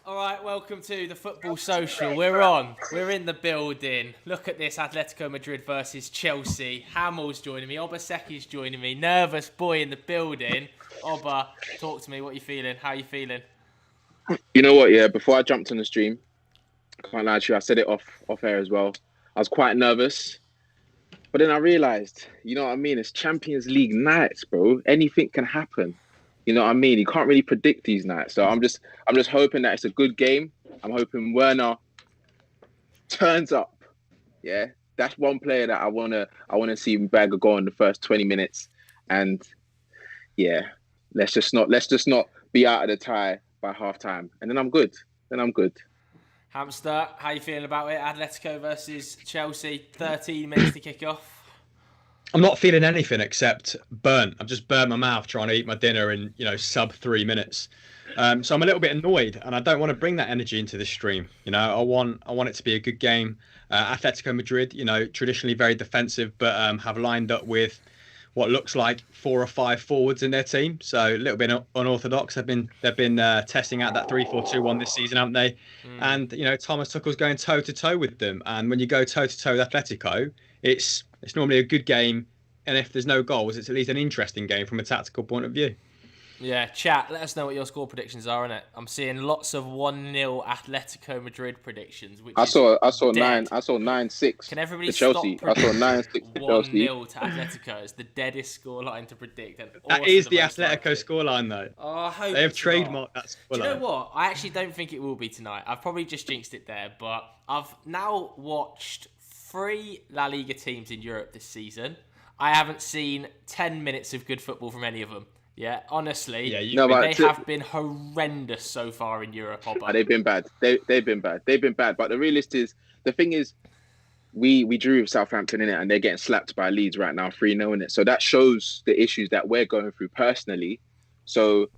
All right, welcome to the Football Social. We're on. We're in the building. Look at this, Atletico Madrid versus Chelsea. Hamill's joining me. Obaseki's joining me. Nervous boy in the building. Oba, talk to me. What you feeling? How you feeling? You know what? Yeah, before I jumped on the stream, I can't lie to you. I said it off air as well. I was quite nervous, but then I realized, you know what I mean? It's Champions League nights, bro. Anything can happen. You know what I mean? You can't really predict these nights. So I'm just hoping that it's a good game. I'm hoping Werner turns up. Yeah, that's one player that I wanna see him bag a goal in the first 20 minutes. And yeah, let's just not be out of the tie by half time, and then I'm good. Then I'm good. Hamster, how you feeling about it? Atletico versus Chelsea. 13 minutes to kick off. I'm not feeling anything except burnt. I've just burned my mouth trying to eat my dinner in, sub 3 minutes. So I'm a little bit annoyed, and I don't want to bring that energy into this stream. I want it to be a good game. Atletico Madrid, traditionally very defensive, but have lined up with what looks like 4 or 5 forwards in their team. So a little bit unorthodox. They've been testing out that 3-4-2-1 this season, haven't they? And Thomas Tuchel's going toe to toe with them. And when you go toe to toe with Atletico, it's normally a good game. And if there's no goals, it's at least an interesting game from a tactical point of view. Yeah, chat. Let us know what your score predictions are, innit? I'm seeing lots of 1-0 Atletico Madrid predictions. Which I saw dead. 9-6. Can everybody to Chelsea. stop? I saw 9-6 to Chelsea. 1-0 to Atletico. It's the deadest scoreline to predict. And That is the Atletico scoreline, though. Oh, I hope they have it's trademarked not. that scoreline. Do you know what? I actually don't think it will be tonight. I've probably just jinxed it there, but I've now watched 3 La Liga teams in Europe this season. I haven't seen 10 minutes of good football from any of them. Yeah, honestly, they have been horrendous so far in Europe. They've been bad. They've been bad. They've been bad. But the thing is, we drew Southampton in it, and they're getting slapped by Leeds right now, 3-0 in it. So that shows the issues that we're going through personally. So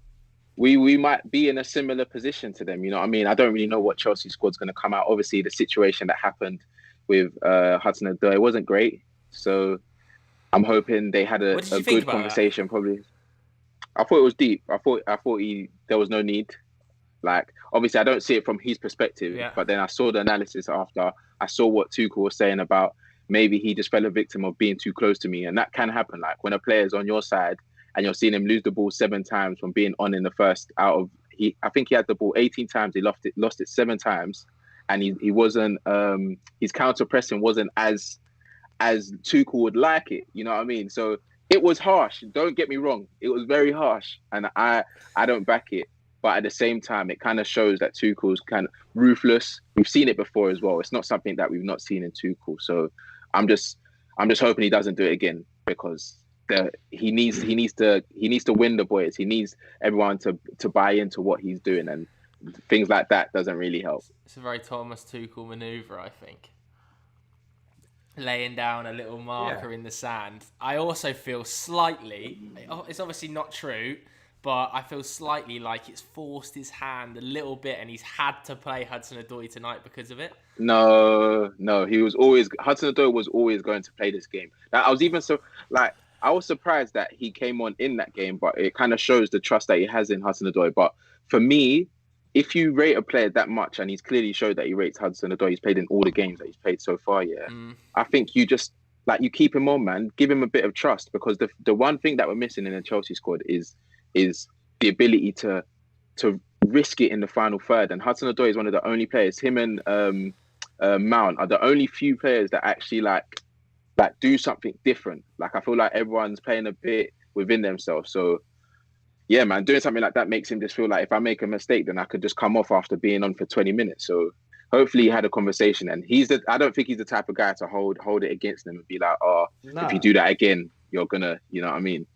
we might be in a similar position to them. You know what I mean? I don't really know what Chelsea squad's going to come out. Obviously, the situation that happened with Hudson-Odoi wasn't great. So I'm hoping they had a good conversation. Probably. I thought it was deep. I thought there was no need. Like, obviously, I don't see it from his perspective, but then I saw the analysis after. I saw what Tuchel was saying about maybe he just fell a victim of being too close to me, and that can happen. Like when a player is on your side and you're seeing him lose the ball 7 times from being on in the first I think he had the ball 18 times. He lost it 7 times, and he wasn't. His counter pressing wasn't as Tuchel would like it. You know what I mean? So. It was harsh. Don't get me wrong. It was very harsh, and I don't back it. But at the same time, it kind of shows that Tuchel's kind of ruthless. We've seen it before as well. It's not something that we've not seen in Tuchel. So I'm just hoping he doesn't do it again, because he needs to win the boys. He needs everyone to buy into what he's doing, and things like that doesn't really help. It's a very Thomas Tuchel maneuver, I think. Laying down a little marker in the sand. I also feel slightly, it's obviously not true, but I feel slightly like it's forced his hand a little bit, and he's had to play Hudson-Odoi tonight because of it. No, Hudson-Odoi was always going to play this game. I was surprised that he came on in that game, but it kind of shows the trust that he has in Hudson-Odoi. But for me, if you rate a player that much, and he's clearly showed that he rates Hudson-Odoi, he's played in all the games that he's played so far, I think you just, you keep him on, man. Give him a bit of trust, because the one thing that we're missing in the Chelsea squad is the ability to risk it in the final third. And Hudson-Odoi is one of the only players, him and Mount are the only few players that actually like do something different. Like, I feel like everyone's playing a bit within themselves. So, yeah, man, doing something like that makes him just feel like if I make a mistake, then I could just come off after being on for 20 minutes. So hopefully he had a conversation, and I don't think he's the type of guy to hold it against them and be like, if you do that again, you're gonna, you know what I mean?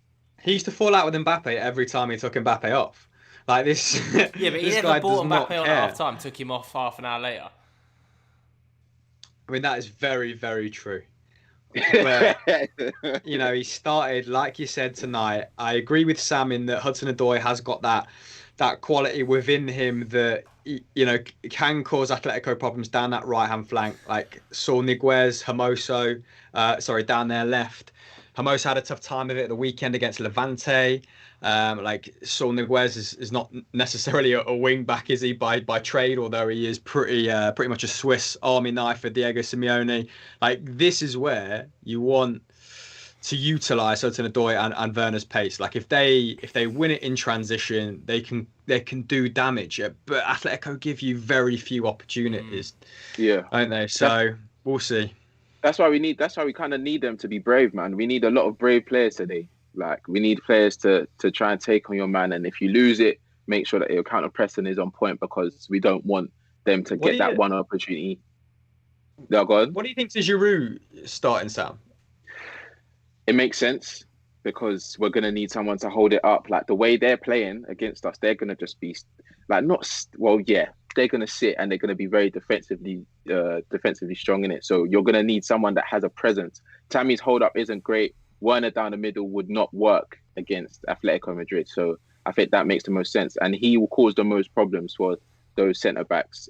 He used to fall out with Mbappe every time he took Mbappe off. Like this. Yeah, but he never brought Mbappe on at half time, took him off half an hour later. I mean, that is very, very true. Where, he started, like you said tonight. I agree with Sam in that Hudson-Odoi has got that quality within him that can cause Atletico problems down that right hand flank. Like Saul Niguez, down their left. Hermoso had a tough time of it at the weekend against Levante. Like Saul Niguez is not necessarily a wing back, is he, by trade? Although he is pretty much a Swiss Army knife for Diego Simeone. Like this is where you want to utilize Hudson-Odoi and Werner's pace. Like if they win it in transition, they can do damage. But Atletico give you very few opportunities. Yeah, don't they? So we'll see. That's why we kind of need them to be brave, man. We need a lot of brave players today. Like we need players to try and take on your man, and if you lose it, make sure that your counter pressing is on point, because we don't want them to get that one opportunity. No, go on. What do you think to Giroud starting, Sam? It makes sense, because we're gonna need someone to hold it up. Like the way they're playing against us, they're gonna just be like they're gonna sit and they're gonna be very defensively strong in it. So you're gonna need someone that has a presence. Tammy's hold up isn't great. Werner down the middle would not work against Atletico Madrid. So I think that makes the most sense, and he will cause the most problems for those centre backs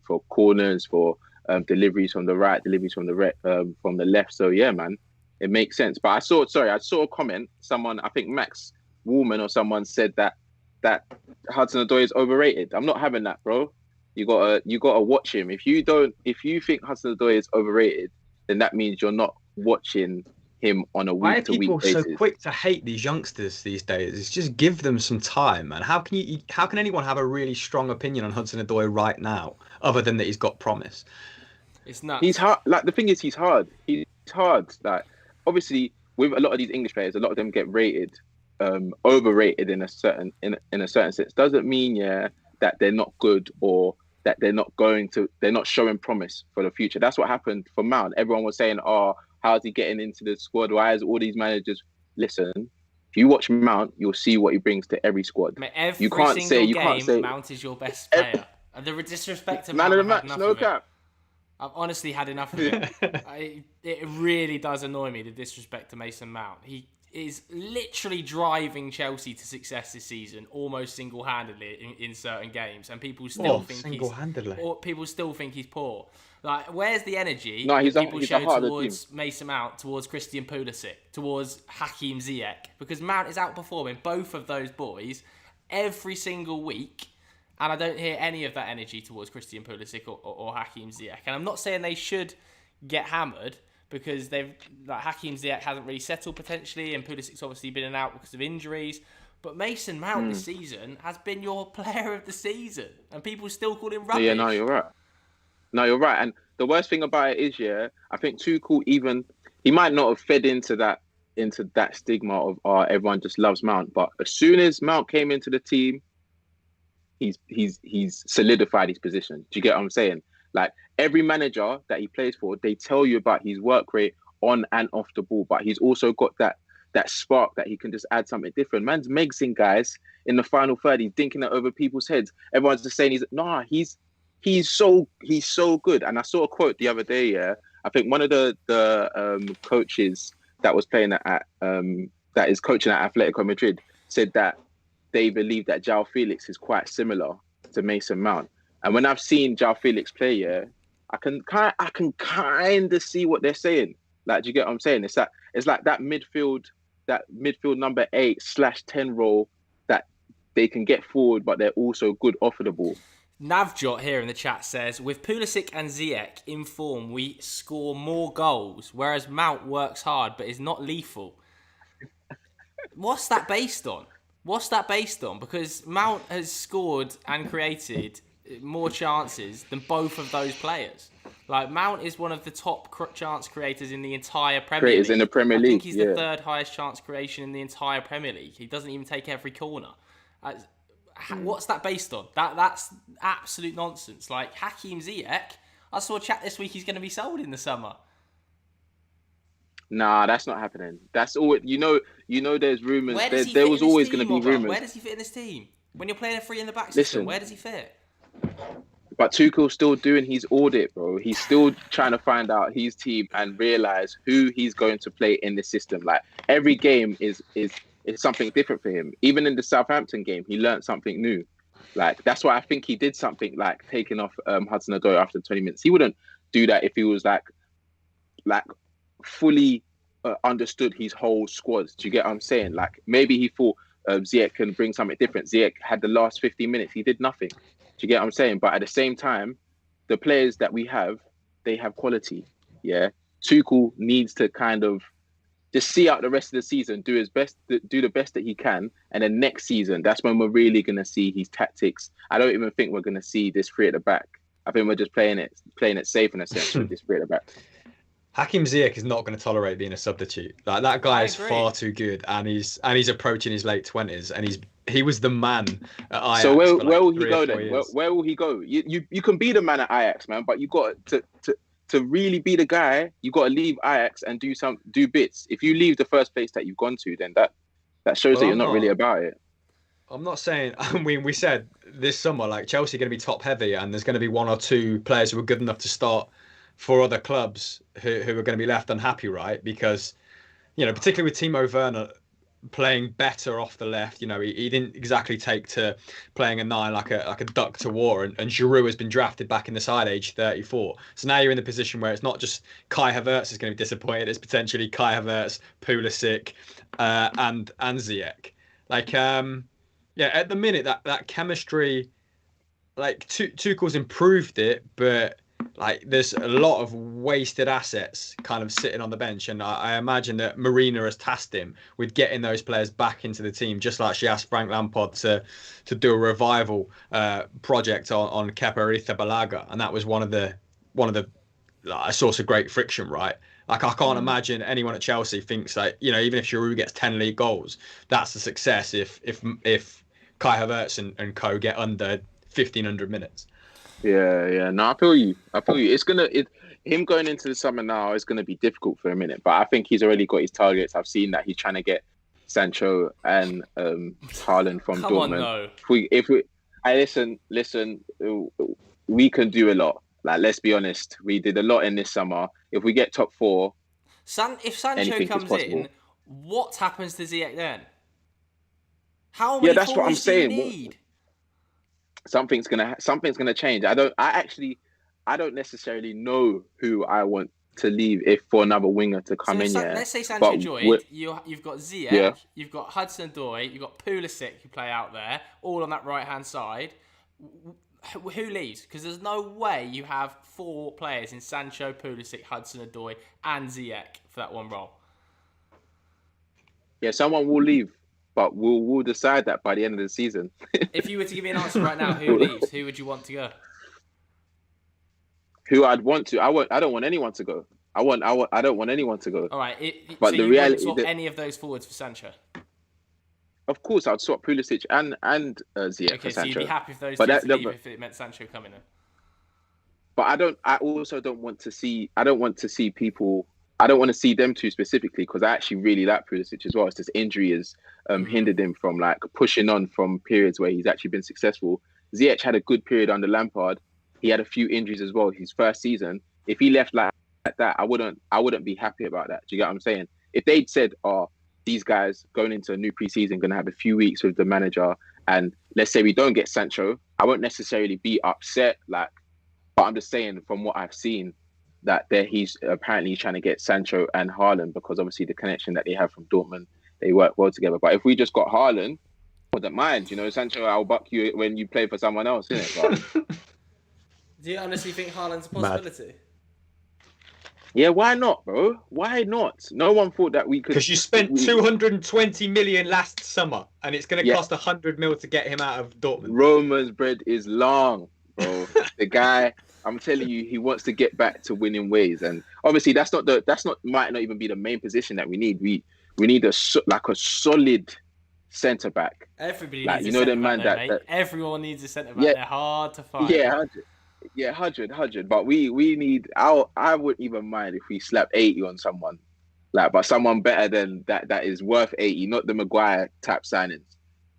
for corners, for deliveries from the right, deliveries from the left. So yeah, man. It makes sense. But I saw a comment. Someone, I think Max Woolman or someone said that Hudson-Odoi is overrated. I'm not having that, bro. You gotta watch him. If you think Hudson-Odoi is overrated, then that means you're not watching him on a week to week basis. Why are people so quick to hate these youngsters these days? It's just give them some time, man. How can anyone have a really strong opinion on Hudson-Odoi right now, other than that he's got promise? It's nuts. He's hard. Like the thing is, he's hard. He's hard. Like obviously, with a lot of these English players, a lot of them get rated, overrated in a certain sense. Doesn't mean that they're not good or that they're not showing promise for the future. That's what happened for Mount. Everyone was saying, "Oh, how's he getting into the squad? Why is all these managers?" Listen, if you watch Mount, you'll see what he brings to every squad. Every single game, Mount is your best player. And the disrespect to Mount, man of the match, no cap. I've honestly had enough of it. It really does annoy me, the disrespect to Mason Mount. He is literally driving Chelsea to success this season, almost single-handedly in certain games, and people still think he's poor. Like, where's the energy people show towards Mason Mount, towards Christian Pulisic, towards Hakim Ziyech? Because Mount is outperforming both of those boys every single week. And I don't hear any of that energy towards Christian Pulisic or Hakim Ziyech. And I'm not saying they should get hammered, because Hakim Ziyech hasn't really settled potentially, and Pulisic's obviously been in and out because of injuries. But Mason Mount this season has been your player of the season, and people still call him rubbish. Yeah, no, you're right. And the worst thing about it is, I think Tuchel he might not have fed into that stigma of everyone just loves Mount. But as soon as Mount came into the team, he's solidified his position. Do you get what I'm saying? Like every manager that he plays for, they tell you about his work rate on and off the ball, but he's also got that spark that he can just add something different. Man's Megsing, guys, in the final third, he's dinking it over people's heads. Everyone's just saying he's so good. And I saw a quote the other day. I think one of the coaches that was playing that is coaching at Atletico Madrid said that they believe that Joao Felix is quite similar to Mason Mount. And when I've seen Joao Felix play, I can kind of see what they're saying. Like, do you get what I'm saying? It's like that midfield number 8/10 role that they can get forward, but they're also good off of the ball. Navjot here in the chat says, with Pulisic and Ziyech in form, we score more goals, whereas Mount works hard but is not lethal. What's that based on? Because Mount has scored and created more chances than both of those players. Like, Mount is one of the top chance creators in the entire Premier League. In the Premier League, I think he's the third highest chance creation in the entire Premier League. He doesn't even take every corner. What's that based on? That's absolute nonsense. Like, Hakim Ziyech, I saw a chat this week, he's going to be sold in the summer. Nah, that's not happening. That's all. You know. There's rumours. There was always going to be rumours. Where does he fit in this team? When you're playing a 3 in the back system, where does he fit? But Tuchel's still doing his audit, bro. He's still trying to find out his team and realise who he's going to play in the system. Like every game is something different for him. Even in the Southampton game, he learned something new. Like that's why I think he did something like taking off Hudson-Odoi after 20 minutes. He wouldn't do that if he was like fully understood his whole squad. Do you get what I'm saying? Like maybe he thought Ziyech can bring something different. Ziyech had the last 15 minutes. He did nothing. Do you get what I'm saying? But at the same time, the players that we have, they have quality. Yeah. Tuchel needs to kind of just see out the rest of the season, do the best that he can, and then next season, that's when we're really going to see his tactics. I don't even think we're going to see this three at the back. I think we're just playing it safe in a sense with this three at the back. Hakim Ziyech is not going to tolerate being a substitute. Like, that guy is far too good, and he's approaching his late 20s, and he was the man at Ajax. So where will he go then? Where will he go? You can be the man at Ajax, man, but you got to really be the guy, you got to leave Ajax and do bits. If you leave the first place that you've gone to, then that shows that you're not really about it. I'm not saying. I mean, we said this summer, like, Chelsea are going to be top heavy, and there's going to be one or two players who are good enough to start for other clubs who are going to be left unhappy, right? Because, particularly with Timo Werner playing better off the left, he didn't exactly take to playing a 9 like a duck to water, and Giroud has been drafted back in the side age 34. So now you're in the position where it's not just Kai Havertz is going to be disappointed, it's potentially Kai Havertz, Pulisic, and Ziyech. Like, at the minute that chemistry, like, Tuchel's improved it, but like, there's a lot of wasted assets kind of sitting on the bench, and I imagine that Marina has tasked him with getting those players back into the team, just like she asked Frank Lampard to do a revival project on Kepa Arrizabalaga, and that was one of the a source of great friction, right? Like, I can't imagine anyone at Chelsea thinks that, even if Giroud gets 10 league goals, that's a success if Kai Havertz and co get under 1,500 minutes. Yeah. No, I feel you. Him going into the summer now is gonna be difficult for a minute, but I think he's already got his targets. I've seen that he's trying to get Sancho and Haaland from Dortmund. Listen, we can do a lot. Like, let's be honest, we did a lot in this summer. If we get top 4, if Sancho comes in, what happens to Ziyech then? How many forwards do you need? Something's gonna change. I don't necessarily know who I want to leave if for another winger to come in. Let's say Sancho joined. You've got Ziyech, you've got Hudson-Odoi, you've got Pulisic who play out there, all on that right hand side. Who leaves? Because there's no way you have 4 players in Sancho, Pulisic, Hudson-Odoi, and Ziyech for that one role. Yeah, someone will leave. But we'll decide that by the end of the season. If you were to give me an answer right now, who leaves? Who would you want to go? Who I'd want to? I don't want anyone to go. I don't want anyone to go. All right. But so the reality, wouldn't swap any of those forwards for Sancho? Of course, I'd swap Pulisic and Ziyech for Sancho. Okay, so you'd be happy if those two leave if it meant Sancho coming in. But I also don't want to see people. I don't want to see them two specifically because I actually really like Pulisic as well. It's just injury has hindered him from, like, pushing on from periods where he's actually been successful. Ziyech had a good period under Lampard. He had a few injuries as well his first season. If he left like that, I wouldn't be happy about that. Do you get what I'm saying? If they'd said, these guys going into a new preseason going to have a few weeks with the manager, and let's say we don't get Sancho, I won't necessarily be upset. But I'm just saying from what I've seen, that he's apparently trying to get Sancho and Haaland because obviously the connection that they have from Dortmund, they work well together. But if we just got Haaland, I wouldn't mind. Sancho, I'll buck you when you play for someone else, innit? But... Do you honestly think Haaland's a possibility? Mad. Yeah, why not, bro? Why not? No one thought that we could... Because you spent 220 million last summer, and it's going to cost 100 mil to get him out of Dortmund. Roman's bread is long, bro. The guy... I'm telling you, he wants to get back to winning ways, and obviously might not even be the main position that we need. We need a solid centre back. Everybody needs a centre back, mate. Everyone needs a centre back. They're hard to find. Yeah, 100. But we need. I wouldn't even mind if we slap 80 on someone, but someone better than that. That is worth 80, not the Maguire type signings.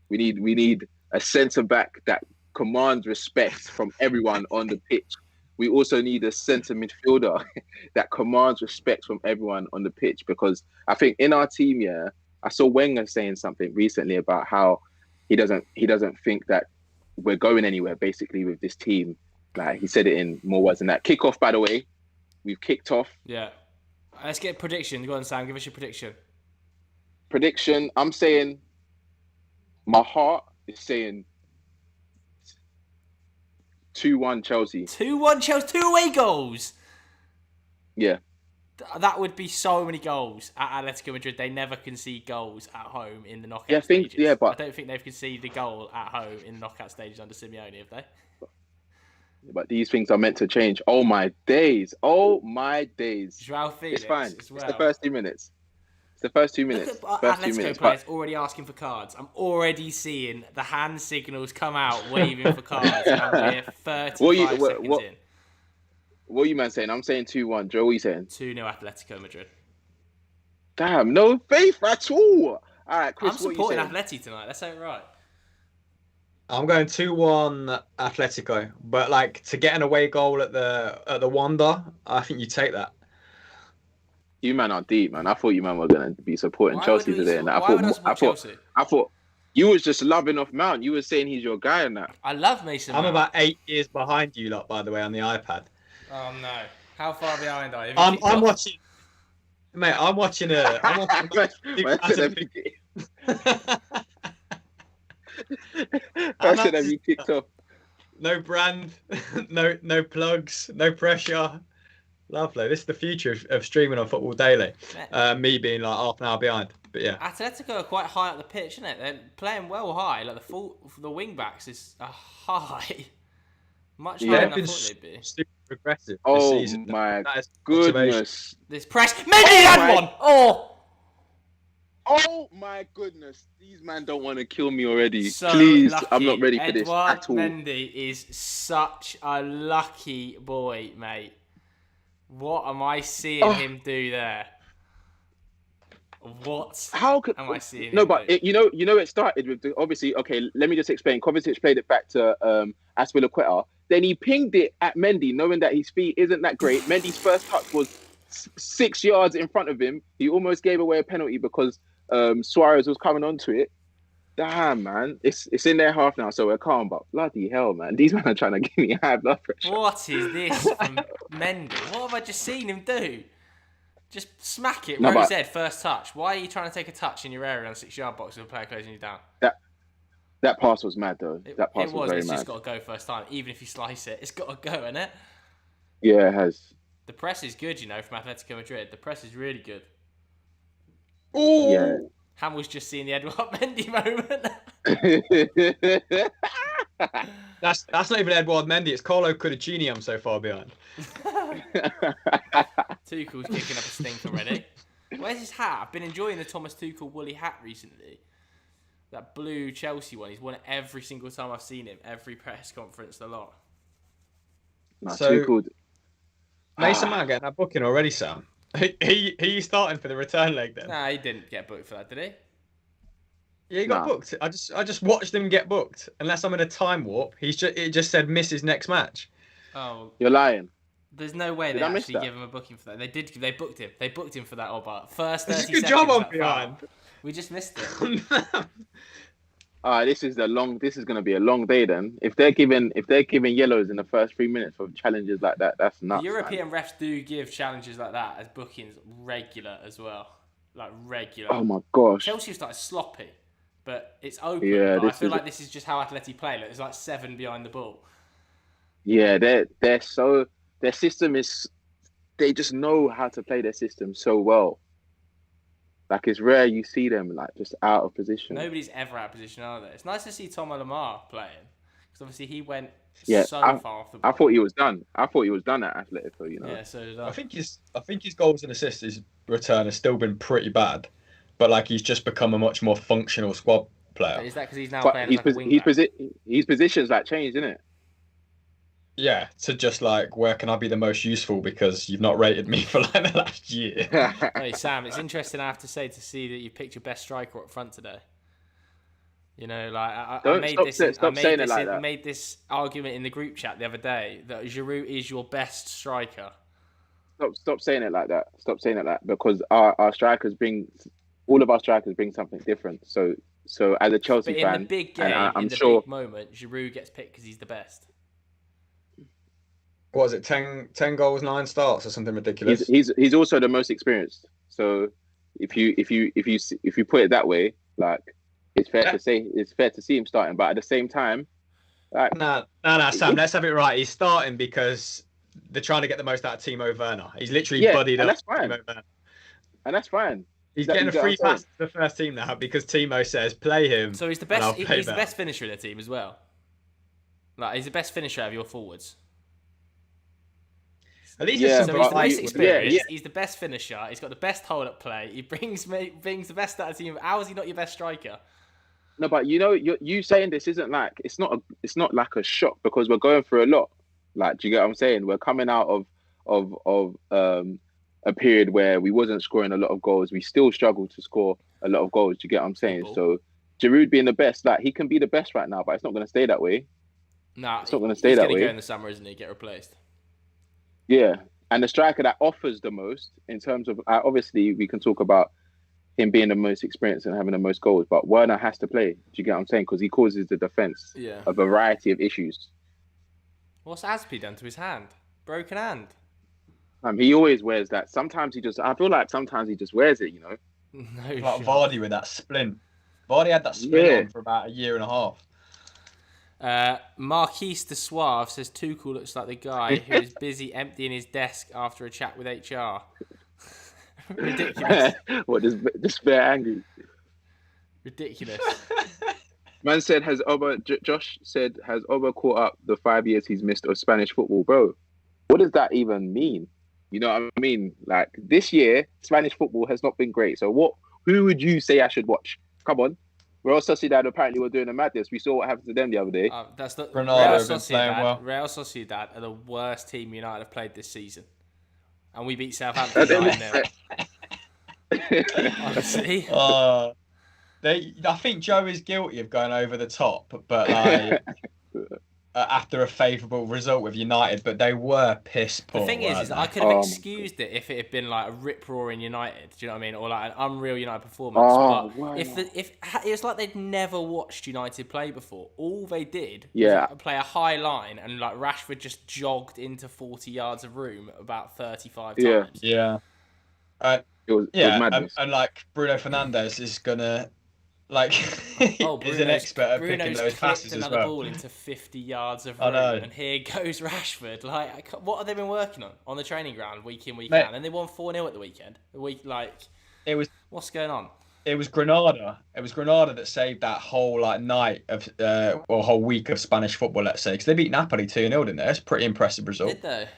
We need a centre back that commands respect from everyone on the pitch. We also need a centre midfielder that commands respect from everyone on the pitch, because I think in our team, I saw Wenger saying something recently about how he doesn't think that we're going anywhere basically with this team. Like, he said it in more words than that. Kick-off, by the way, we've kicked off. Yeah. Let's get a prediction. Go on, Sam. Give us your prediction. I'm saying My heart is saying 2-1 Chelsea. 2-1 Chelsea, 2 away goals. Yeah. That would be so many goals at Atletico Madrid. They never concede goals at home in the knockout Yeah, stages. I but don't think they've conceded a goal at home in the knockout stages under Simeone, have they? these things are meant to change. Oh my days. Oh my days. Joao Felix It's fine. as well. It's the first 2 minutes. It's the first 2 minutes. Look at First 2 Atletico minutes. players already asking for cards. I'm already seeing the hand signals come out waving for cards. And we're 35 seconds in. What are you man saying? I'm saying 2-1. Joe, what are you saying? 2-0 Atletico Madrid. Damn, no faith at all. All right, Chris, I'm supporting what are you Atleti tonight. Let's say it right. I'm going 2-1 Atletico, but like to get an away goal at the Wanda, I think you take that. You man are deep, man. I thought you man were gonna be supporting Chelsea today, and I thought you was just loving off Mount. You were saying he's your guy and that. I love Mason I'm Mount. about 8 years behind you lot, by the way, on the iPad. Oh no! How far behind are you? I'm watching, mate. I'm watching I said, have you kicked off? No brand, no plugs, no pressure. Lovely. This is the future of streaming on Football Daily. Me being like half an hour behind, but yeah. Atletico are quite high up the pitch, isn't it? They're playing well high. Like the wing backs is high, much higher than I thought they'd be. Super aggressive. Oh this season. my goodness! This press, maybe he had one. Oh my goodness! These man don't want to kill me already. So Please, lucky. I'm not ready for this at all. Mendy is such a lucky boy, mate. What am I seeing him do there? What? Am I seeing? No, but it started with obviously. Okay, let me just explain. Kovacic played it back to Aspilicueta. Then he pinged it at Mendy, knowing that his feet isn't that great. Mendy's first touch was 6 yards in front of him. He almost gave away a penalty because Suarez was coming onto it. Damn, man. It's in their half now, so we're calm. But bloody hell, man. These men are trying to give me high blood pressure. What is this from Mendy? What have I just seen him do? Just smack it right his head, first touch. Why are you trying to take a touch in your area on 6-yard box with a player closing you down? That pass was mad, though. That pass was very it's mad. Just got to go first time. Even if you slice it, it's got to go, innit? Yeah, it has. The press is good, from Atletico Madrid. The press is really good. Oh, yeah. Hamill's just seeing the Edouard Mendy moment. That's not even Edouard Mendy. It's Carlo Cudicini. I'm so far behind. Tuchel's kicking up a stink already. Where's his hat? I've been enjoying the Thomas Tuchel woolly hat recently. That blue Chelsea one. He's worn it every single time I've seen him. Every press conference, a lot. Tuchel. Mason Mount getting that booking already, Sam. He starting for the return leg then? Nah, he didn't get booked for that, did he? Yeah, he got booked. I just watched him get booked. Unless I'm in a time warp, it just said miss his next match. Oh, you're lying. There's no way they actually gave him a booking for that. They did. They booked him. They booked him for that. But first 30 seconds. Good job on behind. We just missed it. This is going to be a long day then. If they're giving yellows in the first 3 minutes for challenges like that, that's nuts. The European refs do give challenges like that as bookings regular as well. Like regular. Oh my gosh. Chelsea started sloppy, but it's open. Yeah, but I feel like this is just how Atleti play. Like, there's like 7 behind the ball. Yeah, they're so their system is. They just know how to play their system so well. Like, it's rare you see them, like, just out of position. Nobody's ever out of position, are they? It's nice to see Timo Werner playing. Because obviously he went so far off the ball. I thought he was done. I thought he was done at Atletico, Yeah, so did I. I think his goals and assists, his return has still been pretty bad. But, like, he's just become a much more functional squad player. But is that because he's now playing like a wing back? His position's, like, changed, isn't it? Yeah, to just like, where can I be the most useful because you've not rated me for like the last year. Hey Sam, it's interesting I have to say to see that you picked your best striker up front today. You know, like I made this argument in the group chat the other day that Giroud is your best striker. Stop saying it like that. Stop saying it like that, because our strikers all of our strikers bring something different. So as a Chelsea fan, in the big game, I'm sure big moment, Giroud gets picked because he's the best. What was it? 10 goals, 9 starts, or something ridiculous? He's also the most experienced. So if you put it that way, like, it's fair to say it's fair to see him starting, but at the same time, like No, Sam, let's have it right. He's starting because they're trying to get the most out of Timo Werner. He's literally buddied and up that's with fine, Timo Werner. and that's fine. He's You getting a get what free I'm saying? pass to the first team now because Timo says play him. So he's the and I'll best. pay He's the better. best finisher in the team as well. Like he's the best finisher out of your forwards. At least Yeah, there's So some he's the but most variety with it. experienced. yeah. He's the best finisher. He's got the best hold-up play. He brings the best out of the team. How is he not your best striker? No, but you saying this isn't like it's not like a shock because we're going through a lot. Like, do you get what I'm saying? We're coming out of a period where we wasn't scoring a lot of goals. We still struggle to score a lot of goals. Do you get what I'm saying? So Giroud being the best, like he can be the best right now, but it's not going to stay that way. Nah, It's not gonna stay he's that gonna way. go in the summer, isn't he? Get replaced. Yeah, and the striker that offers the most in terms of obviously we can talk about him being the most experienced and having the most goals, but Werner has to play. Do you get what I'm saying? Because he causes the defense a variety of issues. What's Aspie done to his hand? Broken hand. He always wears that. Sometimes I feel like sometimes he just wears it, you know. No Like shot. Vardy with that splint. Vardy had that splint Yeah. on for about a year and a half. Marquise de Suave says Tuchel looks like the guy who is busy emptying his desk after a chat with HR. Ridiculous. What, just bare angry. Ridiculous. Man said, Josh said, has Oba caught up the 5 years he's missed of Spanish football? Bro, what does that even mean? You know what I mean? Like, this year, Spanish football has not been great. So who would you say I should watch? Come on. Real Sociedad apparently were doing a madness. We saw what happened to them the other day. That's not Ronaldo have been playing well. Real Sociedad are the worst team United have played this season. And we beat Southampton 9-0. Honestly. I think Joe is guilty of going over the top, but like after a favourable result with United, but they were piss poor. The thing is they? I could have excused it if it had been like a rip-roaring United, do you know what I mean? Or like an unreal United performance. But wow. if it was like they'd never watched United play before. All they did Yeah. was play a high line and like Rashford just jogged into 40 yards of room about 35 times. Yeah. It was madness. And like Bruno Fernandes is gonna like is an expert at picking those passes as another well. ball into 50 yards of room, and here goes Rashford. Like, what have they been working on the training ground week in, week out? And they won 4-0 at the weekend. What's going on? It was Granada. It was Granada that saved that whole like night of or whole week of Spanish football. Let's say because they beat Napoli 2-0, didn't they? It's a pretty impressive result. Did they?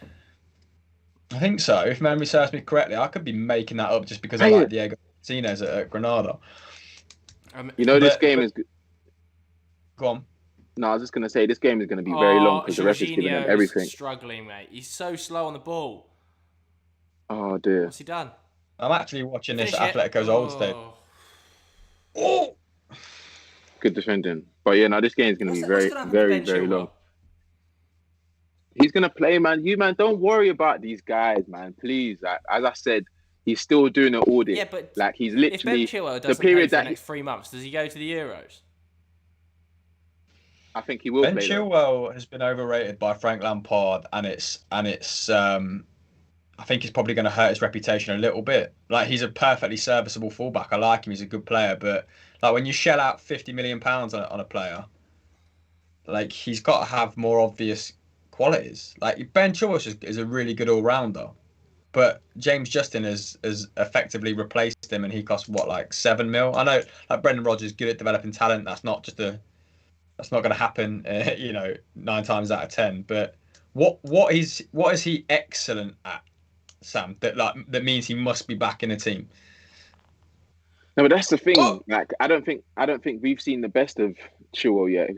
I think so. If memory serves me correctly, I could be making that up just because I like Diego Martinez at Granada. This game is good. Go on. No, I was just going to say, this game is going to be very long because the ref is giving them everything. Struggling, mate. He's so slow on the ball. Oh, dear. What's he done? I'm actually watching this Finish at Atletico's old stadium. Oh. Good defending. But yeah, no, this game is going to be very, very, very long. He's going to play, man. You, man, don't worry about these guys, man. Please. Like, as I said, he's still doing an audit. Yeah, but like, he's literally... if Ben Chilwell the doesn't period play for that the next 3 months, does he go to the Euros? I think he will Ben play. Chilwell has been overrated by Frank Lampard, and it's I think it's probably going to hurt his reputation a little bit. Like, he's a perfectly serviceable fullback. I like him. He's a good player, but like when you shell out £50 million on a player, like he's got to have more obvious qualities. Like Ben Chilwell is a really good all rounder, but James Justin has effectively replaced him, and he costs like $7 million. I know like Brendan Rodgers is good at developing talent. That's not going to happen, 9 times out of 10. But what is he excellent at, Sam? That means he must be back in the team. No, but that's the thing. Like, I don't think we've seen the best of Chilwell yet.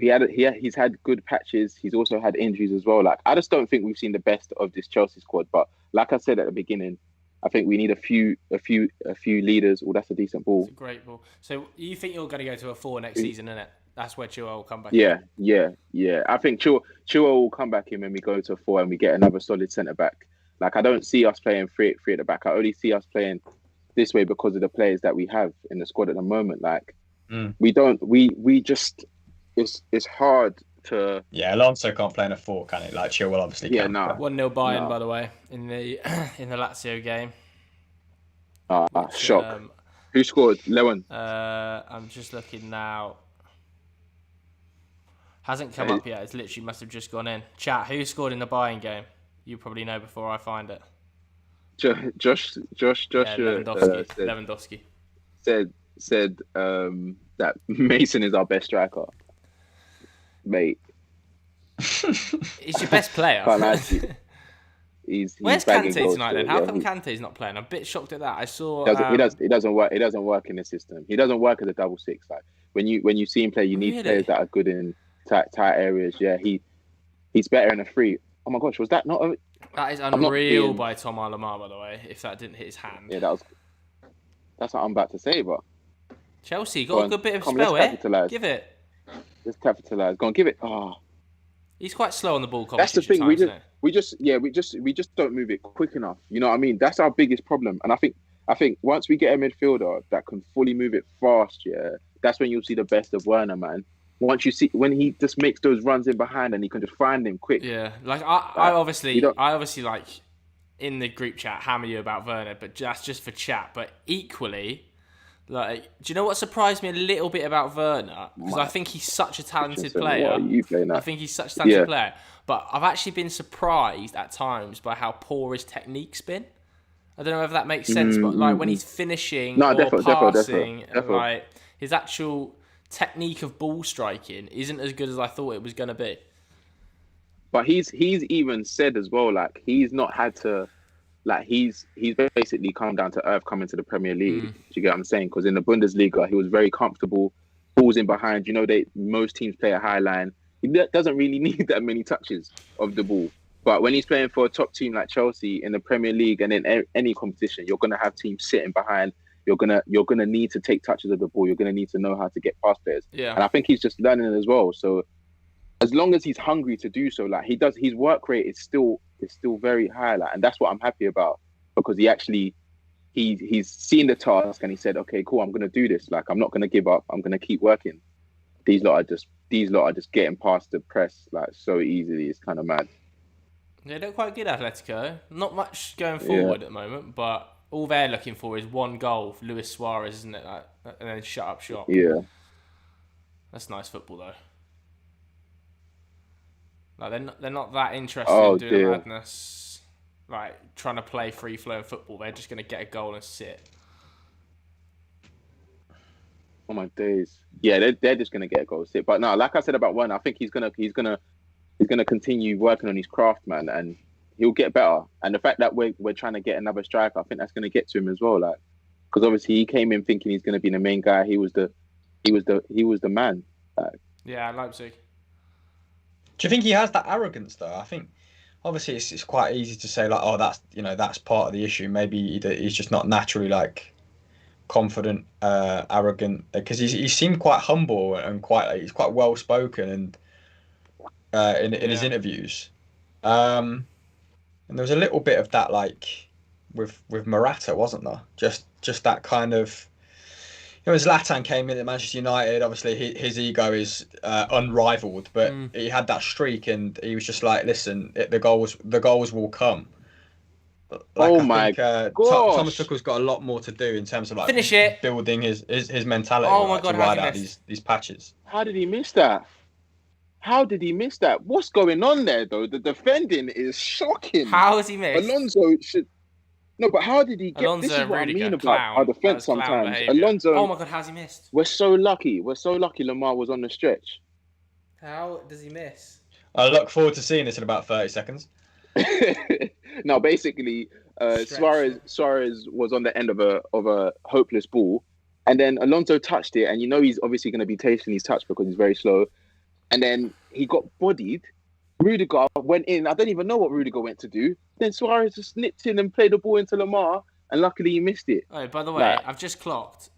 He's had good patches. He's also had injuries as well. Like, I just don't think we've seen the best of this Chelsea squad. But like I said at the beginning, I think we need a few leaders. Oh, that's a decent ball. It's a great ball. So you think you're going to go to a 4 next season, innit? That's where Chilwell will come back. Yeah. I think Chilwell will come back in when we go to a 4 and we get another solid centre back. Like, I don't see us playing three at the back. I only see us playing this way because of the players that we have in the squad at the moment. Like, we just, it's hard to... Yeah, Alonso can't play in a 4, can he? Like, Chilwell obviously can. 1-0 Bayern, by the way, in the Lazio game. Shock. Who scored? Lewan. I'm just looking now. Hasn't come up yet. It's literally must have just gone in. Chat, who scored in the Bayern game? You probably know before I find it. Josh. Lewandowski. Said that Mason is our best striker, mate. He's your best player. Can't lie to you. He's Where's bagging Kante goals tonight still, then? How yeah. come Kante's not playing? I'm a bit shocked at that. I saw. It doesn't work. It doesn't work in the system. He doesn't work as a double six. Like when you see him play, you need players that are good in tight areas. Yeah, he's better in a free. Oh my gosh, was that not? That is unreal by Tom Alamar, by the way. If that didn't hit his hand. Yeah, that's what I'm about to say, but Chelsea got a good bit of spell here. Give it. Let's capitalise. Go on, give it. Oh. He's quite slow on the ball. That's the thing. We just don't move it quick enough. You know what I mean? That's our biggest problem. And I think once we get a midfielder that can fully move it fast, yeah, that's when you'll see the best of Werner, man. Once you see when he just makes those runs in behind and he can just find him quick. Yeah, like I obviously like in the group chat hammer you about Werner, but that's just for chat. But equally, like, do you know what surprised me a little bit about Werner? Because I think he's such a talented player. I think he's such a talented player. But I've actually been surprised at times by how poor his technique's been. I don't know if that makes sense, but like when he's finishing passing, like his actual technique of ball striking isn't as good as I thought it was going to be. But he's even said as well, like he's not had to, like he's basically come down to earth coming to the Premier League. Do you get what I'm saying? Because in the Bundesliga, he was very comfortable, balls in behind. You know, most teams play a high line. He doesn't really need that many touches of the ball. But when he's playing for a top team like Chelsea in the Premier League and in any competition, you're going to have teams sitting behind. You're gonna need to take touches of the ball. You're gonna need to know how to get past players. Yeah. And I think he's just learning it as well. So as long as he's hungry to do so, like he does, his work rate is still very high. Like, and that's what I'm happy about because he's seen the task and he said, okay, cool, I'm gonna do this. Like I'm not gonna give up. I'm gonna keep working. These lot are just getting past the press like so easily. It's kind of mad. Yeah, they're quite good, Atletico. Not much going forward at the moment, but all they're looking for is one goal for Luis Suarez, isn't it? Like, and then shut up shop. Yeah. That's nice football, though. Like they're not that interested in doing the madness, like trying to play free-flowing football. They're just going to get a goal and sit. Oh my days! Yeah, they're just going to get a goal and sit. But no, like I said about Werner, I think he's gonna continue working on his craft, man, and he'll get better. And the fact that we're trying to get another striker, I think that's going to get to him as well. Like, because obviously he came in thinking he's going to be the main guy. He was the man. Like, yeah, Leipzig. Do you think he has that arrogance though? I think obviously it's quite easy to say like, oh, that's part of the issue. Maybe he's just not naturally like confident, arrogant, because he seemed quite humble and he's quite well spoken and in his interviews. And there was a little bit of that, like with Morata, wasn't there? Just that kind of. You know, Zlatan came in at Manchester United. Obviously, his ego is unrivaled, but he had that streak, and he was just like, "Listen, the goals will come." Like, Thomas Tuchel's got a lot more to do in terms of like building his mentality. Oh my God, to ride out these patches. How did he miss that? What's going on there, though? The defending is shocking. How has he missed? Alonso should. No, but how did he get? Alonso, this is what Rudiger, I mean about our defense sometimes. Alonso. Oh my God, how's he missed? We're so lucky. Lamar was on the stretch. How does he miss? I look forward to seeing this in about 30 seconds. No, basically, Suarez was on the end of a hopeless ball, and then Alonso touched it, and you know he's obviously going to be tasting his touch because he's very slow, and then he got bodied. Rudiger went in. I don't even know what Rudiger went to do. Then Suarez just nipped in and played the ball into Lamar, and luckily he missed it. Oh, by the way, I've just clocked.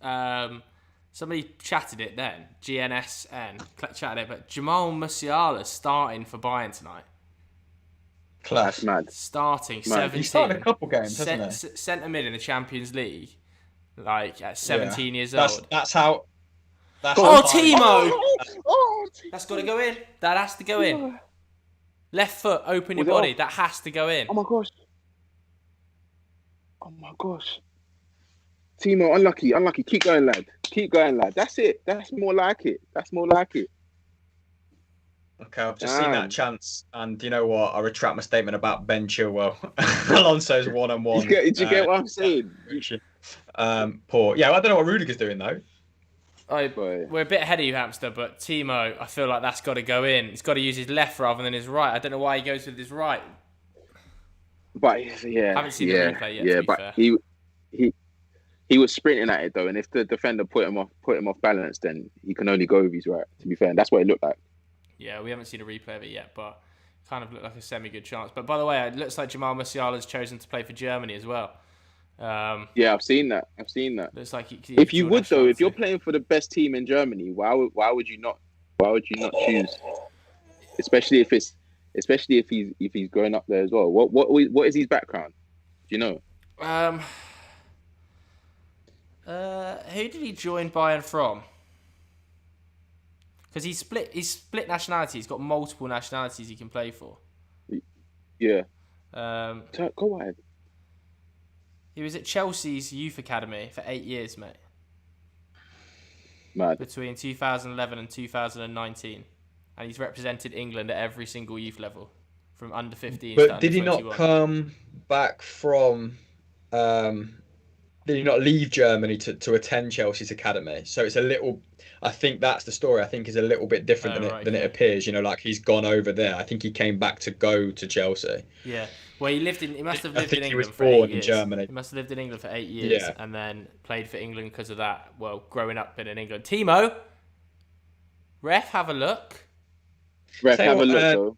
Somebody chatted it then. GNSN chatted it, but Jamal Musiala's starting for Bayern tonight. Class, mad. Starting 17. He started a couple games, hasn't he? Centre mid in the Champions League, like at 17 years old. That's how. Timo! That's got to go in. That has to go in. Left foot, open your body. That has to go in. Oh my gosh. Timo, unlucky. Keep going, lad. That's it. That's more like it. Okay, I've just seen that chance, and you know what? I retract my statement about Ben Chilwell. Alonso's one-on-one. Did you get what I'm saying? Poor. Yeah, I don't know what Rudiger's doing though. We're a bit ahead of you, hamster, but Timo, I feel like that's got to go in. He's got to use his left rather than his right. I don't know why he goes with his right. But yeah, I haven't seen the replay yet. Yeah, but he was sprinting at it though, and if the defender put him off balance, then he can only go with his right. To be fair, and that's what it looked like. Yeah, we haven't seen a replay of it yet, but kind of looked like a semi-good chance. But by the way, it looks like Jamal Musiala's chosen to play for Germany as well. Yeah, I've seen that. Looks like if you would though, if you're playing for the best team in Germany, why would you not choose? Especially if he's growing up there as well. What is his background? Do you know? Who did he join Bayern from? Because he's split nationality. He's got multiple nationalities he can play for. Yeah. Go ahead. He was at Chelsea's youth academy for 8 years, mate. Mad. Between 2011 and 2019. And he's represented England at every single youth level. From under 15 to under 21. But did he not come back from... did he not leave Germany to attend Chelsea's academy? So it's a little... I think that's the story. I think is a little bit different than it appears. You know, like he's gone over there. I think he came back to go to Chelsea. Yeah. Well, he must have lived in England for 8 years. He was born in Germany. He must have lived in England for 8 years and then played for England because of that. Well, growing up in England. Timo, ref, have a look. Though.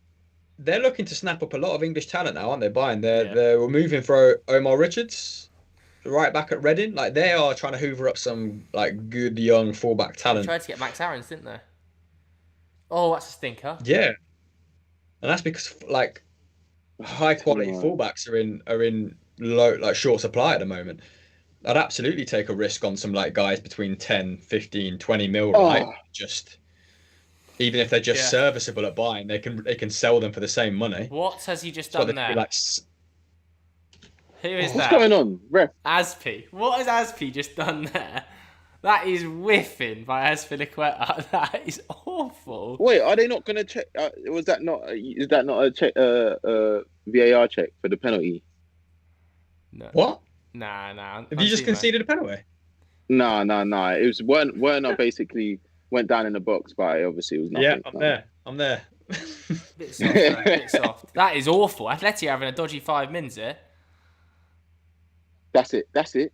They're looking to snap up a lot of English talent now, aren't they? They're moving for Omar Richards, right back at Reading. Like they are trying to hoover up some like good young fullback talent. They tried to get Max Aarons, didn't they? Oh, that's a stinker. Yeah, and that's because like high quality fullbacks are in low, like short supply at the moment. I'd absolutely take a risk on some like guys between 10, 15, 20 mil, right? Just even if they're just serviceable at buying, they can sell them for the same money. What has he just done there? Who is that? What's going on, ref? Aspi. What has Aspi just done there? That is whiffing by Azpilicueta. That is awful. Wait, are they not going to check? Is that not a check? VAR check for the penalty? No. What? Nah. Have you just conceded a penalty? No. It was Werner basically went down in the box, but obviously it was nothing. Yeah, I'm there. Bit soft. That is awful. Atletico having a dodgy 5 minutes here. That's it.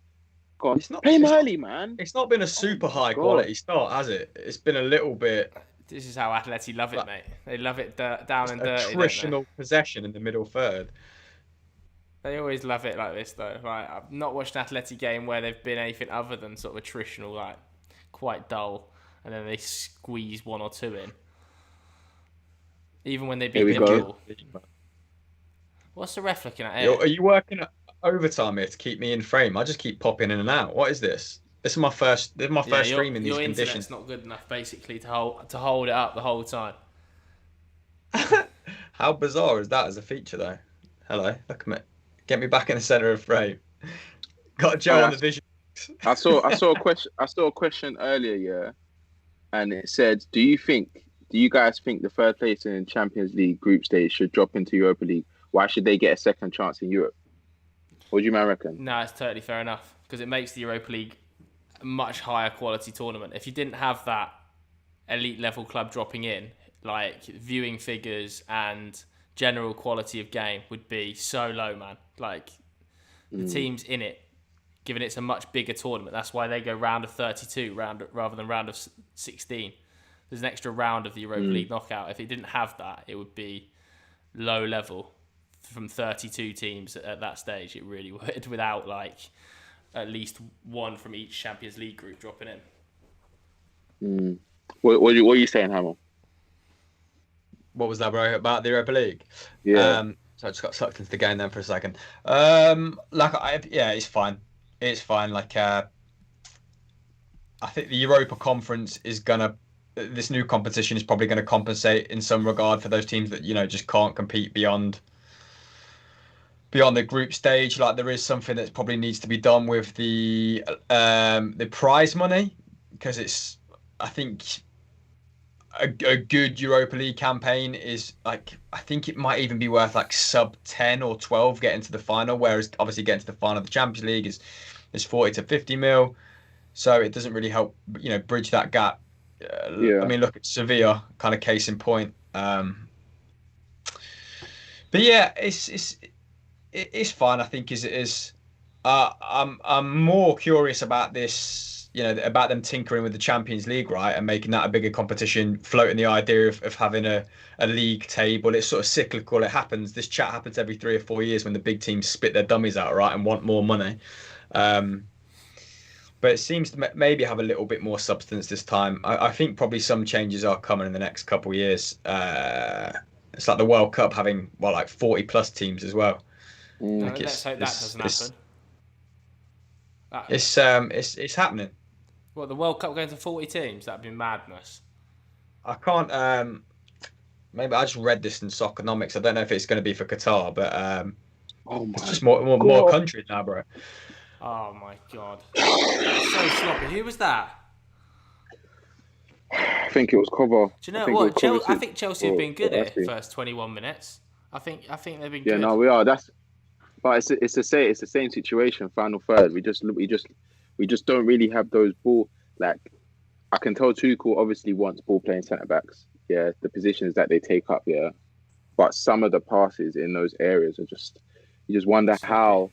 Go on. Play him early, man. It's not been a super high quality start, has it? It's been a little bit... This is how Atleti love it, mate. They love it down and dirty. Attritional possession in the middle third. They always love it like this, though. Like, I've not watched an Atleti game where they've been anything other than sort of attritional, like quite dull, and then they squeeze 1 or 2 in. Even when they beat Liverpool. What's the ref looking at here? Are you working at overtime here to keep me in frame? I just keep popping in and out. What is this? This is my first stream in these your conditions. Internet's not good enough, basically, to hold it up the whole time. How bizarre is that as a feature, though? Hello, look at me. Get me back in the center of frame. Got Joe on the vision. I saw a question earlier, yeah, and it said, "Do you guys think the third place in Champions League group stage should drop into Europa League? Why should they get a second chance in Europe?" What do you man reckon? No, it's totally fair enough because it makes the Europa League a much higher quality tournament. If you didn't have that elite level club dropping in, like viewing figures and general quality of game would be so low, man. Like the teams in it, given it's a much bigger tournament, that's why they go round of 32 rather than round of 16. There's an extra round of the Europa League knockout. If it didn't have that, it would be low level from 32 teams at that stage. It really would, without like at least one from each Champions League group dropping in. What are you saying, Hamill? What was that, bro? About the Europa League? Yeah. So I just got sucked into the game then for a second. It's fine. It's fine. Like, I think the Europa Conference is gonna. This new competition is probably going to compensate in some regard for those teams that just can't compete beyond beyond the group stage. Like there is something that probably needs to be done with the prize money, because it's, I think, a good Europa League campaign is like, I think it might even be worth like sub 10 or 12 getting to the final, whereas obviously getting to the final of the Champions League is 40 to 50 mil, so it doesn't really help, bridge that gap. I mean, look at Sevilla, kind of case in point. But yeah, it's fine, I think, as it is. I'm more curious about this, about them tinkering with the Champions League, right, and making that a bigger competition, floating the idea of having a league table. It's sort of cyclical. It happens. This chat happens every 3 or 4 years when the big teams spit their dummies out, right, and want more money. But it seems to maybe have a little bit more substance this time. I think probably some changes are coming in the next couple of years. It's like the World Cup having, like 40 plus teams as well. Like let's hope that doesn't happen. It's happening. What, the World Cup going to 40 teams? That'd be madness. I can't. Maybe I just read this in Soccernomics. I don't know if it's going to be for Qatar, but it's just more countries now, bro. Oh my god, that's so sloppy. Who was that? I think it was Cover. Do you know what? I think Chelsea have been good at the first 21 minutes. I think they've been good. Yeah, no, we are. But it's the same situation. Final third. We just don't really have those ball. Like, I can tell Tuchel obviously wants ball playing centre backs. Yeah, the positions that they take up. Yeah, but some of the passes in those areas are just, you just wonder how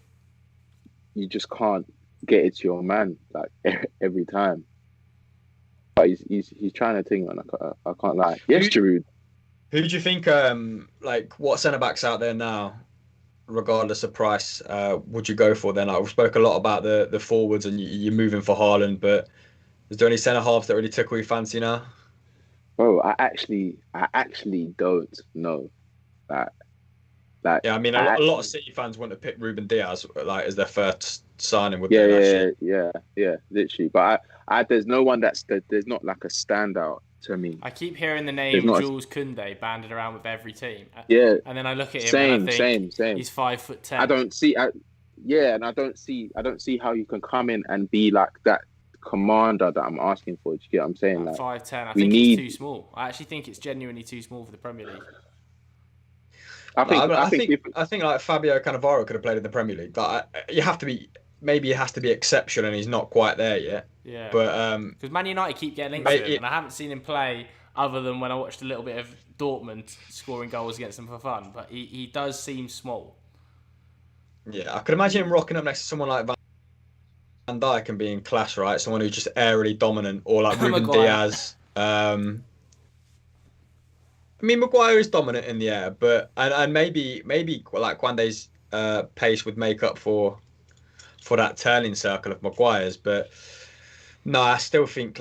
you just can't get it to your man like every time. But he's trying to think, man. I can't lie. Yes, Giroud. Who do you think? Like, what centre backs out there now, regardless of price, would you go for? Then, like, we spoke a lot about the forwards, and you're moving for Haaland. But is there any centre halves that really tickle your fancy now? Oh, I actually don't know. Yeah, I mean, a lot of City fans want to pick Ruben Diaz like as their first signing. Yeah, literally. But there's no one there's not like a standout to me. I keep hearing the name Jules Koundé banded around with every team. Yeah, and then I look at him and I think same. He's 5'10". I don't see how you can come in and be like that commander that I'm asking for. Do you get what I'm saying? Like 5'10". I think he's too small. I actually think it's genuinely too small for the Premier League. I think like Fabio Cannavaro could have played in the Premier League. But maybe it has to be exceptional, and he's not quite there yet. Yeah. But because Man United keep getting linked to him, and I haven't seen him play other than when I watched a little bit of Dortmund scoring goals against them for fun. But he does seem small. Yeah, I could imagine him rocking up next to someone like Van Dijk and being class, right? Someone who's just aerially dominant, or like Ruben Diaz. I mean, Maguire is dominant in the air, but and maybe like Kwande's pace would make up for that turning circle of Maguire's. But no, I still think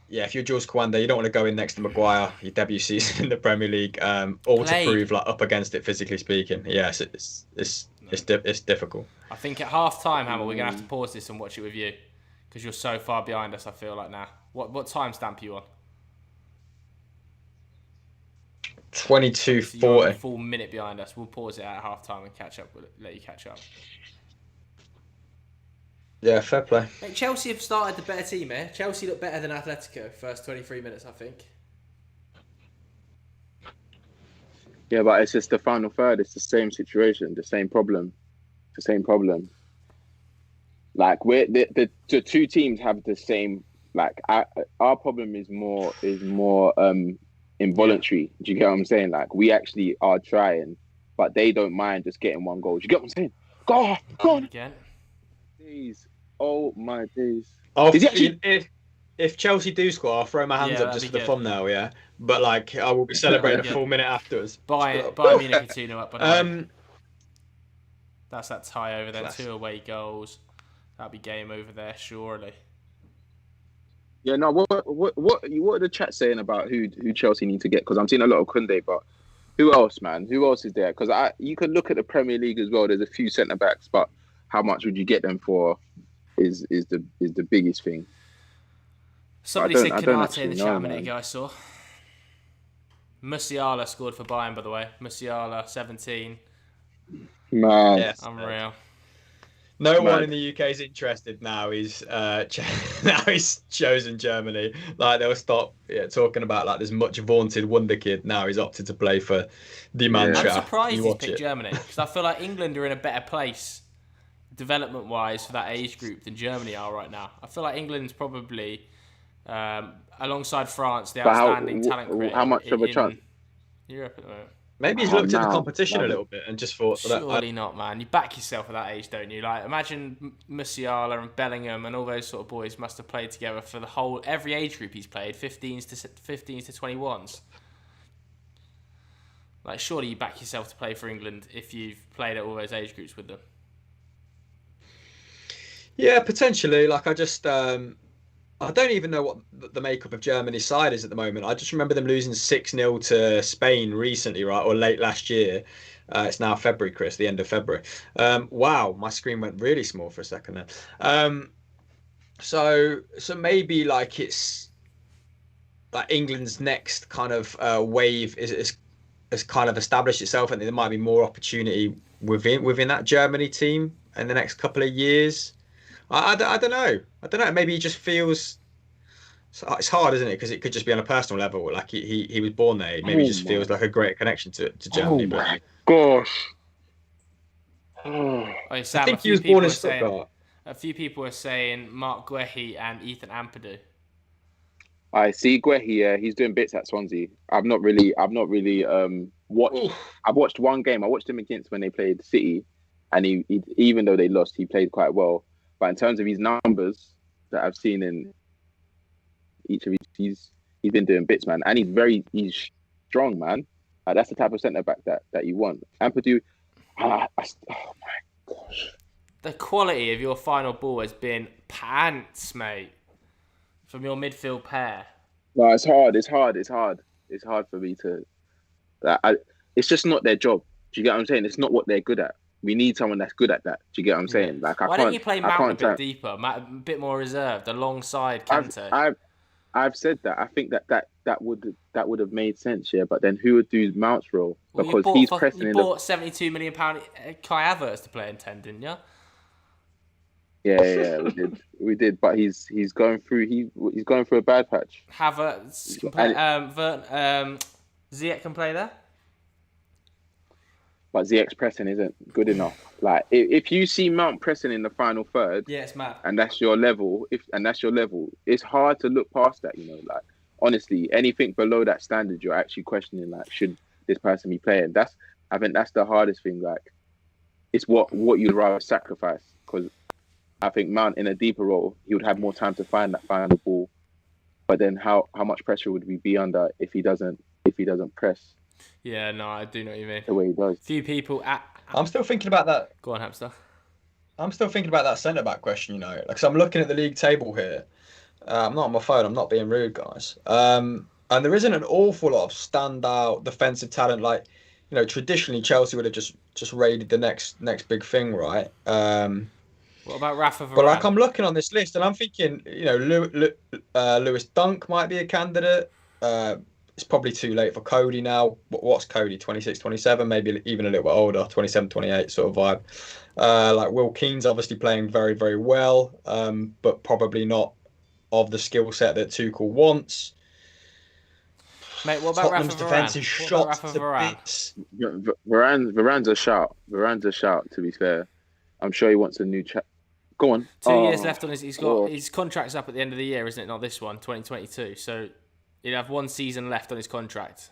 if you're Jules Koundé, you don't want to go in next to Maguire, your debut season in the Premier League, all to prove like up against it physically speaking. Yes, it's difficult. I think at half time, Hamill, we're gonna have to pause this and watch it with you because you're so far behind us. I feel like now. What time stamp are you on? 22:40. Full minute behind us. We'll pause it at half time and catch up. We'll let you catch up. Yeah, fair play. Mate, Chelsea have started the better team here. Chelsea look better than Atletico first 23 minutes, I think. Yeah, but it's just the final third. It's the same situation, the same problem. Like we're the two teams have the same. Like our problem is more involuntary. Yeah. Do you get what I'm saying? Like we actually are trying, but they don't mind just getting one goal. Do you get what I'm saying? Go on again. Days. Oh my days. If Chelsea do score, I'll throw my hands up just for the thumbnail. Yeah, but like I will be celebrating a full minute afterwards. Buy Munich 2-0 up. That's that tie over there. Class. 2 away goals. That'll be game over there, surely. Yeah, no. What are the chat saying about who Chelsea need to get? Because I'm seeing a lot of Koundé, but who else, man? Who else is there? Because you could look at the Premier League as well. There's a few centre backs, but how much would you get them for? Is the biggest thing. Somebody said Konate in the chat a minute ago. I saw. Musiala scored for Bayern, by the way. Musiala 17. Man. Yes. Unreal. No one Mad. in the UK is interested now. Now he's chosen Germany. Like they'll stop talking about like this much vaunted wonder kid. Now he's opted to play for the Yeah. I'm Mannschaft. surprised You he's watch picked it. Germany because I feel like England are in a better place development-wise for that age group than Germany are right now. I feel like England's probably, alongside France, the But outstanding talent creator how much of a chance? in Europe at the moment. Maybe he's Oh, looked at the now, competition a now. little bit and just thought, Surely not, man. You back yourself at that age, don't you? Like, imagine Musiala and Bellingham and all those sort of boys must have played together for every age group he's played, 15s to 21s. Like, surely you back yourself to play for England if you've played at all those age groups with them. yeah, potentially. Like I don't even know what the makeup of Germany's side is at the moment. I just remember them losing 6-0 to Spain recently, right, or late last year. It's now February, Chris, the end of February. Wow, my screen went really small for a second there. So maybe like it's like England's next kind of wave is kind of established itself, and there might be more opportunity within that Germany team in the next couple of years. I don't know. I don't know. Maybe he just feels it's hard, isn't it? Because it could just be on a personal level. Like he was born there. Maybe he just feels like a great connection to Germany. Oh my gosh. Oh, Sam, I think he was born in Stuttgart. A few people are saying Mark Guehi and Ethan Ampadu. I see Guehi. Yeah, he's doing bits at Swansea. I've not really watched. Oof. I've watched one game. I watched him against when they played City, and he even though they lost, he played quite well. But in terms of his numbers that I've seen in each of he's been doing bits, man, and he's strong, man. That's the type of centre back that you want. Ampadu, oh my gosh, The quality of your final ball has been pants, mate, from your midfield pair. no, it's hard. It's hard for me to. It's just not their job. Do you get what I'm saying? It's not what they're good at. We need someone that's good at that. Do you get what I'm saying? Yeah. Like, Why don't you play Mount a bit deeper, a bit more reserved, alongside Kante? I've said that. I think that would have made sense, yeah. But then who would do Mount's role? Because he's pressing. You bought £72 million Kai Havertz to play in 10, didn't you? Yeah, we did. But he's going through. He's going through a bad patch. Havertz can play. Ziyech can play there. But Ziyech's pressing isn't good enough. Like if you see Mount pressing in the final third, Yeah, it's mad. and that's your level. It's hard to look past that. You know, like honestly, anything below that standard, you're actually questioning. Like, should this person be playing? I think that's the hardest thing. Like, it's what you'd rather sacrifice, because I think Mount in a deeper role, he would have more time to find that final ball. But then how much pressure would we be under if he doesn't press Yeah, no, I do know what you mean. the way he does? Few people at. I'm still thinking about that. Go on, Hamster. I'm still thinking about that centre back question. You know, like, so I'm looking at the league table here. I'm not on my phone. I'm not being rude, guys. And there isn't an awful lot of standout defensive talent. Like, you know, traditionally Chelsea would have just raided the next big thing, right? What about Rafa Varane? But like, I'm looking on this list and I'm thinking, you know, Lewis Dunk might be a candidate. It's probably too late for Cody now. What's Cody? 26, 27, maybe even a little bit older, 27, 28 sort of vibe. Like Will Keane's obviously playing very, very well, but probably not of the skill set that Tuchel wants. Mate, what about Tottenham's Rafa defence Varane? is What shot about Rafa to Varane? bits. Varane's a shout. Varane's a shout. To be fair, I'm sure he wants a new chat. Go on. 2 years left on his contract's up at the end of the year, isn't it? Not this one, 2022. So he'd have 1 season left on his contract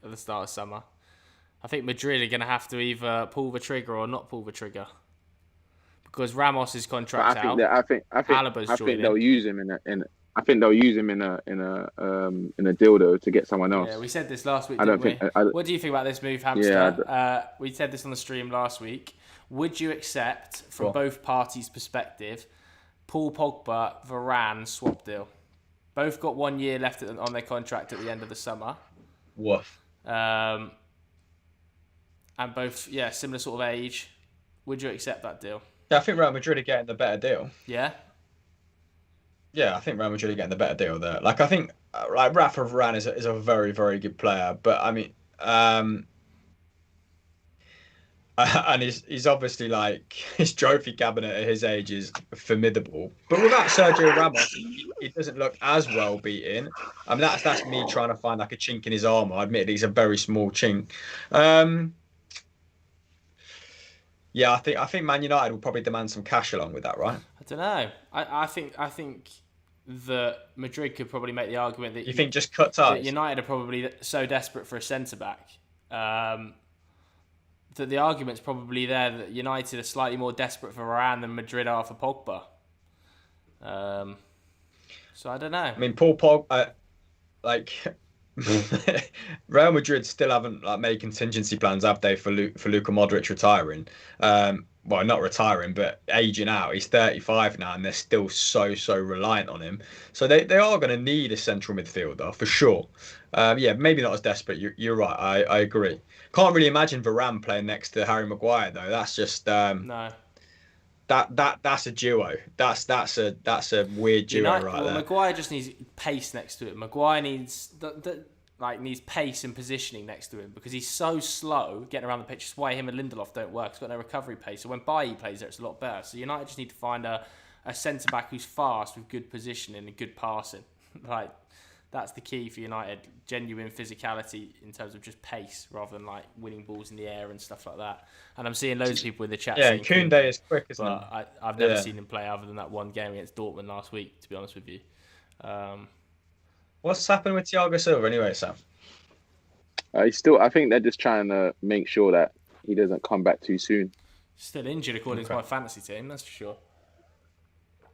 at the start of summer. I think Madrid are going to have to either pull the trigger or not pull the trigger, because Ramos's contract's out. I think Alaba's joining. they'll use him I think they'll use him in a dildo to get someone else. Yeah, we said this last week, I didn't don't think. we? What do you think about this move, Hamster? We said this on the stream last week. Would you accept, from both parties' perspective, Paul Pogba, Varane swap deal? Both got 1 year left on their contract at the end of the summer. Woof. And both, similar sort of age. Would you accept that deal? Yeah, I think Real Madrid are getting the better deal. Yeah? Yeah, I think Real Madrid are getting the better deal there. Like, I think like Rafa Varane is a very, very good player, but I mean, And he's obviously like his trophy cabinet at his age is formidable. But without Sergio Ramos, he doesn't look as well beaten. I mean, that's me trying to find like a chink in his armor. I admit he's a very small chink. Yeah, I think Man United will probably demand some cash along with that, right? I don't know. I think that Madrid could probably make the argument that you think just cut ties. That United are probably so desperate for a centre back. That the argument's probably there that United are slightly more desperate for Varane than Madrid are for Pogba. So I don't know. I mean, Paul Pogba, Real Madrid still haven't made contingency plans, have they, for Luka Modric retiring? Well, not retiring, but aging out. He's 35 now, and they're still so reliant on him. So they are going to need a central midfielder for sure. Yeah, maybe not as desperate. You're right. I agree. Can't really imagine Varane playing next to Harry Maguire though. That's just no. That's a duo. That's a weird duo right there. Maguire just needs pace next to him. Maguire needs needs pace and positioning next to him because he's so slow getting around the pitch. That's why him and Lindelof don't work. He's got no recovery pace. So when Bailly plays there, it's a lot better. So United just need to find a centre back who's fast with good positioning and good passing. That's the key for United. Genuine physicality in terms of just pace rather than winning balls in the air and stuff like that. And I'm seeing loads of people in the chat. Yeah, Koundé is quick, isn't he? I've never seen him play other than that one game against Dortmund last week, to be honest with you. What's happening with Thiago Silva anyway, Sam? I think they're just trying to make sure that he doesn't come back too soon. Still injured according to my fantasy team, that's for sure.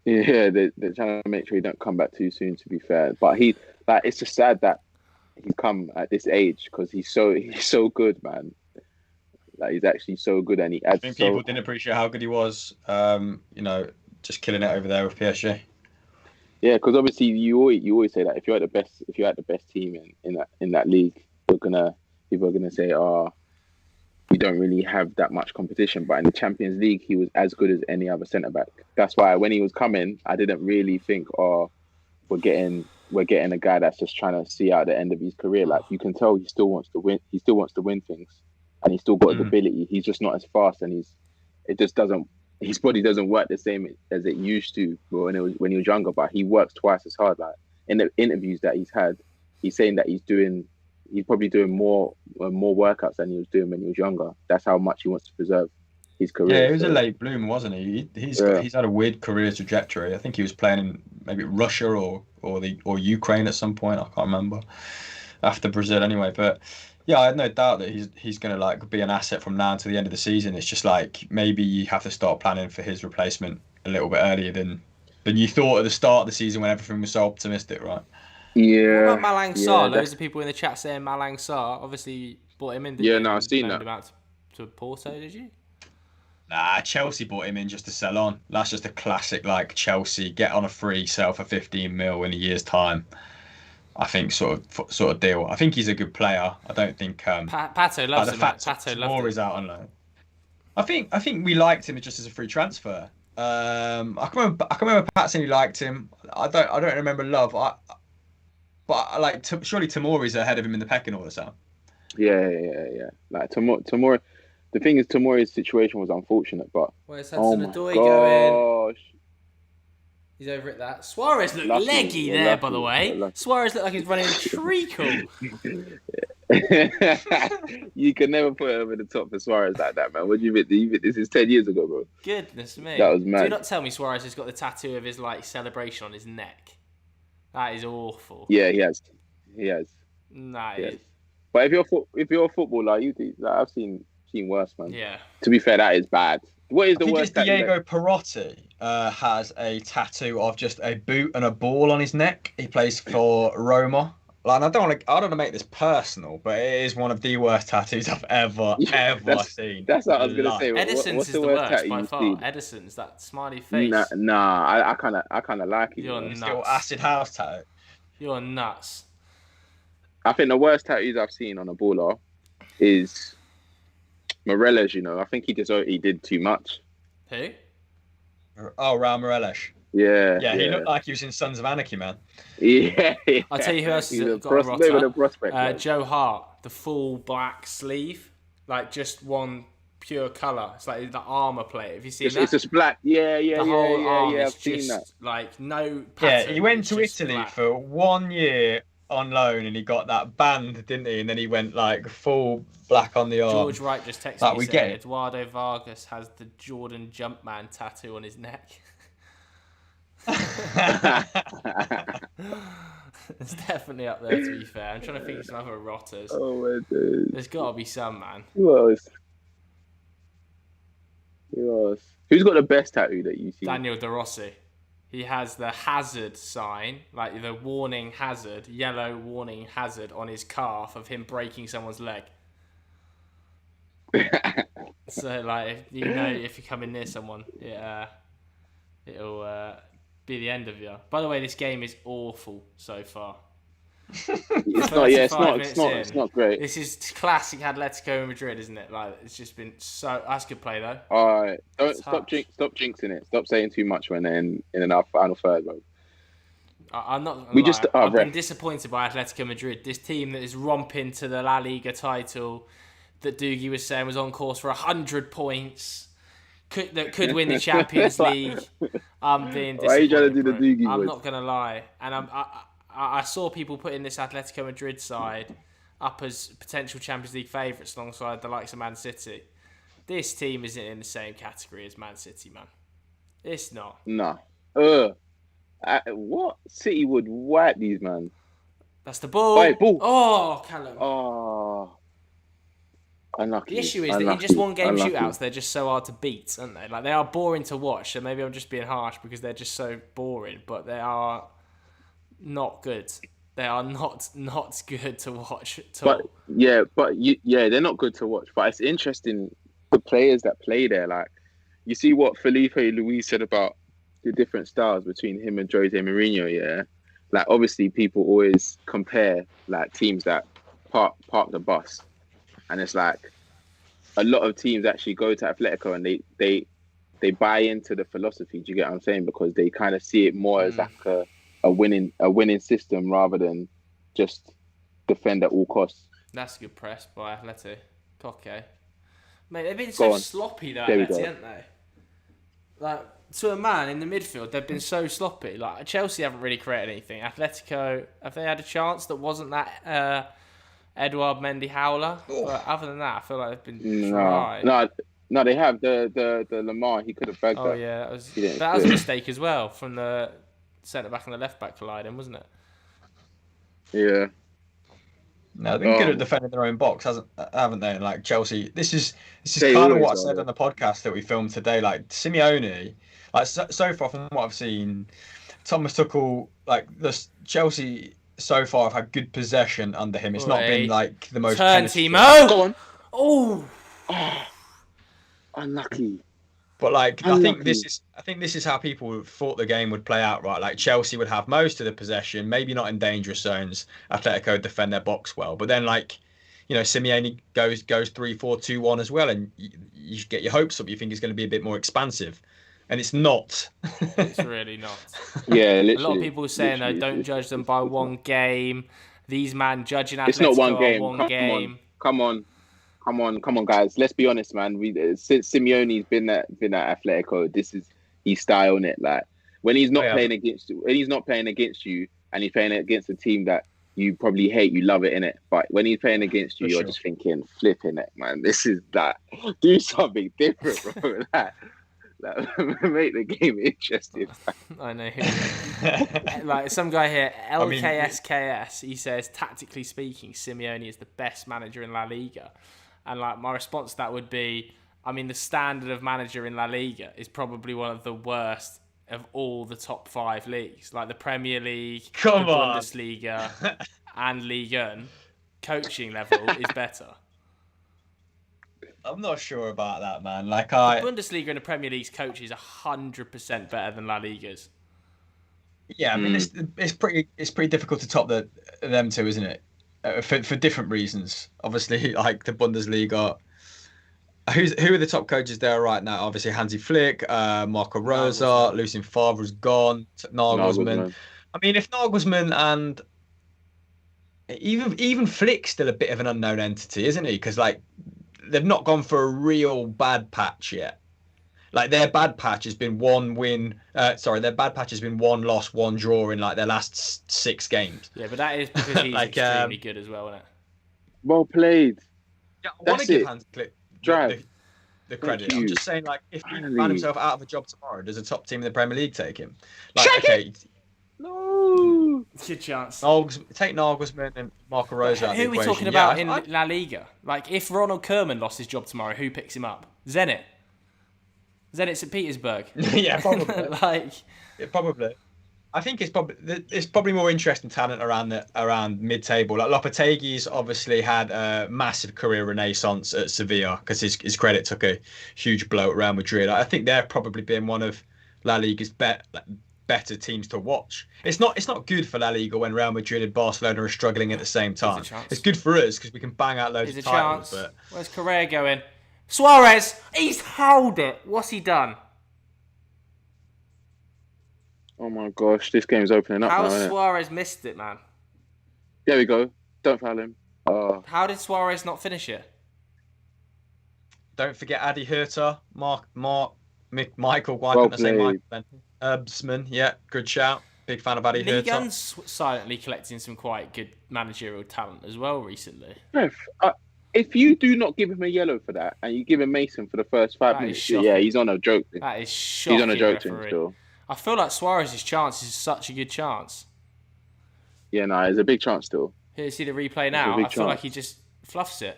Yeah, they're trying to make sure he don't come back too soon, to be fair. But it's just sad that he's come at this age because he's so good, man. He's actually so good, and I think people didn't appreciate how good he was. Just killing it over there with PSG. Yeah, because obviously you always say that if you're at the best team in that league, people are gonna say, "Oh, you don't really have that much competition." But in the Champions League, he was as good as any other centre back. That's why when he was coming, I didn't really think, "Oh, we're getting a guy that's just trying to see out the end of his career." You can tell he still wants to win. He still wants to win things, and he's still got his ability. He's just not as fast, and his body doesn't work the same as it used to when he was younger. But he works twice as hard. In the interviews that he's had, he's saying that he's probably doing more workouts than he was doing when he was younger. That's how much he wants to preserve his career. Yeah, he was a late bloomer, wasn't he? He's had a weird career trajectory. I think he was playing in maybe Russia or Ukraine at some point. I can't remember. After Brazil, anyway. But yeah, I had no doubt that he's going to be an asset from now until the end of the season. It's just maybe you have to start planning for his replacement a little bit earlier than you thought at the start of the season when everything was so optimistic, right? Yeah. What about Malang Sarr? Loads of people in the chat saying Malang Sarr. Obviously, bought him in. I've seen that. Him out to Porto, did you? Nah, Chelsea bought him in just to sell on. That's just a classic, Chelsea get on a free, sell for 15 mil in a year's time. I think sort of deal. I think he's a good player. I don't think Pato loves him. Pato loves him. Out on loan. I think we liked him just as a free transfer. I can remember Pat saying he liked him. I don't remember Love. But surely Tomori's ahead of him in the pecking order, Sam. Yeah. Tomori. The thing is, Tomori's situation was unfortunate, but where's Hudson-Odoi going? He's over at that. Suarez looked leggy there, by the way. Suarez looked like he's running a treacle. You can never put it over the top for Suarez like that, man. What do you think? This is 10 years ago, bro. Goodness me. That was mad. Do not tell me Suarez has got the tattoo of his celebration on his neck. That is awful. Yeah, he has. Nah, he has. But if you're a footballer, I've seen worse, man. Yeah. To be fair, that is bad. What is the worst? I think it's Diego Perotti has a tattoo of just a boot and a ball on his neck. He plays for Roma. I don't want to make this personal, but it is one of the worst tattoos I've ever seen. That's what I was gonna say. Edison's what's is the worst by far. Edison's, that smiley face. Nah. I kind of like it. You're nuts. Still acid house tattoo. You're nuts. I think the worst tattoos I've seen on a baller is Morelos. I think he did too much. Who? Oh, Raul Morelos. Yeah. He looked like he was in Sons of Anarchy, man. Yeah. I'll tell you who else has got a rotter. Joe Hart, the full black sleeve, just one pure colour. It's like the armour plate. Have you seen that? It's just black. Yeah. The whole arm is I've seen just that. like no Yeah, pattern. he went it's to just Italy black. for 1 year on loan, and he got that band, didn't he? And then he went like full black on the arm. George Wright just texted Like, me we saying get it. Eduardo Vargas has the Jordan Jumpman tattoo on his neck. It's definitely up there, to be fair. I'm trying to think of some other rotters. Oh my days. There's got to be some, man. Who else? Who's got the best tattoo that you've seen? Daniel De Rossi. He has the hazard sign, like the warning hazard, yellow warning hazard on his calf of him breaking someone's leg. So, like, if you come in near someone, it'll be the end of you. By the way, this game is awful so far. It's not great. This is classic Atletico Madrid, isn't it? Like, it's just been so. That's good play though. All right, stop jinxing it. Stop saying too much when they're in our final third, bro. I'm not. I've been disappointed by Atletico Madrid. This team that is romping to the La Liga title, that Doogie was saying was on course for 100 points, that could win the Champions League. I'm being disappointed. Why are you trying to do the Doogie I'm voice? not gonna lie, and I saw people putting this Atletico Madrid side up as potential Champions League favourites alongside the likes of Man City. This team isn't in the same category as Man City, man. It's not. Nah. What? City would wipe these, man. That's the ball. Right, ball. Oh, Callum. Oh. Unlucky. The issue is that in just one game shootouts, they're just so hard to beat, aren't they? Like, they are boring to watch, and maybe I'm just being harsh because they're just so boring, but they are not good. They are not good to watch at all. They're not good to watch. But it's interesting, the players that play there. Like, you see what Felipe Luis said about the different styles between him and Jose Mourinho. Yeah, like, obviously people always compare like teams that park the bus, and it's like a lot of teams actually go to Atletico and they buy into the philosophy. Do you get what I'm saying? Because they kind of see it more as like a winning system rather than just defend at all costs. That's good press by Atleti. Coque. Mate, they've been so sloppy though, Atleti, haven't they? Like, to a man in the midfield, they've been so sloppy. Like, Chelsea haven't really created anything. Atletico, have they had a chance that wasn't that Eduard Mendy howler? But other than that, I feel like they've been dry. No, they have the Lamar. He could have bagged that. Oh yeah, that was a mistake as well from the centre back and the left back colliding, wasn't it? Yeah. No, they've been good at defending their own box, haven't they? Like, Chelsea, this is kind of what I said on the podcast that we filmed today. Like, Simeone, like, so far from what I've seen, Thomas Tuchel, like, Chelsea so far have had good possession under him. It's not been like the most. Turn, Timo. Go on. Oh, unlucky. But like, I think this is how people thought the game would play out, right? Like, Chelsea would have most of the possession, maybe not in dangerous zones. Atletico would defend their box well, but then, like, Simeone goes 3-4-2-1 as well, and you get your hopes up. You think it's going to be a bit more expansive, and it's not. It's really not. Yeah, a lot of people are saying though, don't judge them by one game. These man judging Atletico it's not one game. One game. Come on, guys. Let's be honest, man. Since Simeone's been at Atletico, he's styling it. Like, when he's not playing against you, and he's playing against a team that you probably hate, you love it, innit? But when he's playing against you, you're just thinking, flipping it, man. This is that. Do something different, bro. Like, make the game interesting. I know. Like, some guy here, LKSKS, he says, tactically speaking, Simeone is the best manager in La Liga. And like, my response to that would be, I mean, the standard of manager in La Liga is probably one of the worst of all the top 5 leagues. Like, the Premier League, Bundesliga, and Liga coaching level is better. I'm not sure about that, man. Like, the Bundesliga and the Premier League's coach is 100% better than La Liga's. Yeah, I mean, it's pretty difficult to top them two, isn't it? For different reasons. Obviously, like the Bundesliga. Who are the top coaches there right now? Obviously, Hansi Flick, Marco Rosa, Lucien Favre's gone, Nagelsmann. I mean, if Nagelsmann and even Flick's still a bit of an unknown entity, isn't he? Because, like, they've not gone for a real bad patch yet. Like their bad patch has been one win. Their bad patch has been one loss, one draw in like their last 6 games. Yeah, but that is because he's like, extremely good as well, isn't it? Well played. Yeah, I want to give Hans Click the credit. I'm just saying, like, if he found himself out of a job tomorrow, does a top team in the Premier League take him? Like, okay, no, good chance. Take Nagelsmann and Marco Rose out of the equation. Who are we talking about in La Liga? Like, if Ronald Koeman lost his job tomorrow, who picks him up? Zenit St. Petersburg. Yeah, probably. Probably. I think it's probably more interesting talent around mid-table. Like Lopetegui's obviously had a massive career renaissance at Sevilla because his credit took a huge blow at Real Madrid. I think they're probably been one of La Liga's better teams to watch. It's not good for La Liga when Real Madrid and Barcelona are struggling at the same time. It's good for us because we can bang out loads of titles. But where's Correa going? Suarez, he's held it. What's he done? Oh my gosh, this game's opening up now, How Suarez missed it, man? There we go. Don't foul him. Oh. How did Suarez not finish it? Don't forget Adi Hurta, Michael. Why Well couldn't I say Michael then? Erbsman, yeah, good shout. Big fan of Adi Hurta. Ligan's silently collecting some quite good managerial talent as well recently. If you do not give him a yellow for that, and you give him Mason for the first 5 minutes, yeah, he's on a joke. That is shocking. He's on a joke to him still. I feel like Suarez's chance is such a good chance. Yeah, no, it's a big chance still. Here, see the replay now. I feel like he just fluffs it.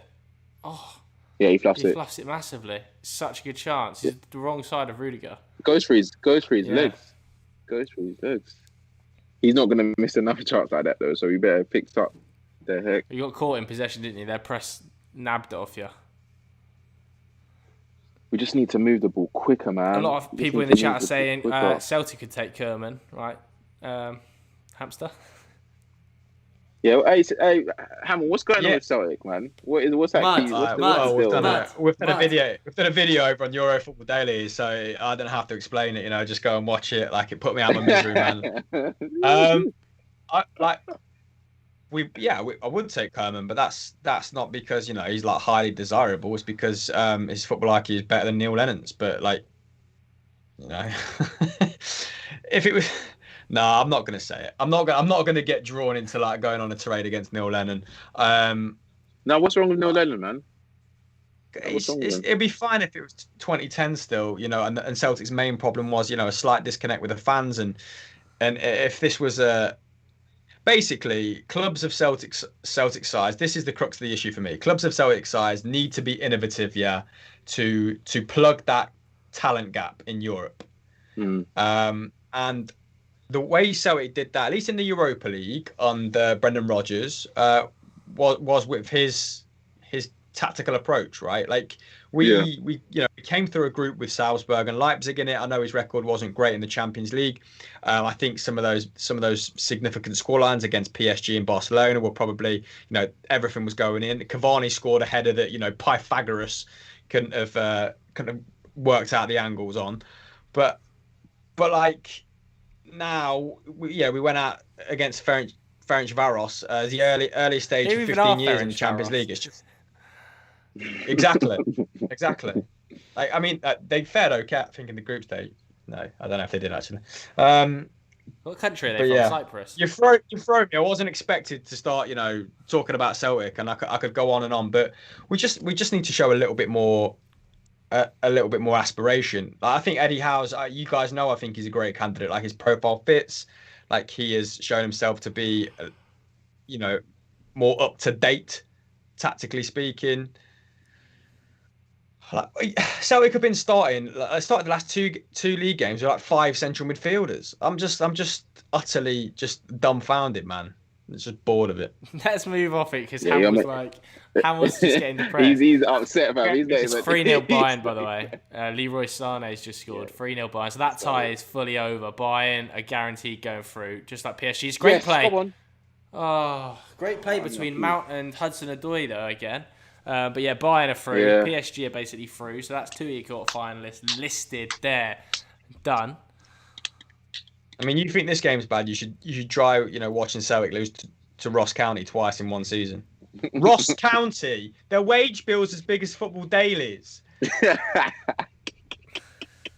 Oh. Yeah, he fluffs it. He fluffs it massively. It's such a good chance. He's the wrong side of Rudiger. Goes for his legs. Goes for his legs. He's not going to miss another chance like that, though, so he better pick up the heck. You got caught in possession, didn't you? Their press nabbed it off you. We just need to move the ball quicker, man. A lot of people in the chat are saying Celtic could take Koeman, right? Hamster? Yeah, hey, Hamill, what's going on with Celtic, man? What's that? We've done a video over on Euro Football Daily, so I don't have to explain it. You know, just go and watch it. Like, it put me out of my misery, man. I would take Koeman, but that's not because, you know, he's like highly desirable. It's because his football IQ is better than Neil Lennon's. But, like, you know, if it was, no, I'm not going to say it. I'm not going to get drawn into like going on a trade against Neil Lennon. Now, what's wrong with Neil Lennon, man? It'd be fine if it was 2010 still, you know, and Celtic's main problem was, you know, a slight disconnect with the fans, and if this was basically, clubs of Celtic size, this is the crux of the issue for me. Clubs of Celtic size need to be innovative, to plug that talent gap in Europe. And the way Celtic did that, at least in the Europa League under Brendan Rodgers, was with his tactical approach, right? Like we came through a group with Salzburg and Leipzig in it. I know his record wasn't great in the Champions League. I think some of those significant scorelines against PSG and Barcelona were probably, you know, everything was going in. Cavani scored a header that, you know, Pythagoras couldn't have worked out the angles on, but like now, we went out against Ferencvaros, the early stage of 15 years in the Champions League. It's just exactly. Like, I mean, they fared okay, I think, in the group stage. No, I don't know if they did actually. What country are they from? Yeah. Cyprus. You throw me. I wasn't expected to start, you know, talking about Celtic, and I could go on and on, but we just need to show a little bit more aspiration. Like, I think Eddie Howe's, you guys know, I think he's a great candidate. Like, his profile fits. Like, he has shown himself to be, you know, more up to date, tactically speaking. Like, Celtic have been started the last two league games with like 5 central midfielders. I'm just utterly just dumbfounded, man. I'm just bored of it. Let's move off it, because Hamill's just getting depressed. He's upset about it. It's 3-0 Bayern, by the way. Leroy Sané's just scored. 3-0 Bayern. So that tie is fully over. Bayern are guaranteed going through, just like PSG's. Great play. Come on. Oh, great play between Mount and Hudson-Odoi, though, again. But yeah, Bayern are through. Yeah. PSG are basically through. So that's 2 of your quarter-finalists listed there. Done. I mean, you think this game's bad? You should try, you know, watching Celtic lose to Ross County twice in one season. Ross County, their wage bill's as big as Football Daily's.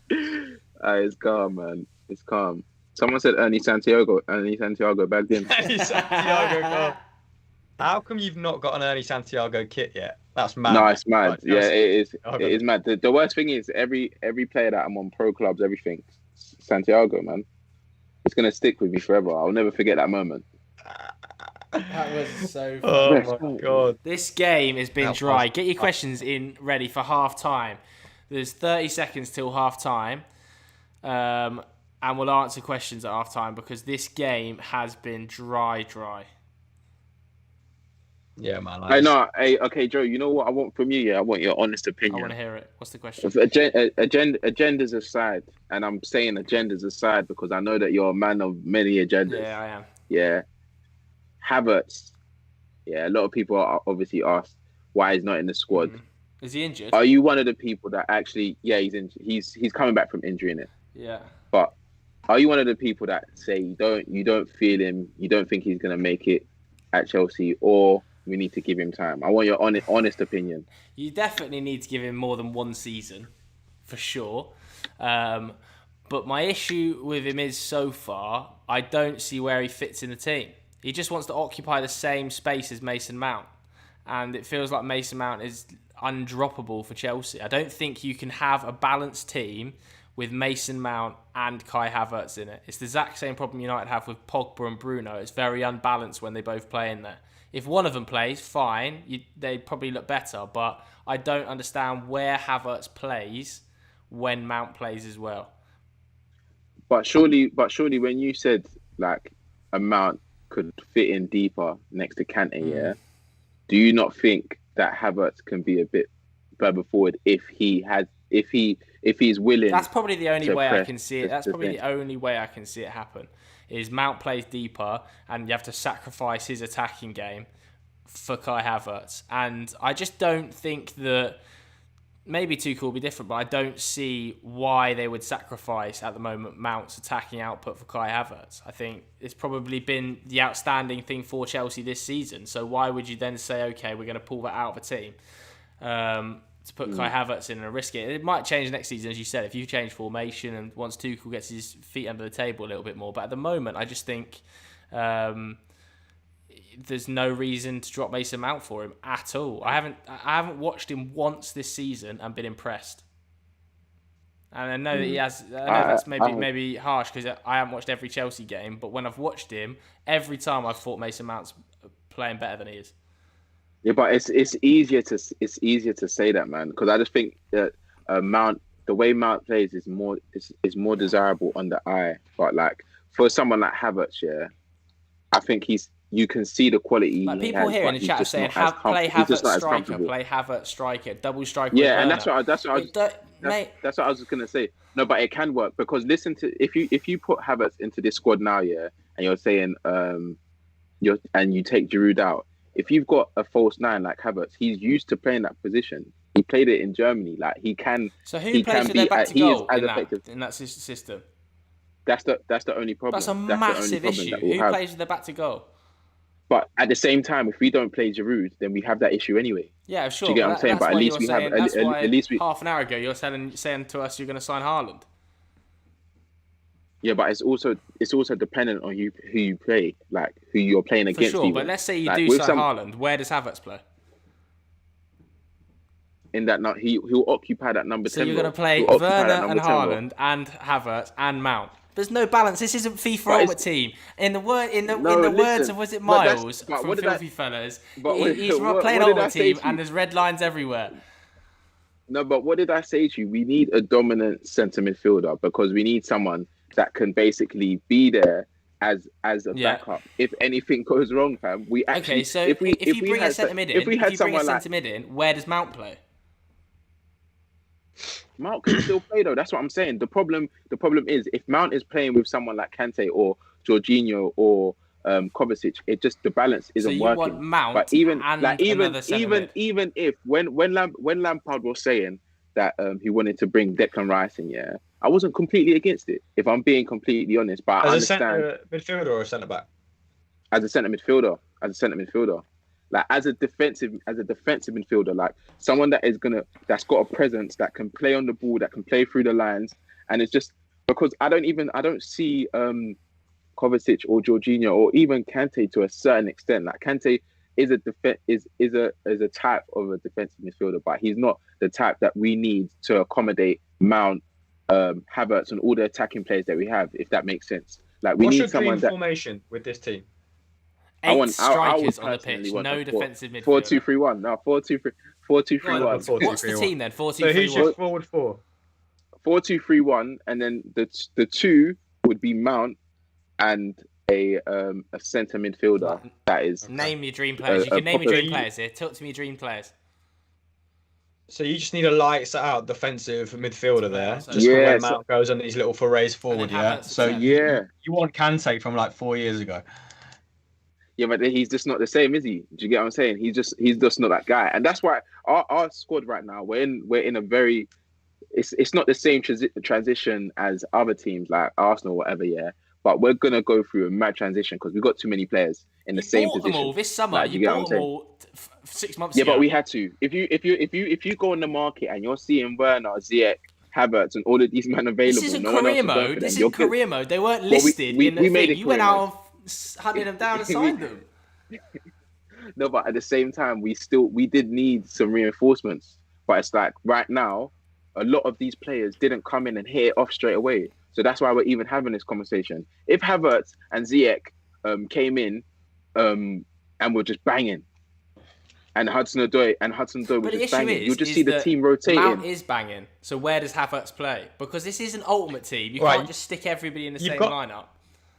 It's calm, man. It's calm. Someone said Ernie Santiago. Ernie Santiago bagged in. Ernie Santiago, God. How come you've not got an Ernie Santiago kit yet? That's mad. No, it's mad. Right, Yeah, it is. It is mad. The worst thing is every player that I'm on pro clubs, everything, Santiago, man. It's gonna stick with me forever. I'll never forget that moment. That was so Oh funny. my God. This game has been dry. Get your questions in ready for half time. There's 30 seconds till half time. And we'll answer questions at half time because this game has been dry. Yeah, man. I know. Hey, okay, Joe. You know what I want from you? Yeah, I want your honest opinion. I want to hear it. What's the question? Agendas aside, and I'm saying agendas aside because I know that you're a man of many agendas. Yeah, I am. Yeah. Havertz. Yeah, a lot of people are obviously asked why he's not in the squad. Is he injured? Are you one of the people that actually? Yeah, he's injured. He's coming back from injury, innit? Yeah. But are you one of the people that say you don't feel him, you don't think he's gonna make it at Chelsea, or we need to give him time? I want your honest opinion. You definitely need to give him more than one season, for sure. But my issue with him is so far, I don't see where he fits in the team. He just wants to occupy the same space as Mason Mount. And it feels like Mason Mount is undroppable for Chelsea. I don't think you can have a balanced team with Mason Mount and Kai Havertz in it. It's the exact same problem United have with Pogba and Bruno. It's very unbalanced when they both play in there. If one of them plays, fine, they'd probably look better. But I don't understand where Havertz plays when Mount plays as well. But surely when you said like a Mount could fit in deeper next to Kante, yeah, do you not think that Havertz can be a bit further forward if he's willing? That's probably the only way I press can see it. That's probably the only way I can see it happen. Is Mount plays deeper and you have to sacrifice his attacking game for Kai Havertz. And I just don't think that, maybe Tuchel will be different, but I don't see why they would sacrifice at the moment Mount's attacking output for Kai Havertz. I think it's probably been the outstanding thing for Chelsea this season. So why would you then say, okay, we're going to pull that out of the team to put Kai Havertz in and risk it? It might change next season, as you said, if you change formation and once Tuchel gets his feet under the table a little bit more. But at the moment, I just think there's no reason to drop Mason Mount for him at all. I haven't watched him once this season and been impressed. And I know that he has. I know that's maybe harsh because I haven't watched every Chelsea game. But when I've watched him, every time I've thought Mason Mount's playing better than he is. Yeah, but it's easier to say that, man, because I just think that Mount, the way Mount plays is more desirable on the eye. But like for someone like Havertz, yeah, I think you can see the quality. Like people here in the chat are saying, play Havertz striker, play Havertz striker, double striker. Yeah, and that's what I was gonna say. No, but it can work because listen to if you put Havertz into this squad now, yeah, and you're saying you take Giroud out. If you've got a false nine like Havertz, he's used to playing that position. He played it in Germany. Like he can. So who plays with their back to goal in that system? That's the only problem. That's a massive issue. Who plays with their back to goal? But at the same time, if we don't play Giroud, then we have that issue anyway. Yeah, sure. Do you get what I'm saying? But at least we have. At least we. Half an hour ago, you're saying to us you're going to sign Haaland. Yeah, but it's also dependent on who you play, like who you're playing against. For sure, but let's say you do sign Haaland. Where does Havertz play? In that, he'll occupy that number 10. So you're going to play Werner and Haaland and Havertz and Mount. There's no balance. This isn't FIFA Ultimate Team. In the words of, was it Miles from Filthy Fellas? He's playing Ultimate Team and there's red lines everywhere. No, but what did I say to you? We need a dominant centre midfielder because we need someone that can basically be there as a backup. If anything goes wrong, fam, we actually. Okay, so if you bring a centre mid in, where does Mount play? Mount can still play though. That's what I'm saying. The problem is if Mount is playing with someone like Kante or Jorginho or Kovacic, it just the balance isn't working. Want Mount but even if when Lampard was saying that he wanted to bring Declan Rice in, yeah, I wasn't completely against it. If I'm being completely honest, but I understand. As a centre midfielder or a centre back? As a centre midfielder. like as a defensive midfielder, like someone that's got a presence, that can play on the ball, that can play through the lines, and it's just because I don't see Kovacic or Jorginho or even Kante to a certain extent. Like Kante is a type of a defensive midfielder, but he's not the type that we need to accommodate Mount, Havertz, and all the attacking players that we have. If that makes sense, like we need someone that. What's your dream formation with this team? Eight strikers on the pitch, no defensive midfielder. 4-2-3-1. No, 4-2-3-1. 4-2-3-1. What's the team then? 4-2-3-1. So who's your forward four? 4-2-3-1, and then the two would be Mount and a centre midfielder. That is. Name your dream players. You can name your dream players here. Talk to me your dream players. So you just need a lights out defensive midfielder there. Just when Mount goes on these little forays forward, yeah. So you want Kante from like 4 years ago. Yeah, but he's just not the same, is he? Do you get what I'm saying? He's just not that guy, and that's why our squad right now we're in a very. It's not the same transition as other teams like Arsenal or whatever, yeah. But we're gonna go through a mad transition because we've got too many players in the same position. Them all this summer. Like, you bought them all 6 months ago. Yeah, but we had to. If you go on the market and you're seeing Werner, Ziyech, Havertz, and all of these men available, this isn't career mode. This isn't career mode. They weren't listed in the thing. You went out hunting them down and signed them. No, but at the same time, we did need some reinforcements. But it's like right now, a lot of these players didn't come in and hit it off straight away. So that's why we're even having this conversation. If Havertz and Ziyech came in and were just banging, and Hudson-Odoi were just banging, you'll just see the team rotating. Mount is banging. So where does Havertz play? Because this is an ultimate team. You can't just stick everybody in the same lineup.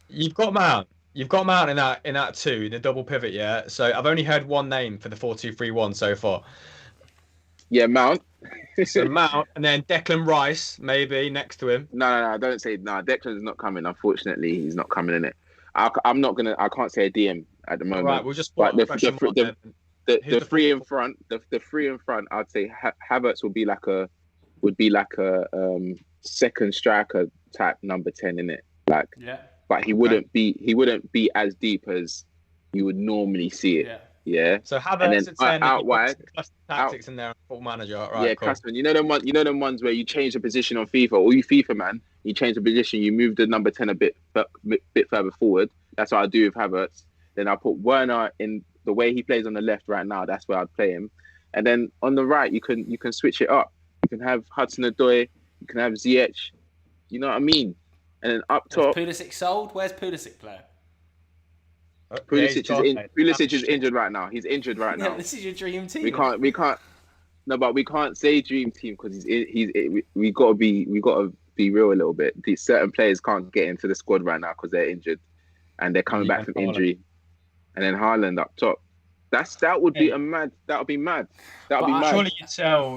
You've got Mount. You've got Mount in that two, in the double pivot, yeah? So I've only heard one name for the 4-2-3-1 so far. Yeah, Mount. So Mount, and then Declan Rice, maybe, next to him. No, don't say... No, Declan's not coming. Unfortunately, he's not coming in it. I can't say a DM at the moment. Right, we'll just... But the three in front, the three in front, I'd say Havertz would be like a second striker type number 10 in it. Like, yeah. But he wouldn't be as deep as you would normally see it. Yeah. So Havertz out wide, tactics in there, Football Manager. Right, yeah, cool. Customer. You know them ones where you change the position on FIFA, or you FIFA man, you change the position, you move the number 10 a bit further forward. That's what I do with Havertz. Then I put Werner in the way he plays on the left right now. That's where I'd play him. And then on the right, you can switch it up. You can have Hudson-Odoi, you can have Ziyech. You know what I mean? And then up top, Pulisic sold. Where's Pulisic playing? Pulisic is injured right now. He's injured right now. This is your dream team. We can't. No, but we can't say dream team because we gotta be real a little bit. These certain players can't get into the squad right now because they're injured, and they're coming back from injury. And then Haaland up top. That would be mad.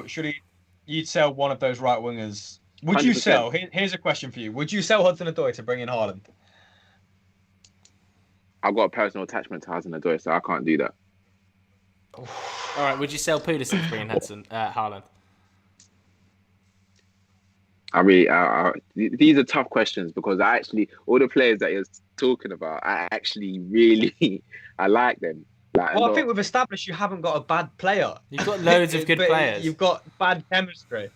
Surely you'd sell one of those right wingers. Would 100%. You sell? Here's a question for you. Would you sell Hudson-Odoi to bring in Haaland? I've got a personal attachment to Hudson-Odoi, so I can't do that. All right. Would you sell Pulisic to bring in Haaland? These are tough questions because all the players that you're talking about, I like them. I think we've established you haven't got a bad player. You've got loads of good players. You've got bad chemistry.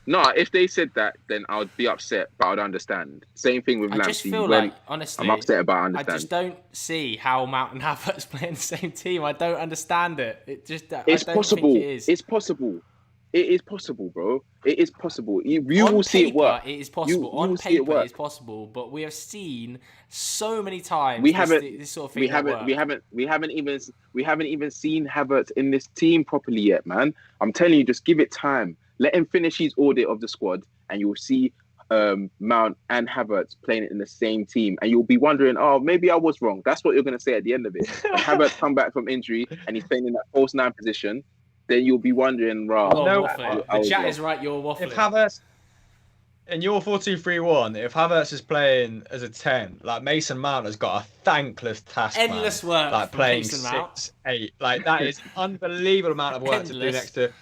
No, if they said that, then I would be upset, but I'd understand. Same thing with Lamptey. I just feel like, honestly, I'm upset, but I understand. I just don't see how Mount and Havertz play in the same team. I don't understand it. It's possible. It's possible. It is possible, bro. It is possible. You will see it work. It is possible. On paper, it is possible. But we have seen so many times this sort of thing. We haven't even seen Havertz in this team properly yet, man. I'm telling you, just give it time. Let him finish his audit of the squad, and you'll see Mount and Havertz playing it in the same team, and you'll be wondering, oh, maybe I was wrong. That's what you're going to say at the end of it. When Havertz come back from injury and he's playing in that false 9 position, then you'll be wondering, the chat is right, you're waffling. If Havertz, in your 4-2-3-1, if Havertz is playing as a 10, like Mason Mount has got a thankless task, endless work, like playing 6-8, like that is unbelievable amount of work to do next to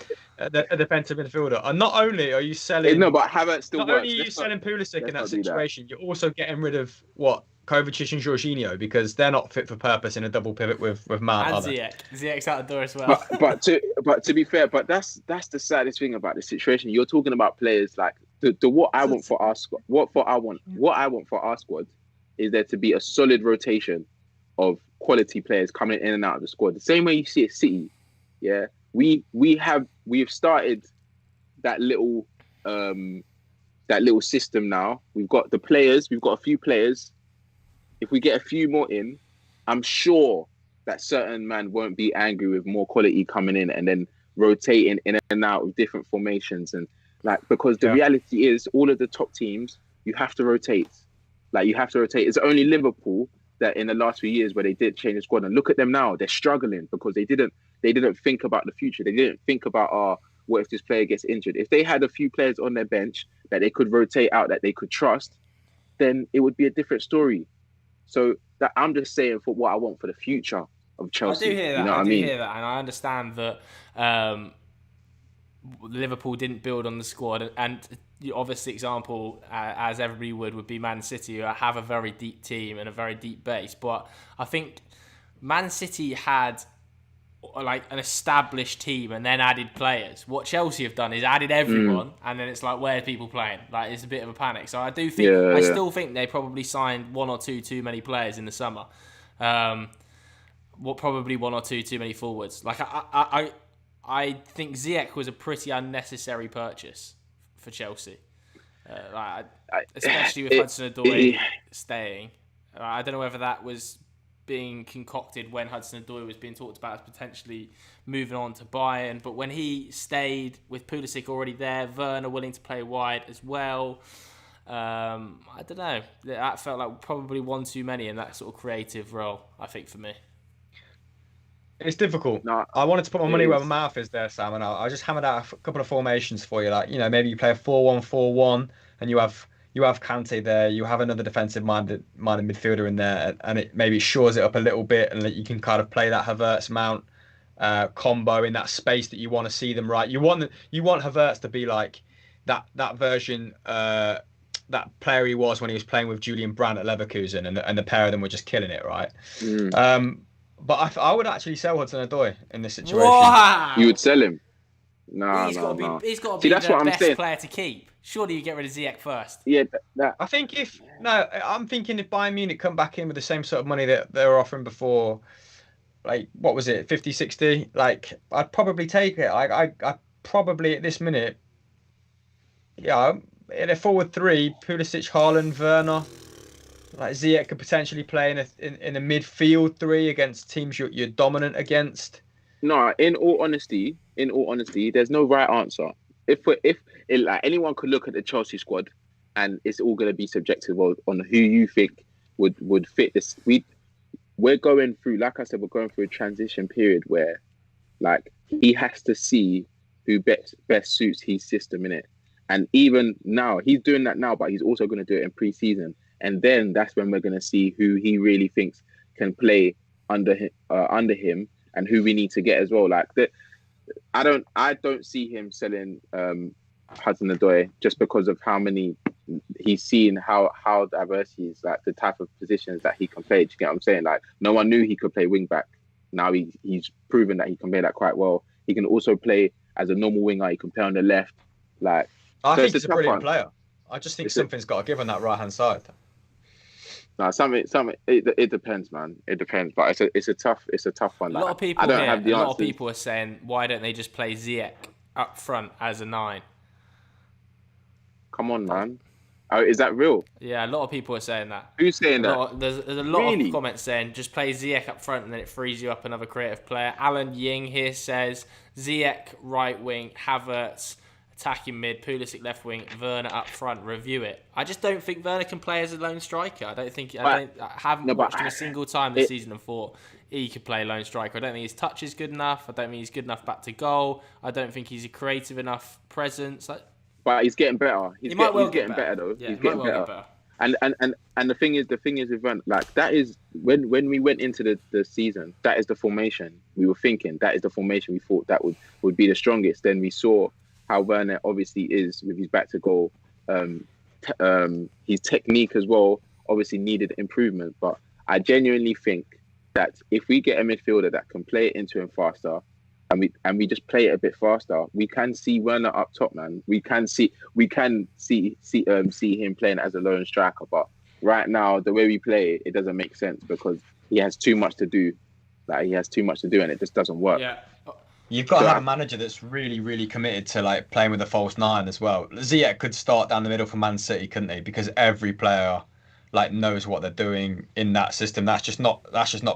a defensive midfielder. And not only are you selling, but Havertz still works. Not only are you selling Pulisic in that situation, you're also getting rid of what Kovacic and Jorginho, because they're not fit for purpose in a double pivot with Mount. And Ziyech. Ziyech's out the door as well. But to be fair, but that's the saddest thing about the situation. You're talking about players like what I want for our squad. What I want for our squad is there to be a solid rotation of quality players coming in and out of the squad. The same way you see at City, yeah. We've started that little system now. We've got the players. We've got a few players. If we get a few more in, I'm sure that certain man won't be angry with more quality coming in and then rotating in and out of different formations because the reality is all of the top teams you have to rotate. It's only Liverpool that in the last few years where they did change the squad, and look at them now, they're struggling because they didn't think about the future. They didn't think about what if this player gets injured. If they had a few players on their bench that they could rotate out, that they could trust, then it would be a different story. So that I'm just saying for what I want for the future of Chelsea. I do hear that. You know what I mean? Hear that, and I understand that Liverpool didn't build on the squad, and obviously example, as everybody would be Man City, who have a very deep team and a very deep base. But I think Man City had like an established team and then added players. What Chelsea have done is added everyone, and then it's like, where are people playing? Like, it's a bit of a panic. So I do think, I still think they probably signed one or two too many players in the summer. Probably one or two too many forwards. Like I think Ziyech was a pretty unnecessary purchase for Chelsea, especially with Hudson-Odoi staying. I don't know whether that was being concocted when Hudson-Odoi was being talked about as potentially moving on to Bayern, but when he stayed with Pulisic already there, Werner willing to play wide as well, I don't know. That felt like probably one too many in that sort of creative role, I think, for me. It's difficult. No, I wanted to put my money where my mouth is there, Sam, and I just hammered out a couple of formations for you. Like, maybe you play a 4-1-4-1 and you have Kante there, you have another defensive-minded midfielder in there, and it maybe shores it up a little bit, and you can kind of play that Havertz Mount combo in that space that you want to see them right. You want Havertz to be like that version, that player he was when he was playing with Julian Brandt at Leverkusen, and the pair of them were just killing it, right? But I would actually sell Hudson-Odoi in this situation. Wow. You would sell him? No. He's got to be the best player to keep. Surely you get rid of Ziyech first. Yeah, I think I'm thinking if Bayern Munich come back in with the same sort of money that they were offering before, like, what was it, 50, 60? Like, I'd probably take it. I probably at this minute, in a forward three, Pulisic, Haaland, Werner. Like, Ziyech could potentially play in a midfield three against teams you're dominant against. No, in all honesty, there's no right answer. If anyone could look at the Chelsea squad, and it's all going to be subjective on who you think would fit this. We're going through, like I said, we're going through a transition period where, like, he has to see who best suits his system in it. And even now, he's doing that now, but he's also going to do it in pre-season. And then that's when we're going to see who he really thinks can play under him, and who we need to get as well. Like, I don't see him selling Hudson-Odoi just because of how many he's seen, how diverse he is, like the type of positions that he can play. Do you get what I'm saying? Like, no one knew he could play wing back. Now he's proven that he can play that quite well. He can also play as a normal winger. He can play on the left. Like, I think he's a brilliant player. I just think something's got to give on that right hand side. No, it depends, man. It depends, but it's a tough one. A lot of people are saying, why don't they just play Ziyech up front as a 9? Come on, man. Oh, is that real? Yeah, a lot of people are saying that. Who's saying that? There's a lot of comments saying just play Ziyech up front and then it frees you up another creative player. Alan Ying here says Ziyech right wing, Havertz attacking mid, Pulisic left wing, Werner up front. Review it. I just don't think Werner can play as a lone striker. I haven't watched him a single time this season and thought he could play lone striker. I don't think his touch is good enough. I don't think he's good enough back to goal. I don't think he's a creative enough presence. But he's getting better. He might well get better though. Yeah, he's getting better. And the thing is with Werner, like, that is when we went into the season, that is the formation we were thinking. That is the formation we thought that would be the strongest. Then we saw how Werner obviously is with his back to goal, his technique as well obviously needed improvement. But I genuinely think that if we get a midfielder that can play it into him faster, and we just play it a bit faster, we can see Werner up top, man. We can see him playing as a lone striker. But right now, the way we play, it doesn't make sense because he has too much to do. Like he has too much to do, and it just doesn't work. Yeah. You've got to have a manager that's really, really committed to like playing with a false nine as well. Ziyech could start down the middle for Man City, couldn't he? Because every player like knows what they're doing in that system. That's just not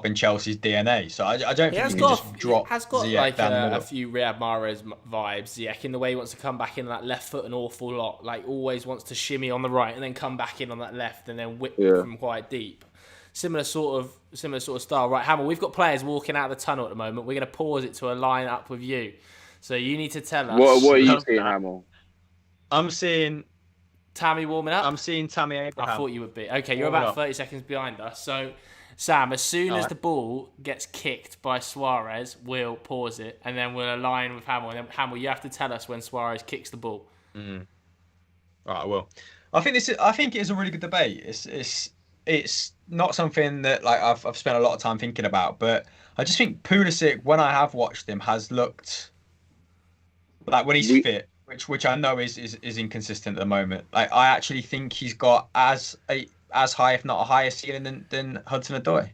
been Chelsea's DNA. So I don't think you can just drop Ziyech like down the middle. a few Riyad Mahrez vibes. Ziyech in the way he wants to come back in on that left foot an awful lot. Like always wants to shimmy on the right and then come back in on that left and then whip from quite deep. Similar sort of style. Right, Hamill, we've got players walking out of the tunnel at the moment. We're going to pause it to a line up with you. So you need to tell us. What are you seeing, Hamill? I'm seeing Tammy warming up? I'm seeing Tammy Abraham. I thought you would be. Okay, you're about 30 seconds behind us. So, Sam, as soon as the ball gets kicked by Suarez, we'll pause it and then we'll align with Hamill. And then, Hamill, you have to tell us when Suarez kicks the ball. Right, I will. I think it is a really good debate. It's not something that like I've spent a lot of time thinking about, but I just think Pulisic, when I have watched him, has looked like when he's fit, which I know is inconsistent at the moment. Like I actually think he's got as high, if not a higher ceiling than Hudson-Odoi.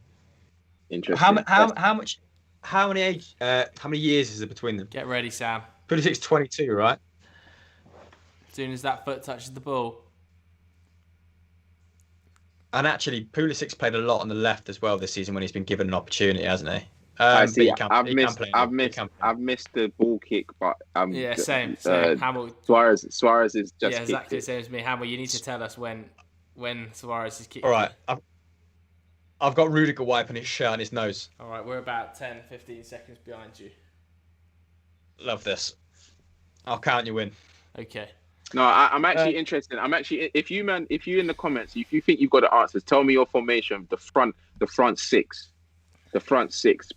Interesting. How many years is it between them? Get ready, Sam. Pulisic's 22, right? As soon as that foot touches the ball. And actually, Pulisic's played a lot on the left as well this season when he's been given an opportunity, hasn't he? I see. I've missed the ball kick, but same. Hamill. Suarez is just exactly the same as me. Hamill, you need to tell us when Suarez is kicking. All right, I've got Rudiger wiping his shirt and his nose. All right, we're about 10-15 seconds behind you. Love this. I'll count you in. Okay. No, I'm actually interested. If you in the comments, if you think you've got the answers, tell me your formation. The front six,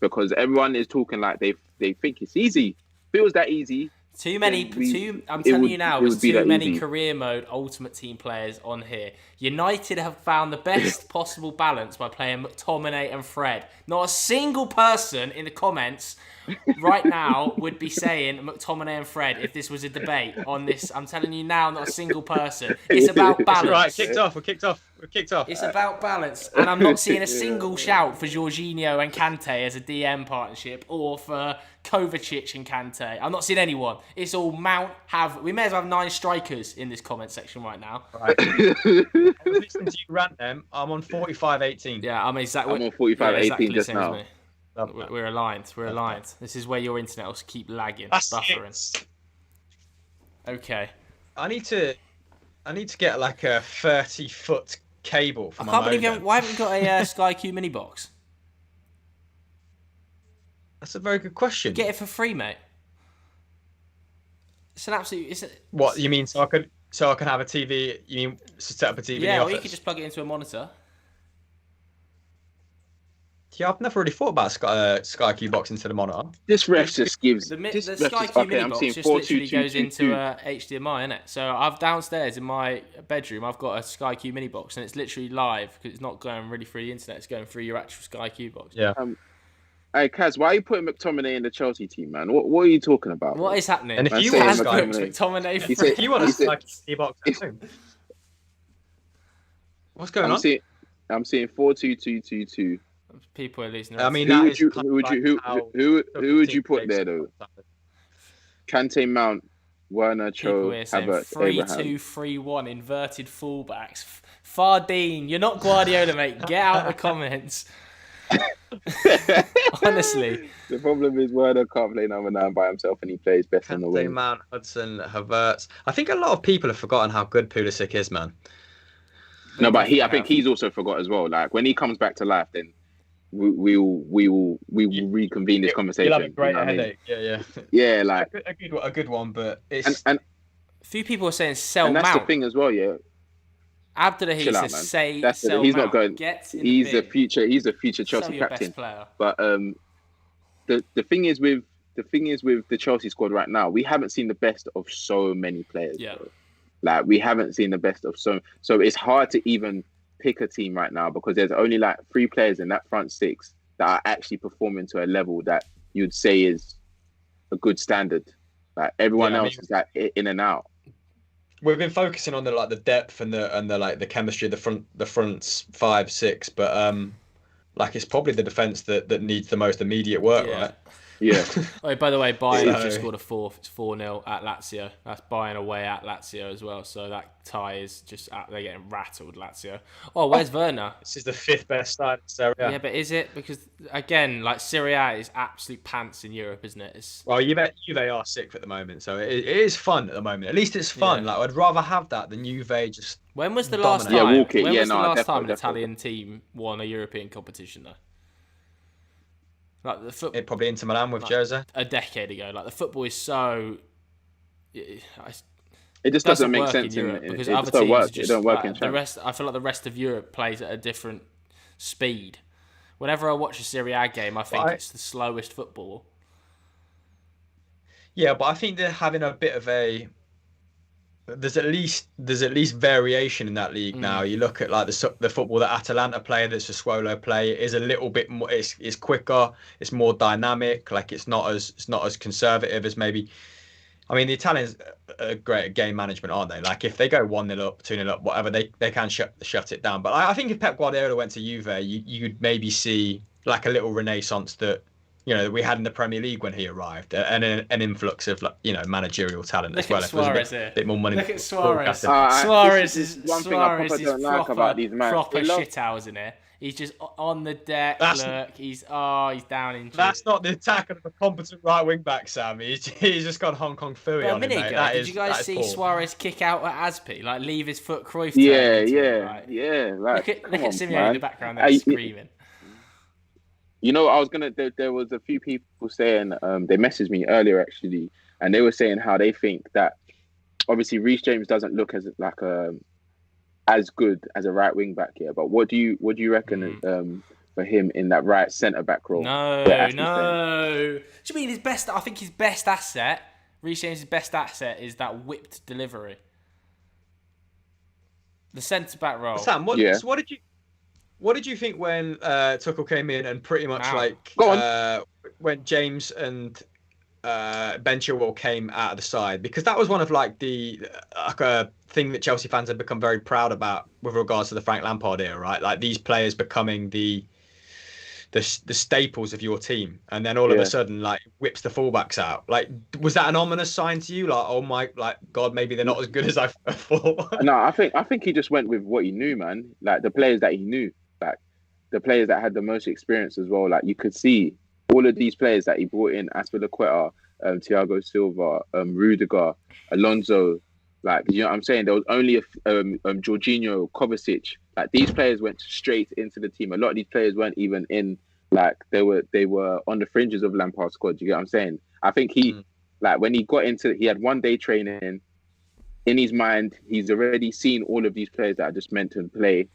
because everyone is talking like they think it's easy. Feels that easy. I'm telling you now, there's too many career mode Ultimate Team players on here. United have found the best possible balance by playing McTominay and Fred. Not a single person in the comments right now would be saying McTominay and Fred if this was a debate on this. I'm telling you now, not a single person. It's about balance. Right, We're kicked off. It's about balance. And I'm not seeing a single shout for Jorginho and Kante as a DM partnership or for Kovacic and Kante. I'm not seeing anyone. It's all we may as well have 9 strikers in this comment section right now. Right. I'm listening to you rant them. I'm on 45-18. Yeah, I'm on 45-18 just now. We're aligned. This is where your internet will keep lagging, buffering. It. Okay. I need to get like a 30-foot cable for my modem. Why haven't you got a Sky Q mini box? That's a very good question. Get it for free, mate. It's an absolute. What you mean? So I can have a TV. You mean set up a TV? Yeah, or you could just plug it into a monitor. Yeah, I've never really thought about Sky Q box into the monitor. This ref just gives the Sky Q mini box just literally goes into a HDMI, innit? So I've downstairs in my bedroom, I've got a Sky Q mini box, and it's literally live because it's not going really through the internet. It's going through your actual Sky Q box. Yeah. Hey, Kaz, why are you putting McTominay in the Chelsea team, man? What are you talking about? What is happening? And if you want a Sky Q box at home, what's going on? I'm seeing 4-2-2-2-2. People are losing. I mean, who would you put there though? Kante, Mount, Werner, Cho, Havertz, 3-2-3-1 inverted fullbacks. Fardine, you're not Guardiola, mate. Get out the comments. Honestly, the problem is Werner can't play number 9 by himself, and he plays best on the wing. Mount, Hudson, Havertz. I think a lot of people have forgotten how good Pulisic is, man. No, but I think he's also forgot as well. Like when he comes back to life, then we will reconvene this conversation. You'll have a great headache. Yeah. Yeah, like a good one, but it's and a few people are saying sell Mount. And that's the thing as well, yeah. Abdullahi says sell he's Mount. Not going. He's the future Chelsea captain. But the thing is with the Chelsea squad right now, we haven't seen the best of so many players. Yeah. Bro. Like we haven't seen the best of so it's hard to even pick a team right now because there's only like 3 players in that front 6 that are actually performing to a level that you'd say is a good standard. Like everyone else is like in and out. We've been focusing on the depth and the like the chemistry of the fronts 5, 6, but like it's probably the defense that needs the most immediate work, right? Yeah. Oh, by the way, Bayern have just scored a 4-0 at Lazio. That's Bayern away at Lazio as well. So that tie is just they're getting rattled, Lazio. Oh, where's Werner? This is the 5th best side in Serie A. Yeah, but is it? Because again, like Serie A is absolute pants in Europe, isn't it? Well, Juve are 6th at the moment, so it is fun at the moment. At least it's fun. Like I'd rather have that than Juve just. When was the last time? When was the last time an Italian team won a European competition though? Like it probably Inter Milan with Jose a decade ago. Like the football is so. It just doesn't make sense in Europe because it other don't teams work. just It don't work like, in the rest. I feel like the rest of Europe plays at a different speed. Whenever I watch a Serie A game, I think it's the slowest football. Yeah, but I think they're having a bit of a. There's at least variation in that league now. You look at like the football that Atalanta play, that's a Sassuolo play, is a little bit more. It's quicker. It's more dynamic. Like it's not as conservative as maybe. I mean, the Italians are great at game management, aren't they? Like if they go 1-0 up, 2-0 up, whatever, they can shut it down. But I think if Pep Guardiola went to Juve, you'd maybe see like a little renaissance that. That we had in the Premier League when he arrived, and an influx of managerial talent as well. Look at Suarez a bit more money. Look at Suarez. Suarez is one thing I don't like about these men. Proper shit hours in here. He's just on the deck. He's down in. That's not the attack of a competent right wing back, Sam. He's just got Hong Kong Phooey on him, mate. Did you guys see Suarez kick out at Aspi? Like leave his foot Cruyff? Yeah. Like, look at Simeone in the background there screaming. There was a few people saying, they messaged me earlier actually, and they were saying how they think that obviously Reece James doesn't look as as good as a right wing back here. But what do you reckon for him in that right centre back role? No. Do you mean his best? I think his best asset, Reece James' best asset, is that whipped delivery. The centre back role. Sam, what did you think when Tuchel came in and pretty much when James and Ben Chilwell came out of the side? Because that was one of the thing that Chelsea fans have become very proud about with regards to the Frank Lampard era, right? Like these players becoming the staples of your team, and then all of a sudden whips the fullbacks out. Like, was that an ominous sign to you? Like, oh my, God, maybe they're not as good as I thought. No, I think he just went with what he knew, man. Like the players that he knew. Like the players that had the most experience as well. Like you could see all of these players that he brought in: Aspilicueta, Thiago Silva, Rudiger, Alonso. Like you know what I'm saying? There was only Jorginho, Kovacic. Like these players went straight into the team. A lot of these players weren't even in. Like they were on the fringes of Lampard's squad. You get what I'm saying? I think when he got into, he had 1 day training. In his mind, he's already seen all of these players that I just mentioned play.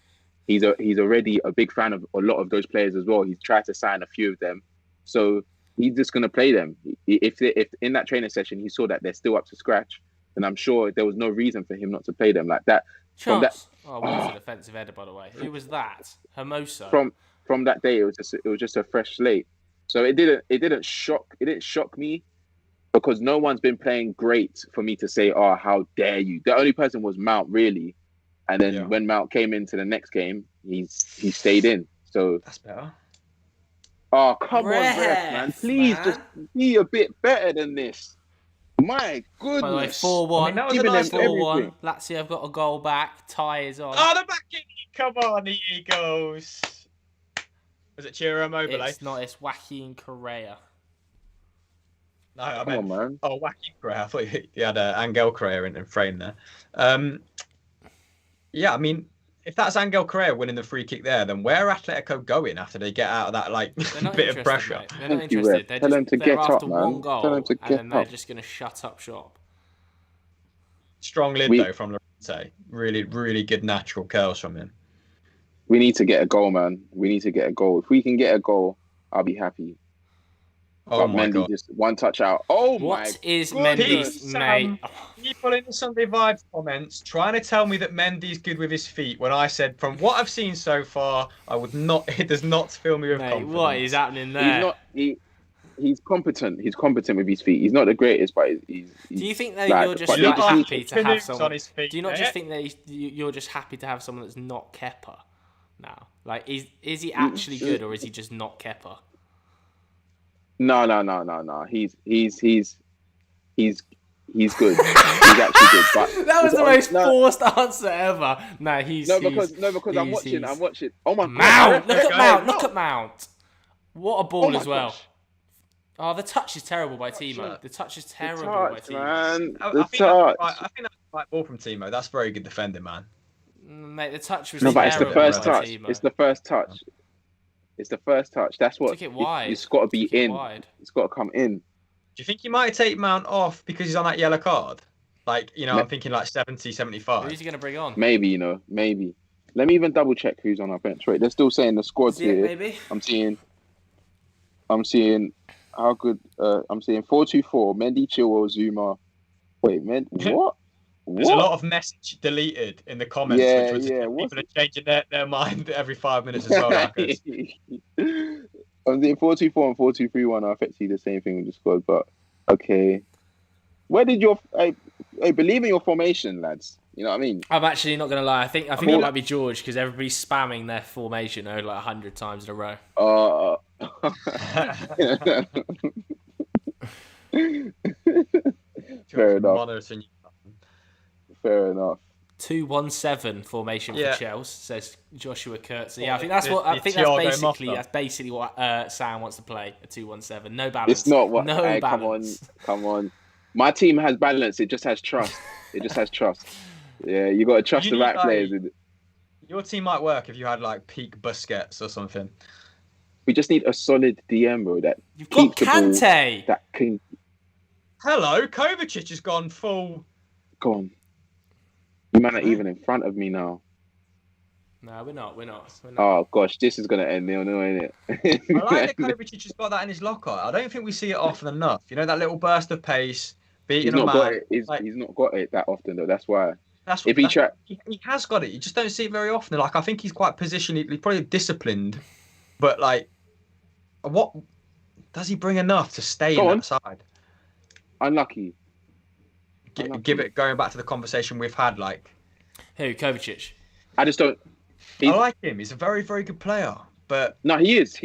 He's already a big fan of a lot of those players as well. He's tried to sign a few of them, so he's just gonna play them. If in that training session he saw that they're still up to scratch, then I'm sure there was no reason for him not to play them like that. What was a defensive header, by the way? Who was that? Hermoso. From that day, it was just a fresh slate. So it didn't shock me because no one's been playing great for me to say, oh, how dare you? The only person was Mount, really. And then when Mount came into the next game, he stayed in. So that's better. Oh, come on, ref, man. Please just be a bit better than this. My goodness. By the way, 4-1. That was a nice 4-1. Lazio have got a goal back. Tie is on. Oh, the back in. Come on, the Eagles. Was it Ciro Immobile? It's not. It's Joaquin Correa. No, I meant... Come on, man. Oh, Joaquin Correa. I thought he had Angel Correa in frame there. Yeah, I mean, if that's Angel Correa winning the free kick there, then where are Atletico going after they get out of that bit of pressure? Mate. They're not interested. Tell them to get up, man. One goal, and then they're just going to shut up shop. Strong lid though from Llorente. Really, really good natural curls from him. We need to get a goal, man. We need to get a goal. If we can get a goal, I'll be happy. Oh But my Mendy god. just one touch out. Oh my What is goodness. Mendy's mate? People in the Sunday Vibes comments trying to tell me that Mendy's good with his feet when I said from what I've seen so far, I would not. It does not fill me with Mate, confidence. what is happening there? He's not. He's competent. He's competent with his feet. He's not the greatest, but he's Do you think that like, you're just but like, he just needs- happy to have Canoes someone? on his feet, Do you not mate. just think that you're just happy to have someone that's not Kepa now? Like, is he actually good or is he just not Kepa? No. He's good. He's actually good. But That was the most no, forced answer ever. No, because I'm watching. Oh my Mount. god! Look at Mount. Look at Mount. What a ball Oh my as well. gosh. Oh, the touch is terrible by Timo. The touch is terrible by Timo. Man. I The think touch. I think that's the right ball from Timo. That's very good defending, man. Mate, the touch was No, but it's the terrible first by touch. Timo. It's the first touch. It's the first touch. That's what. Took it wide. It's got to be Took it in. wide. It's got to come in. Do you think you might take Mount off because he's on that yellow card? Like, I'm thinking like 70, 75. Who's he going to bring on? Maybe, maybe. Let me even double check who's on our bench. Wait, they're still saying the squad's Is it, here. maybe? I'm seeing how good. I'm seeing 4-2-4. Mendy, Chilwell, Zuma. Wait, what? There's a lot of message deleted in the comments, Yeah, which was yeah, people are changing their mind every 5 minutes as well. Like I'm seeing 4-2-4 and 4-2-3-1 are effectively the same thing with the squad, but okay. Where did I believe in your formation, lads? You know what I mean? I'm actually not going to lie. I think it might be George because everybody's spamming their formation like 100 times in a row. Fair enough. Fair enough. 2-1-7 formation for Chelsea, says Joshua Kurtz. Yeah, I think that's basically what Sam wants to play, a 2-1-7. No balance. It's not what balance. Come on. My team has balance, it just has trust. Yeah, you gotta trust the right players. Your team might work if you had like peak Busquets or something. We just need a solid DM, bro. You've got Kante. That can. Hello, Kovacic has gone full. Go on. You man are even in front of me now. No, we're not. Oh gosh, this is gonna end 0-0, isn't it? I like that Kovacic has got that in his locker. I don't think we see it often enough. That little burst of pace, beating a man. He's not got it that often though. That's why. He has got it. You just don't see it very often. Like I think he's quite positioned. He's probably disciplined, but like, what does he bring enough to stay in that side? Unlucky. Give it going back to the conversation we've had. Like, who Kovacic? I just don't. I like him. He's a very, very good player. But no, he is.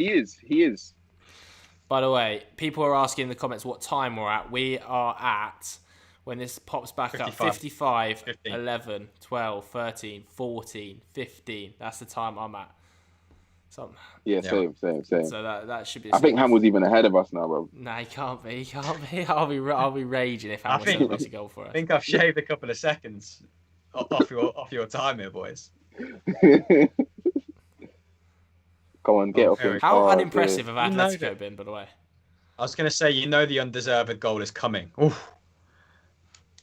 By the way, people are asking in the comments what time we're at. We are at, when this pops back 55, 15. 11, 12, 13, 14, 15. That's the time I'm at. Same. So that should be. I think Hamill's even ahead of us now, bro. Nah, he can't be. I'll be raging if Hamill celebrates a goal for us. I think I've shaved a couple of seconds off your time here, boys. Come on, get off him. How unimpressive have Atletico been, by the way? I was going to say, the undeserved goal is coming. Oof.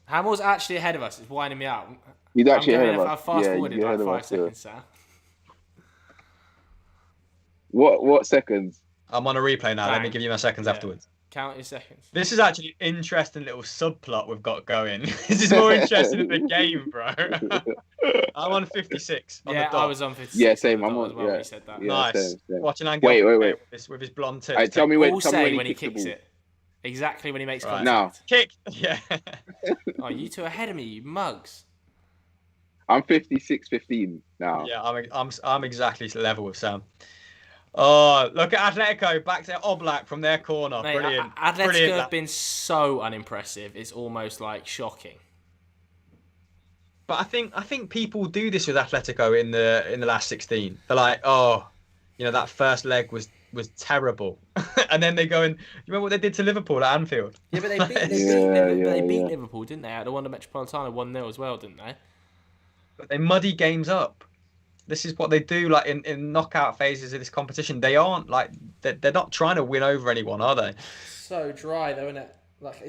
Hamill's actually ahead of us. It's winding me out. He's actually ahead of us. I've fast-forwarded like 5 seconds, Sam. What seconds? I'm on a replay now. Bang. Let me give you my seconds afterwards. Count your seconds. This is actually an interesting little subplot we've got going. This is more interesting than the game, bro. I'm on 56. On the dot. I was on 56. Yeah, same. I'm on. Well when he said that. Nice. Same. Watching Angle wait. With his blonde tip. Right, tell me when he kicks it. Exactly when he makes contact. Now. Kick. Yeah. Oh, you two are ahead of me, you mugs. I'm 56-15 now. Yeah, I'm exactly level with Sam. Oh, look at Atletico back to Oblak from their corner. Mate, brilliant. Atletico have been so unimpressive. It's almost like shocking. But I think people do this with Atletico in the last 16. They're like, that first leg was terrible, and then they go and you remember what they did to Liverpool at Anfield? Yeah, but they beat Liverpool, didn't they? At the Wanda Metropolitano 1-0 as well, didn't they? But they muddy games up. This is what they do, like in knockout phases of this competition. They aren't like they're not trying to win over anyone, are they? So dry though, isn't it? Like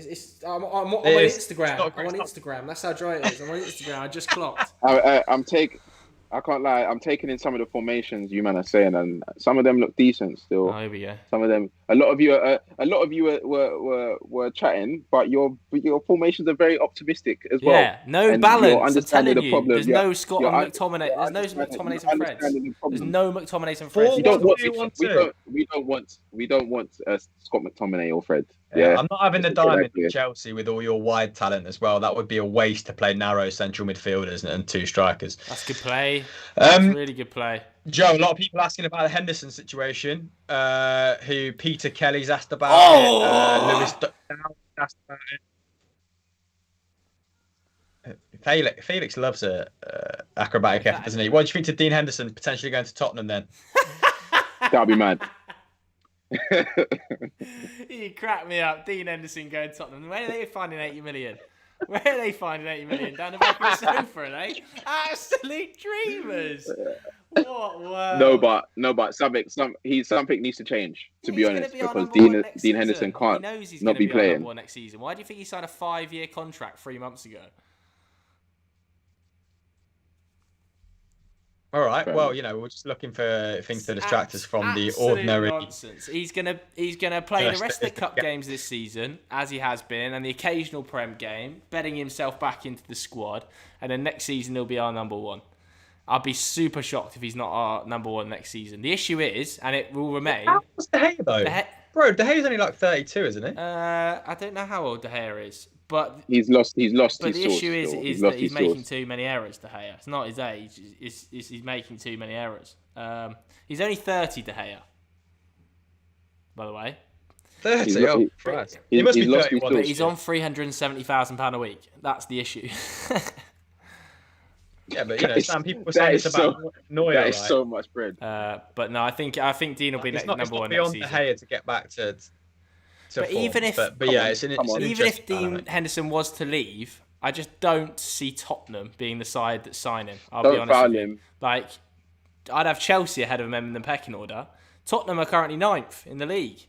I'm on Instagram. I'm on Instagram. That's how dry it is. I'm on Instagram. I just clocked. I can't lie. I'm taking in some of the formations you man are saying, and some of them look decent still. Oh, here we go. Some of them, were chatting, but your formations are very optimistic as well. Yeah, no And you're balance. I'm understanding telling the you, problem. there's no Scott You're and McTominay. There's no you're McTominays and Freds. understanding the There's problem. no McTominays and Freds. You don't want 4-1-2-1-2. we don't want Scott McTominay or Fred. Yeah, I'm not having the Let's get that diamond clear. in Chelsea with all your wide talent as well. That would be a waste to play narrow central midfielders and two strikers. That's good play. That's really good play. Joe, a lot of people asking about the Henderson situation, who Peter Kelly's asked about Oh! Lewis asked about it. Felix loves a acrobatic effort, doesn't he? What do you think to Dean Henderson potentially going to Tottenham then? That'd be mad. You crack me up. Dean Henderson going to Tottenham. Where are they finding 80 million? Where are they finding 80 million? Down the back of the sofa, are they? Absolute dreamers. What world? No, but something needs to change. To be honest, He's gonna because be our number one next Dean season. Henderson can't He knows he's not going to be be our number playing. one next season. Why do you think he signed a 5-year contract 3 months ago? All right. Well, we're just looking for things to distract us from the ordinary nonsense. He's gonna play the rest of the cup games this season as he has been, and the occasional Prem game, betting himself back into the squad, and then next season he'll be our number one. I'd be super shocked if he's not our number one next season. The issue is, and it will remain. How's De Gea though? Bro, De Gea's only like 32, isn't he? I don't know how old De Gea is, but he's lost. But his the source issue is still. that he's making too many errors, De Gea. It's not his age. He's making too many errors. He's only 30, De Gea. By the way. 30? Oh, Christ. He must be 31. But he's on £370,000 a week. That's the issue. Yeah, but some people were saying it's about Neuer, that is so much bread. But no, I think Dean will be number one next season. Beyond De Gea to get back to but form. even if even if Dean Henderson was to leave, I just don't see Tottenham being the side that sign him. I'll be honest with you. Like, I'd have Chelsea ahead of him in the pecking order. Tottenham are currently 9th in the league.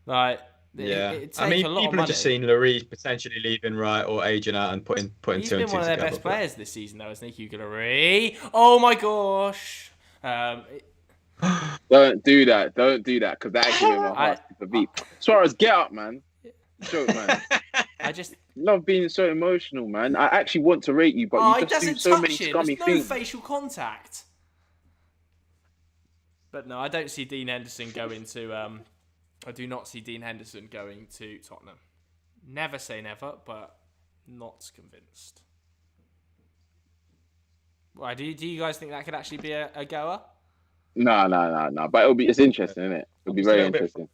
Like, I mean, people have just seen Lloris potentially leaving right or aging out and putting two and two together. He's been one of their best players this season, though, isn't he, Hugo Lloris? Oh my gosh! Don't do that, because that actually made my heart skip a beat. Suarez, get up, man. Joke, man. I just love being so emotional, man. I actually want to rate you, but you just do so many scummy things. There's no facial contact. But no, I don't see Dean Henderson going to. I do not see Dean Henderson going to Tottenham. Never say never, but not convinced. Why do you guys think that could actually be a goer? No. But it's interesting, isn't it? It'll be very interesting.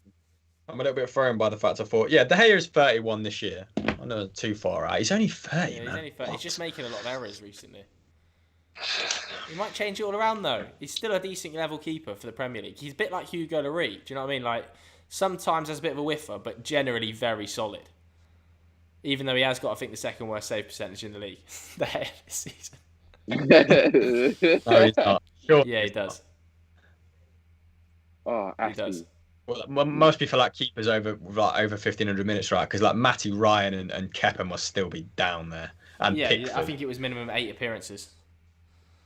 I'm a little bit thrown by the fact I thought, De Gea is 31 this year. I know too far out. He's only 30, yeah, man. He's only 30. He's just making a lot of errors recently. He might change it all around, though. He's still a decent level keeper for the Premier League. He's a bit like Hugo Lloris. Do you know what I mean? Like, sometimes has a bit of a whiffer, but generally very solid. Even though he has got, I think, the second worst save percentage in the league this season. No, he's not. Sure. Yeah, he does. Oh, he does. Well, must be for like keepers over 1,500 minutes, right? Because like Matty Ryan and Kepa must still be down there. And Pickford. I think it was minimum 8 appearances.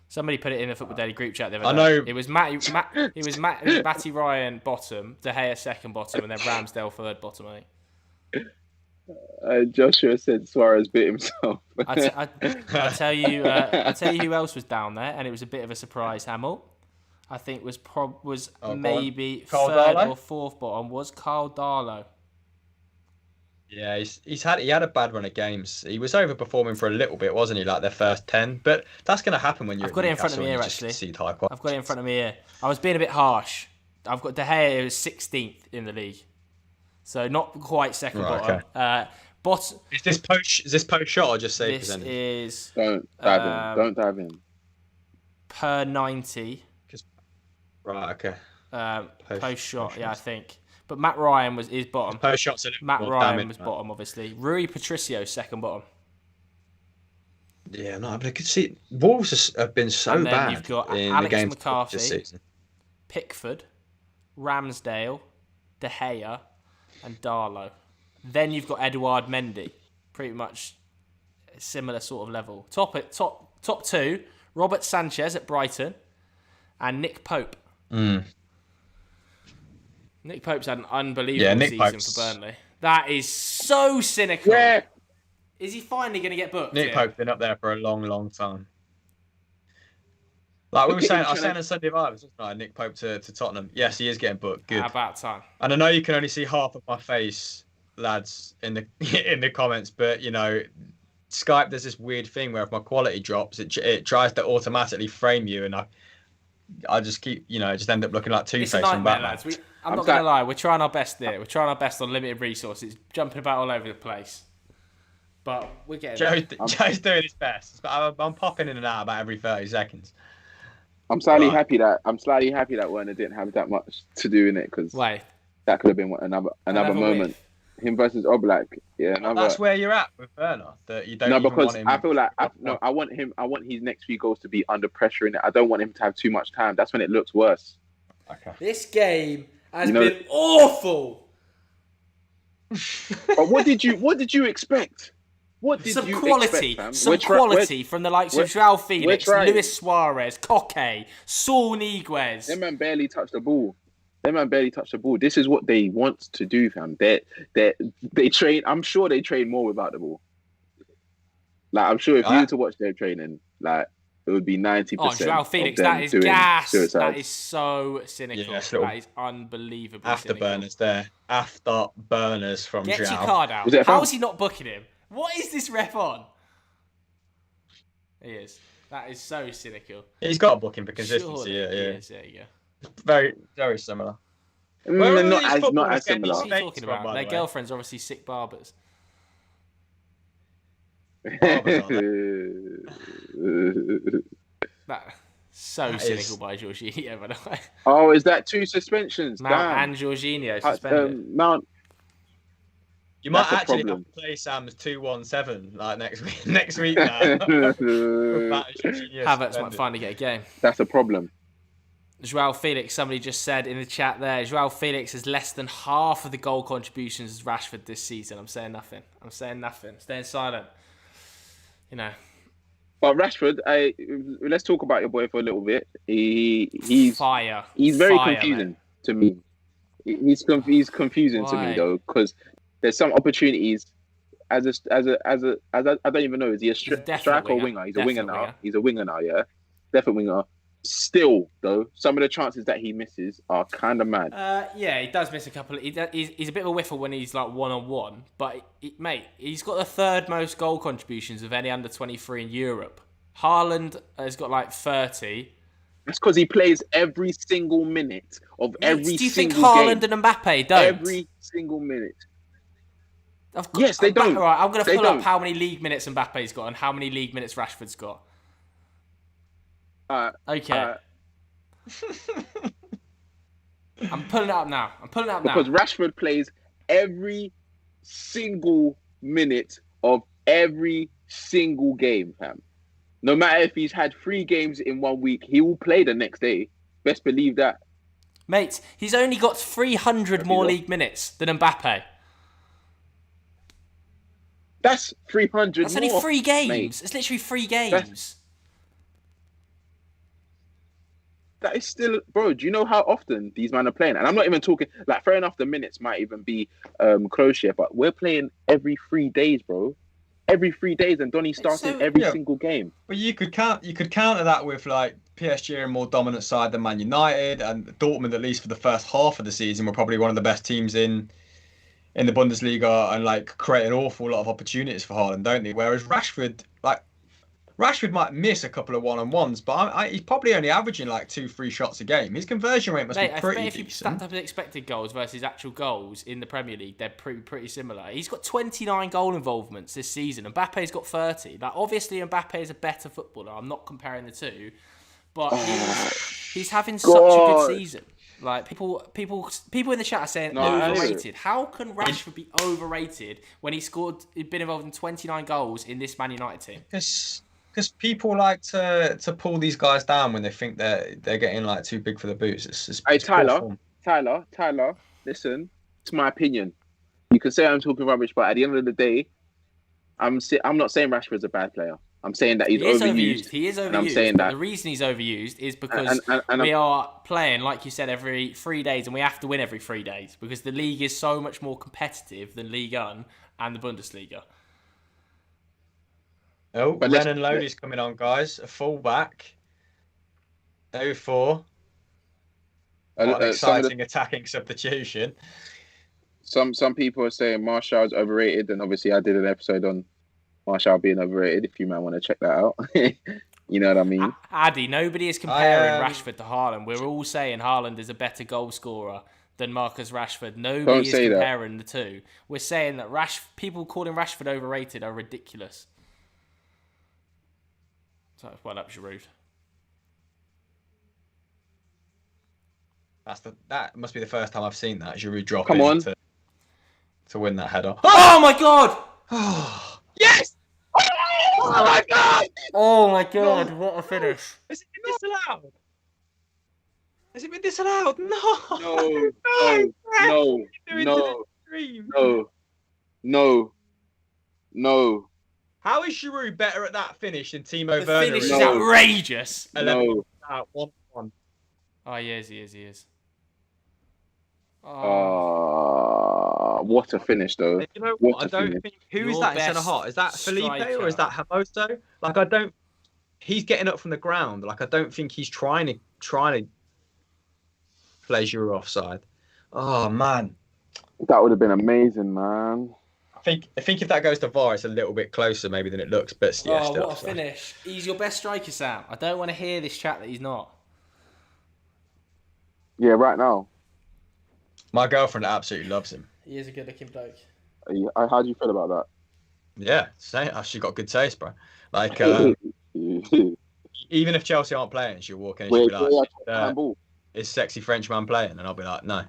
Somebody put it in the Football Daily group chat the other day. I know. It was Matty Ryan bottom, De Gea second bottom, and then Ramsdale third bottom, I think. Joshua said Suarez bit himself. I tell you who else was down there, and it was a bit of a surprise. Hamill, I think was maybe third or fourth bottom was Carl Darlow. Yeah, he had a bad run of games. He was overperforming for a little bit, wasn't he? Like their first 10, but that's going to happen when you're. I've got it in front of me here, actually. I've got it in front of me here. I was being a bit harsh. I've got De Gea who's 16th in the league, so not quite second bottom. Okay. Is this post shot or just save percentage? This is Don't dive in. Per 90. Right. Okay. Post shot, yeah, I think. But Matt Ryan was his bottom. Post shots. Matt Ryan was bottom, obviously. Rui Patricio second bottom. Yeah, no, but I could see Wolves have been so bad. You've got in Alex the games McCarthy, this season. Pickford, Ramsdale, De Gea, and Darlow. Then you've got Eduard Mendy, pretty much a similar sort of level. Top two: Robert Sanchez at Brighton, and Nick Pope. Nick Pope's had an unbelievable season Pope's... for Burnley. That is so cynical. Yeah. Is he finally going to get booked? Nick Pope's been up there for a long, long time. Like we were saying, I was saying on Sunday Vibes, Nick Pope to Tottenham. Yes, he is getting booked. Good. About time. And I know you can only see half of my face, lads, in the comments, but you know, Skype does this weird thing where if my quality drops, it tries to automatically frame you, and I just keep, just end up looking like Two-Face from Batman. Lads. I'm not going to lie, we're trying our best there. We're trying our best on limited resources, jumping about all over the place. But we're getting Joe's doing his best. I'm popping in and out about every 30 seconds. I'm slightly happy that Werner didn't have that much to do in it, because that could have been another moment. Him versus Oblak, That's where you're at with Werner. That you don't. No, even because want him I feel like I want his next few goals to be under pressure in it. I don't want him to have too much time. That's when it looks worse. Okay. This game has been awful. But what did you expect? Some quality from the likes of Joao Felix, Luis Suarez, Koke, Saul Niguez. Them man barely touched the ball. This is what they want to do, fam. They train. I'm sure they train more without the ball. Like, I'm sure if you were to watch their training, like, it would be 90%. Oh, Joao Felix, that is gas. Suicides. That is so cynical. Yeah, that is unbelievable. Afterburners there. Afterburners from Joao. Get your card out. How is he not booking him? What is this ref on? He is. That is so cynical. He's got a booking for consistency. Yeah. There you go. Very, very similar. Not as similar. What are you talking about? Their girlfriends are obviously sick barbers. So cynical by Jorginho, by the way. Oh, is that 2 suspensions? Mount and Jorginho suspended. Mount. You might actually have to play Sam's 2-1-7 like next week now. Havertz might finally get a game. That's a problem. Joao Felix, somebody just said in the chat there, Joao Felix has less than half of the goal contributions as Rashford this season. I'm saying nothing. Staying silent. But Rashford, let's talk about your boy for a little bit. He's fire. He's very confusing to me. He's confusing to me though, because there's some opportunities as I don't even know, is he a striker or winger? He's a winger now. He's a winger now, yeah. Definite winger. Still, though, some of the chances that he misses are kind of mad. Yeah, he does miss a couple. He's a bit of a whiffle when he's like one-on-one. But, mate, he's got the third most goal contributions of any under-23 in Europe. Haaland has got like 30. That's because he plays every single minute of every single game. Do you think Haaland and Mbappe don't? Every single minute. Yes, they don't. Right, I'm going to pull up how many league minutes Mbappe's got and how many league minutes Rashford's got. Okay. I'm pulling it up now. Because Rashford plays every single minute of every single game, fam. No matter if he's had 3 games in 1 week, he will play the next day. Best believe that. Mate, he's only got 300 more league minutes than Mbappe. That's 300 That's only 3 games. Mate. It's literally 3 games. That is still... Bro, do you know how often these men are playing? And I'm not even talking... Like, fair enough, the minutes might even be close here, but we're playing every 3 days, bro. Every 3 days, and Donny's starting every single game. But you could counter that with, like, PSG are a more dominant side than Man United, and Dortmund, at least for the first half of the season, were probably one of the best teams in the Bundesliga and, like, create an awful lot of opportunities for Haaland, don't they? Whereas Rashford might miss a couple of one-on-ones, but he's probably only averaging like 2-3 shots a game. His conversion rate must be pretty decent. If you stacked up his expected goals versus actual goals in the Premier League, they're pretty similar. He's got 29 goal involvements this season. Mbappe's got 30. Like, obviously, Mbappe is a better footballer. I'm not comparing the two, but he's having such a good season. Like, people in the chat are saying overrated. How can Rashford be overrated when he's been involved in 29 goals in this Man United team? Because people like to pull these guys down when they think they're getting like too big for the boots. It's Tyler, listen, it's my opinion. You can say I'm talking rubbish, but at the end of the day, I'm not saying Rashford's a bad player. I'm saying that he's He is overused. He is overused. And I'm saying but that the reason he's overused is because and we are playing, like you said, every 3 days, and we have to win every 3 days because the league is so much more competitive than Liga 1 and the Bundesliga. Oh, But Renan Lodi's coming on, guys. A fullback. 0-4. What an exciting attacking substitution. Some people are saying Martial's overrated, and obviously I did an episode on Martial being overrated. If you might want to check that out, you know what I mean. Addy, nobody is comparing Rashford to Haaland. We're all saying Haaland is a better goal scorer than Marcus Rashford. Nobody is comparing the two. We're saying that people calling Rashford overrated are ridiculous. So well up Giroud. That must be the first time I've seen that. Giroud drop to win that header. Oh my god! Yes! Oh my god! Oh my god! No. What a finish! Has it been disallowed? Has it been disallowed? No. How is Giroud better at that finish than Timo Werner? The finish is outrageous. 1-1. Oh, he is. What a finish, though. You know what? I don't think. Who is that in centre half? Is that Felipe or is that Hermoso? Like, I don't. He's getting up from the ground. Like, I don't think he's trying to play Giroud offside. Oh man, that would have been amazing, man. I think if that goes to VAR, it's a little bit closer maybe than it looks. But yeah, what a finish! He's your best striker, Sam. I don't want to hear this chat that he's not. Yeah, right now. My girlfriend absolutely loves him. He is a good-looking bloke. How do you feel about that? Yeah, she got good taste, bro. Like, even if Chelsea aren't playing, she'll walk in and she'll be like, "Is sexy Frenchman playing?" And I'll be like, "No."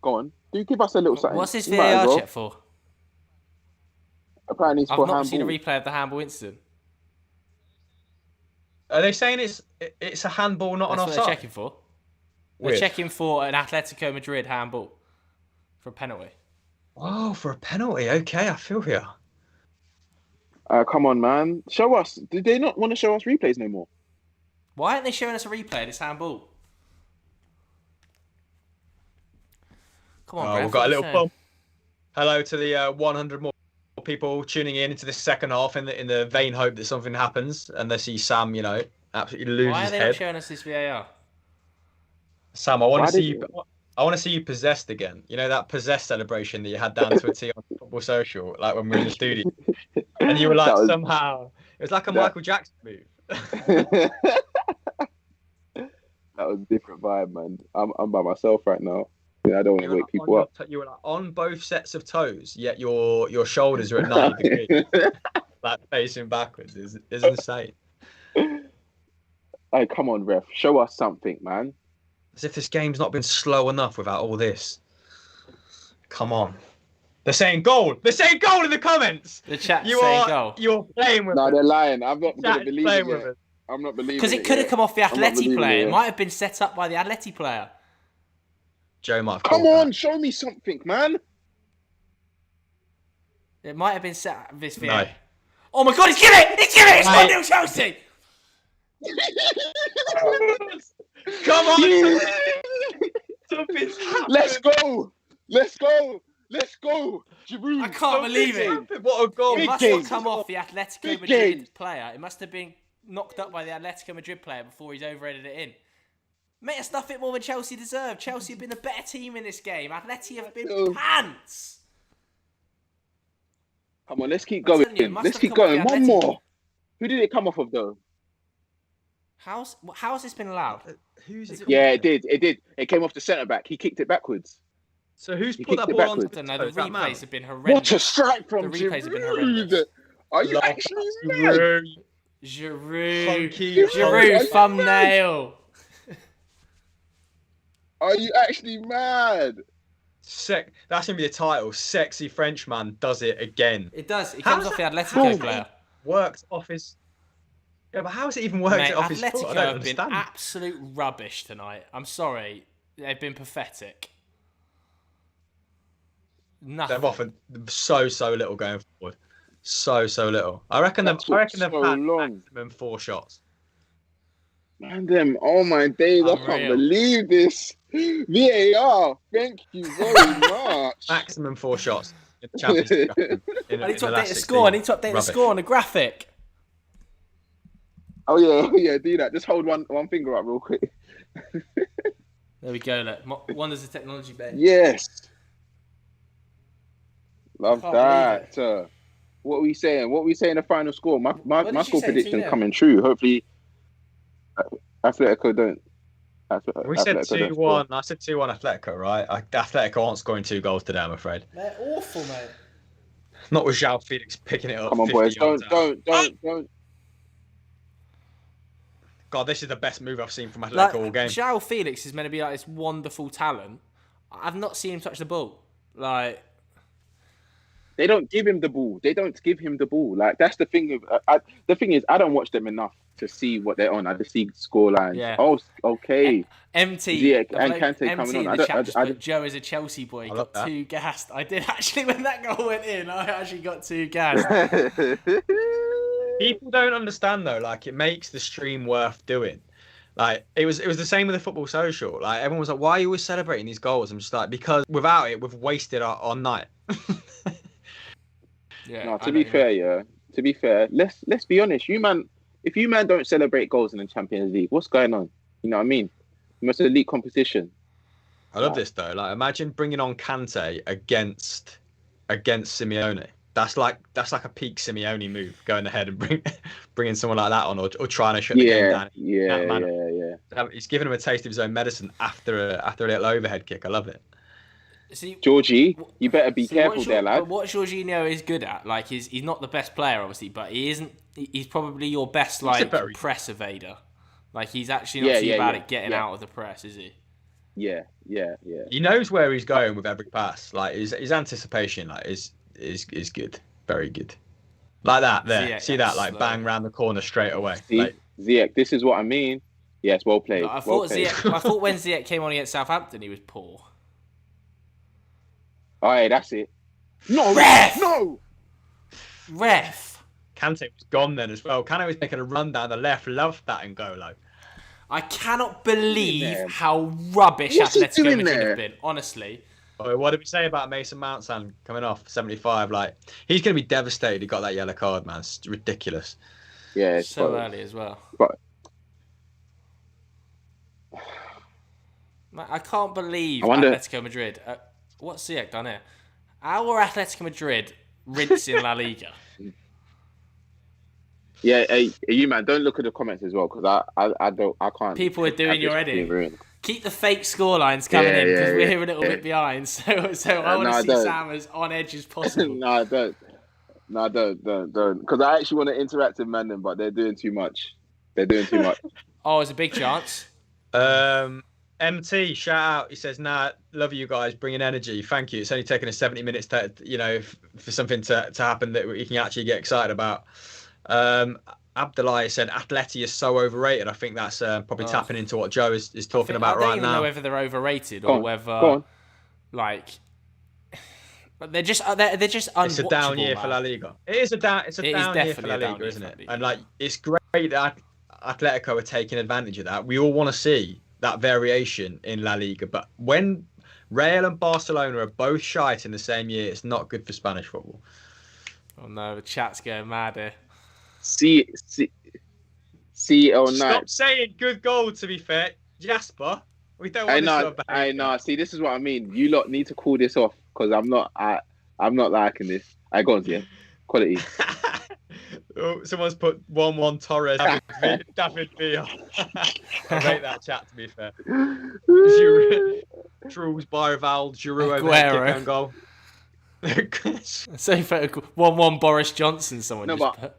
Go on. Do you give us a little something? What's this VAR check for? Apparently it's for handball. I've not seen a replay of the handball incident. Are they saying it's a handball, not an offside? That's what they're checking for. They're checking for an Atletico Madrid handball for a penalty. Oh, for a penalty. Okay, I feel here. Come on, man. Show us. Did they not want to show us replays no more? Why aren't they showing us a replay of this handball? Come on, we've got a little bump. Hello to the 100 more people tuning in into the second half in the vain hope that something happens and they see Sam, absolutely lose his head. Why are they not showing us this VAR? Sam, I want to see you possessed again. You know that possessed celebration that you had down to a T on Football Social, like when we were in the studio, and you were like somehow it was like a Michael Jackson move. That was a different vibe, man. I'm by myself right now. Yeah, I don't want to wake people up. You were like on both sets of toes, yet your shoulders are at 90 degrees, like facing backwards. Is insane. Hey, come on, ref, show us something, man. As if this game's not been slow enough without all this. Come on. They're saying goal. They're saying goal in the comments. The chat's saying goal. You're playing with No, they're lying. I'm not going to believe it. I'm not believing it. Because it could have come off the Atleti player. It might have been set up by the Atleti player. Joe might have Come on, show me something, man. It might have been set up this video. No. Oh my God, he's giving it! He's giving it! It's 1-0 Chelsea! Come on! Let's go! Giroud, I can't believe it. What a goal. It must have come off the Atletico Madrid player. It must have been knocked up by the Atletico Madrid player before he's overheaded it in. Mate, that's nothing more than Chelsea deserved. Chelsea have been the better team in this game. Atleti have been pants. Come on, let's keep going. Let's keep going. One more. Who did it come off of, though? How's this been allowed? Yeah, it did. It came off the centre-back. He kicked it backwards. So who's put that ball on? I don't know. The replays have been horrendous. What a strike from The replays have been horrendous. Are you actually mad? Giroud thumbnail. Are you actually mad? That's going to be the title. Sexy Frenchman does it again. It does. It comes off the Atletico player. Worked off his... Yeah, but how has it even worked off his foot? Atletico have been absolute rubbish tonight. I'm sorry. They've been pathetic. Nothing. They've offered so little going forward. So little. I reckon That they've took so had long. maximum 4 shots. Man, them, oh my days, I can't Unreal. believe this. VAR, thank you very much. Maximum 4 shots in the Champions League. I need to update the score. I need to update the score on the graphic. Oh yeah, do that. Just hold one finger up real quick. There we go. Look, wonders of technology, babe. Yes. Love I can't that. believe What are we saying? What are we saying? The final score. My What did score you say, prediction 2-0? coming true. Hopefully, Atletico don't. We said Atletico 2-1. I said 2-1 Atletico, right? Atletico aren't scoring 2 goals today, I'm afraid. They're awful, mate. Not with João Felix picking it up. Come on, 50 boys. yards out. Don't. God, this is the best move I've seen from Atletico all game. João Felix is meant to be like this wonderful talent. I've not seen him touch the ball. Like, They don't give him the ball. Like, that's the thing. The thing is, I don't watch them enough to see what they're on. I just see score lines. Yeah. Oh, okay. MT, Ziyech and Kante coming in on. the chat just put Joe is a Chelsea boy. Got too gassed. I did actually, when that goal went in, I actually got too gassed. People don't understand though. Like, it makes the stream worth doing. Like, it was the same with the football social. Like, everyone was like, "Why are you always celebrating these goals?" I'm just like, because without it, we've wasted our night. Yeah. No, to be fair, let's be honest. If you man don't celebrate goals in the Champions League, what's going on? You know what I mean? Most elite competition. I love this though. Like, imagine bringing on Kante against Simeone. That's like a peak Simeone move, going ahead and bringing someone like that on, or trying to shut the game down. Yeah. He's giving him a taste of his own medicine after a little overhead kick. I love it. See, Georgie, you better be careful there, lad. But what Jorginho is good at, like, he's not the best player, obviously, but he isn't. He's probably your best press evader. Like, he's actually not too bad at getting out of the press, is he? Yeah. He knows where he's going with every pass. Like, his anticipation, like, is good, very good. Like that there. Ziyech, see that, like, bang round the corner straight away. See, like, Ziyech, this is what I mean. Yes, well played. I thought when Ziyech came on against Southampton, he was poor. All right, that's it. No, Ref! no. Ref. Kante was gone then as well. Kante was making a run down the left. Loved that in Golo. I cannot believe how rubbish Atletico Madrid have been, honestly. Oh, what did we say about Mason Mount coming off 75? Like, he's going to be devastated he got that yellow card, man. It's ridiculous. Yeah, it's so early as well. But I can't believe Atletico Madrid. What's Ziyech done here? How are Atletico Madrid rinsing La Liga? Yeah, hey, you man, don't look at the comments as well, because I can't. People are doing your editing. Keep the fake scorelines coming in, because we're a little bit behind. So I want to see Sam as on edge as possible. No, don't. Because I actually want to interact with Mandem, but they're doing too much. Oh, it's a big chance. MT, shout out. He says, "Nah, love you guys, bringing energy. Thank you. It's only taken us 70 minutes to, for something to happen that we can actually get excited about." Abdullah said, "Atleti is so overrated." I think that's probably tapping into what Joe is talking about right now. I don't even know whether they're overrated or whether, like, they're just unwatchable. It's a down year for La Liga. It is a down year for La Liga, isn't it? And like, it's great that Atletico are taking advantage of that. We all want to see that variation in La Liga, but when Real and Barcelona are both shite in the same year, it's not good for Spanish football. Oh no, the chat's going mad here. CL9. Stop saying good goal, to be fair. Jasper, we don't want I know. See, this is what I mean. You lot need to call this off, because I'm not liking this. I go on, yeah. Quality. Oh, someone's put 1-1 Torres, David Villa. I rate that chat, to be fair. Truls, Bayerval, Giroud over kick on goal. So 1-1 Boris Johnson, someone put.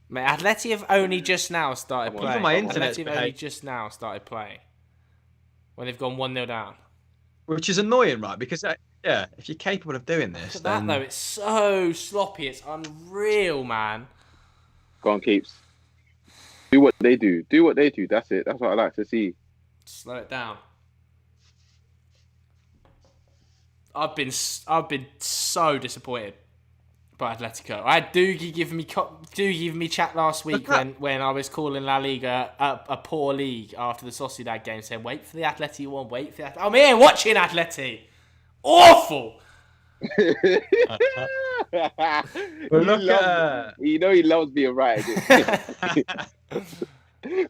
Mate, Atleti have only just now started playing. My internet's Atleti have only just now started playing. When they've gone 1-0 down. Which is annoying, right? Because, if you're capable of doing this, look at that, though. It's so sloppy. It's unreal, man. Go on, Keeps. Do what they do. That's it. That's what I like to see. Slow it down. I've been so disappointed by Atletico. I had Doogie give me chat last week when I was calling La Liga a poor league after the Sociedad game, saying wait for the Atleti one, wait for the I'm here watching Atleti. Awful. Well, look, you know he loves being right.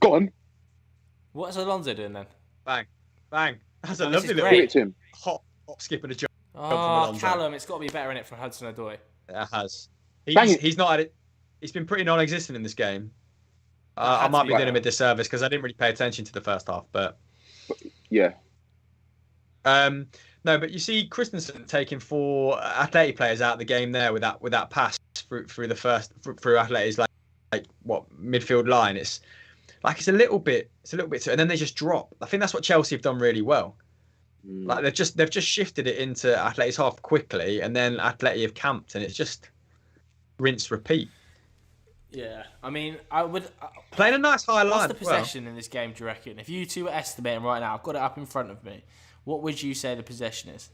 Go on. What's Alonso doing then? Bang. That's a Oh, lovely Give it to him. hop, skip and a jump. Oh, Callum, it's got to be better in it from Hudson-Odoi. It has. Bang it. He's not had it. He's been pretty non-existent in this game. That I had might to be be doing him a disservice because I didn't really pay attention to the first half. But Yeah. no, but you see Christensen taking 4 Atleti players out of the game there with that pass through Atleti's like what midfield line. It's a little bit too, and then they just drop. I think that's what Chelsea have done really well. Like they've just shifted it into Atleti's half quickly, and then Atleti have camped, and it's just rinse repeat. Yeah, I mean, I would Playing a nice high line. What's the possession in this game, do you reckon? If you two were estimating right now, I've got it up in front of me. What would you say the possession is?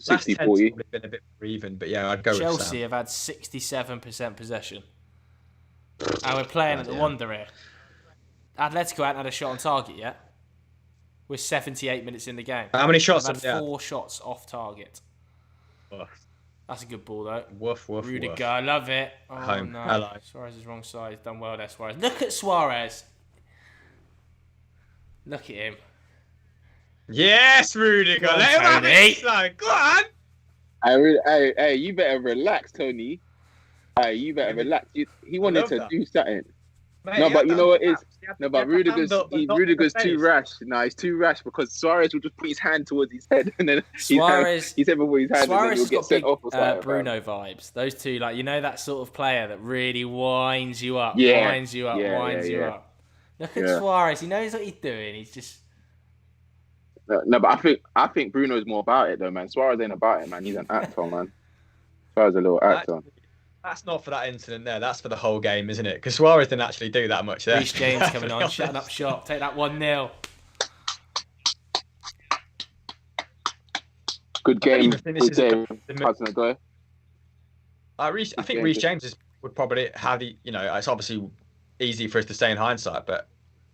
60-40. Probably been a bit more even, but yeah, I'd go Chelsea with Sam. have had 67% possession. And we're playing at the Wonder here. Atletico haven't had a shot on target yet. We're 78 minutes in the game. How many shots They've have had they 4 shots off target. That's a good ball, though. Woof. Rudiger, I love it. Oh, Home. no. Hello. Suarez is wrong side. He's done well there, Suarez. Look at Suarez. Look at him. Yes, Rudiger. Go on, Let him have Tony. it. Son. Go on. Hey, you better relax, Tony. Hey, you better relax. He wanted to do something. Mate, No, but you know what it is? No, But Rudiger's too rash. No, he's too rash because Suarez will just put his hand towards his head and then Suarez, he's ever with his hand Suarez and then he'll has get got sent big off or something. Bruno vibes. Those two, like, you know, that sort of player that really winds you up, Yeah. winds you up. Look at Yeah. Suarez. He knows what he's doing. He's just... No, but I think Bruno's more about it though, man. Suarez ain't about it, man. He's an actor, man. Suarez a little actor. That's not for that incident there. That's for the whole game, isn't it? Because Suarez didn't actually do that much there. Reece James coming on, shutting up shop. Take that 1-0. Good game. Good game. Hudson-Odoi. I think Reece James would probably have the. You know, it's obviously easy for us to say in hindsight, but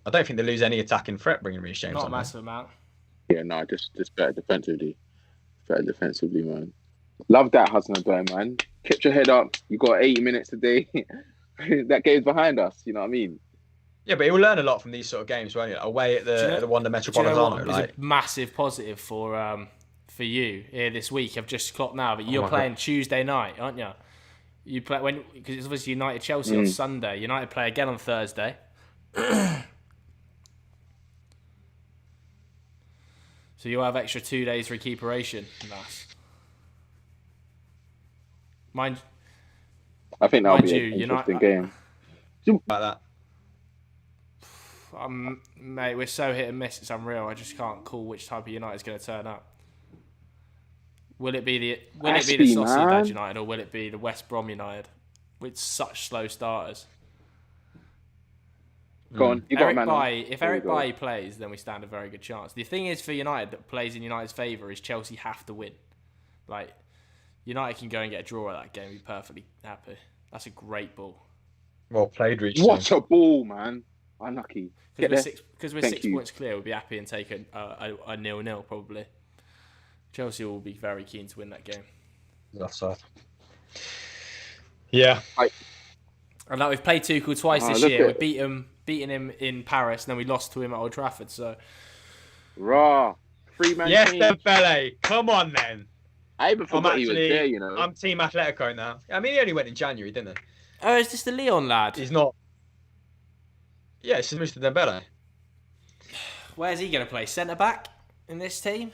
I don't think they lose any attacking threat bringing Reece James Not on. a massive amount. Yeah, no, just better defensively. Man. Love that, Hudson-Odoi, man. Kept your head up. You got 80 minutes today. That game's behind us. You know what I mean? Yeah, but he'll learn a lot from these sort of games, won't he? Away at the Wanda Metropolitano. It's a massive positive for you here this week. I've just clocked now, but you're playing Tuesday night, aren't you? You play because it's obviously United Chelsea on Sunday. United play again on Thursday. So you'll have extra 2 days recuperation. Nice. I think that'll be you, an interesting game. Like that. Mate, we're so hit and miss. It's unreal. I just can't call which type of United's going to turn up. Will it be the Sociedad United or will it be the West Brom United with such slow starters? Go on, you got man. If Eric Bailly plays, then we stand a very good chance. The thing is for United that plays in United's favour is Chelsea have to win. Like, United can go and get a draw at that game and be perfectly happy. That's a great ball. Well played, Reece. What a ball, man. Unlucky. Because we're 6 points clear, we'll be happy and take a 0-0 probably. Chelsea will be very keen to win that game. Offside. Yeah. And like we've played Tuchel twice this year. We beaten him in Paris, and then we lost to him at Old Trafford. So, raw 3-man yes, team. Dembele. Come on then. I even forgot he was there. You know. I'm Team Atletico now. I mean, he only went in January, didn't he? Oh, is this the Leon lad? He's not. Yeah, it's Mr. Dembele. Where's he going to play? Centre back in this team?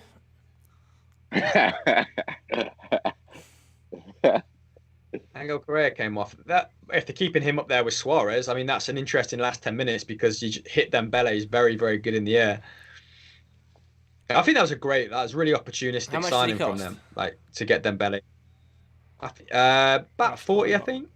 Angel Correa came off. That if they're keeping him up there with Suarez, I mean that's an interesting last 10 minutes because you hit Dembele is very, very good in the air. I think that was really opportunistic signing from them, like to get Dembele. About 40, I think.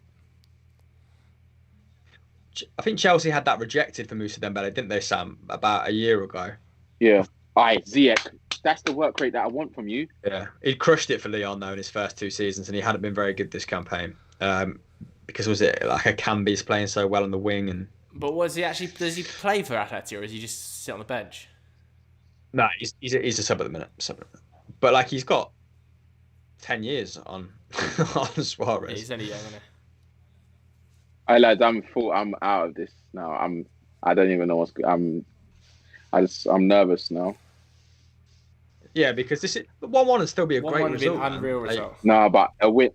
I think Chelsea had that rejected for Moussa Dembele, didn't they, Sam? About a year ago. Yeah. Ziyech. That's the work rate that I want from you. Yeah, he crushed it for Lyon though in his first 2 seasons, and he hadn't been very good this campaign. Because was it like Akambi's playing so well on the wing and. But was he actually? Does he play for Atletico, or does he just sit on the bench? No, he's a sub at the minute. But like he's got 10 years on on Suarez. Yeah, he's only young, isn't he? Hey lads, I'm out of this now. I don't even know what's. I'm nervous now. Yeah, because this is 1-1 would still be a 1-1 great would be an result. unreal result. No, but a win.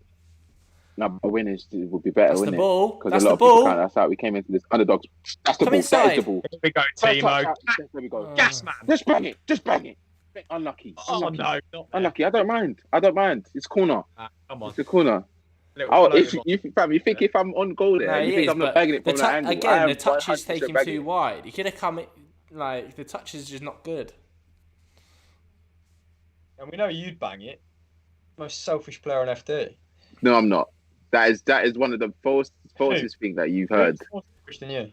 No, a win would be better, That's wouldn't the ball. Because That's a lot the of people ball. can't. That's how we came into this underdogs. That's the Come ball. inside. That is the ball. Here we go, First Timo. touch, there we go. Gas man. Just bang it. Just bang it. Unlucky. Oh Unlucky. no, not there. Unlucky. I don't mind. It's corner. Come on. It's a corner. If you think if I'm on goal there, No, you he think is, I'm not but banging it from that angle. again, the touch is taking banging too it. wide. He could have come like the touch is just not good. And we know you'd bang it. Most selfish player on FD. No, I'm not. That is one of the falsest things that you've heard. More selfish than you.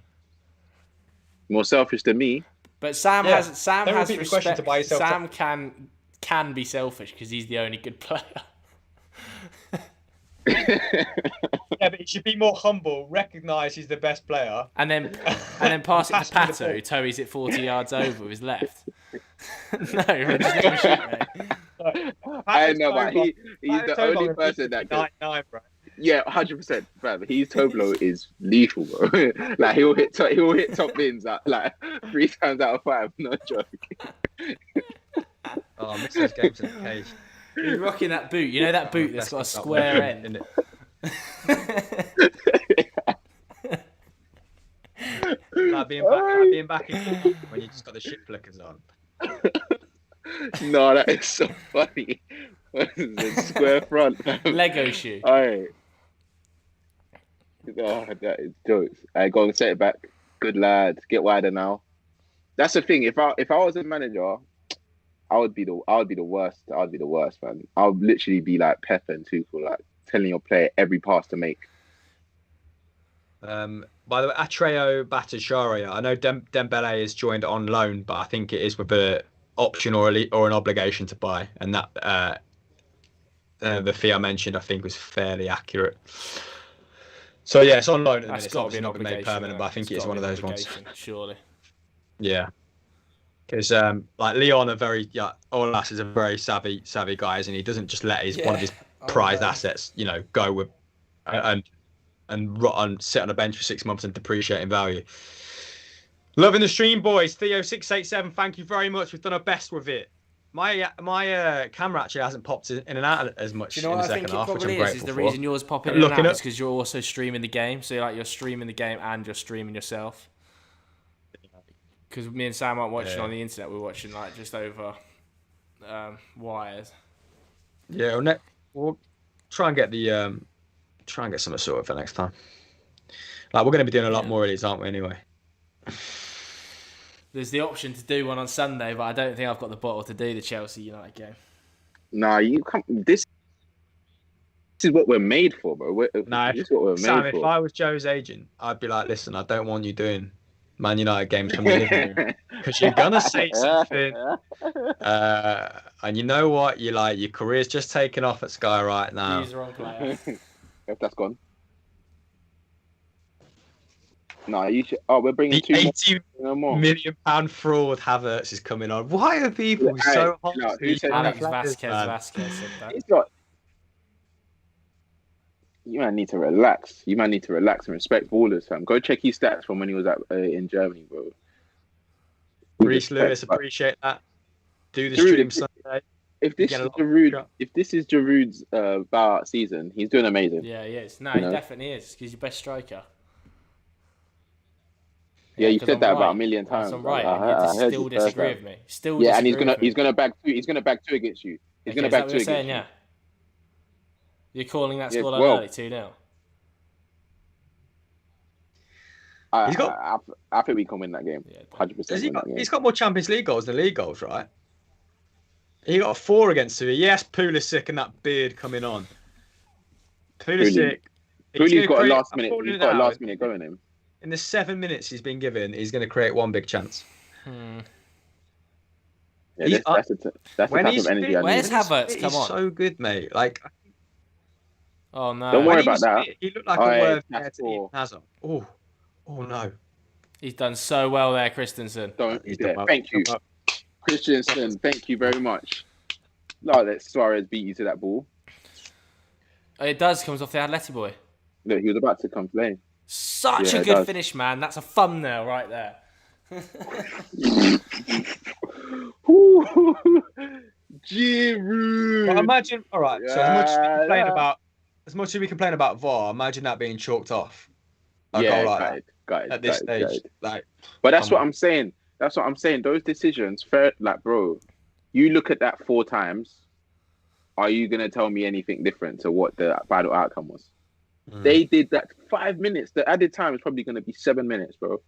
More selfish than me. But Sam Yeah. has Don't has repeat the question respect. to buy yourself Sam can be selfish because he's the only good player. Yeah, but he should be more humble. Recognise he's the best player. And then pass it to Pass Pato, him the who towies it 40 yards over with his left. No, just let him shoot, mate. I know, but he's the only person that can. 99, bro. Yeah, 100%, fam. His Toblo is lethal, bro. Like he'll hit top bins at, like 3 times out of 5. No joke. Oh, I miss those games in the cage. He's rocking that boot. You know that boot that's got a square end. Like being back in when you just got the shit flickers on. No, that is so funny. What is it? Square front. Lego shoe. Alright. Oh, that is jokes. Go and set it back. Good lad. Get wider now. That's the thing. If I was a manager, I would be the worst. I'd be the worst, man. I would literally be like Pep and Tuchel, like telling your player every pass to make. By the way, Atreo Bhattacharya. I know Dembele is joined on loan, but I think it is with an option or an obligation to buy, and that the fee I mentioned I think was fairly accurate. So yeah, it's on loan at the minute. It's obviously not been made permanent, but I think it is one of those ones. Surely. Yeah. Because like Leon, Olas is a very savvy guy, and he doesn't just let one of his prized assets, go with and sit on a bench for 6 months and depreciate in value. Loving the stream, boys. Theo687, thank you very much. We've done our best with it. My camera actually hasn't popped in and out as much in the second half, which I'm grateful for. The reason yours popping in and out is because you're also streaming the game. So you're streaming the game and you're streaming yourself. Because me and Sam aren't watching on the internet. We're watching like just over wires. Yeah, we'll try and get something sorted for next time. Like we're going to be doing a lot more of these, aren't we? Anyway. There's the option to do one on Sunday, but I don't think I've got the bottle to do the Chelsea United game. Nah, you can't. This is what we're made for, bro. This is what we're Sam, made for. if I was Joe's agent, I'd be like, listen, I don't want you doing Man United games from the living room because you're gonna say something. And you know what? Your career's just taken off at Sky right now. He's the wrong player. If that's gone. No, you should. Oh, we're bringing The £2 £80 million fraud Havertz is coming on. Why are people so hot? Who said Alex that? Vasquez said that. It's not. You might need to relax. You might need to relax and respect ballers, fam. Go check his stats from when he was in Germany, bro. Reece Lewis, appreciate that. Do the stream Sunday. If this is Giroud's bar season, he's doing amazing. Yeah, he is. No, he definitely is. He's your best striker. Yeah, you said that about a million times. I'm right. You still disagree with me. Yeah, and he's gonna bag two. He's gonna bag two against you. He's gonna bag two against you. Yeah. You're calling that scoreline early 2-0. I think we can win that game. 100%. He's got more Champions League goals than league goals, right? He got 4 against Sevilla. Yes, Pulisic and that beard coming on. Pulisic. Pulisic's got a last minute. He's got a last minute going in. In the 7 minutes he's been given, he's going to create one big chance. Yeah, Yeah, that's the type when of he's energy fit, I Where's need. Havertz? Come he's on. so good, mate. Like, Oh no. Don't when worry he was about that. fit, he looked like All a right, worthy that's heir to Eden all. Hazard. Oh no. He's done so well there, Christensen. Don't. He's Yeah, done well. thank you, Christensen. Thank you very much. No, let Suarez beat you to that ball. It does. Comes off the Atleti boy. Look, he was about to come play. Such Yeah, a it good does. finish, man. That's a thumbnail right there. Giroud. Well, imagine. All right. So Yeah. as much as we complain about VAR, imagine that being chalked off. A Yeah, goal like that got it. at this stage. Like, But that's come what on. I'm saying. That's what I'm saying. Those decisions, fair, like, bro, you look at that 4 times. Are you gonna tell me anything different to what the final outcome was? They did that 5 minutes. The added time is probably gonna be 7 minutes, bro.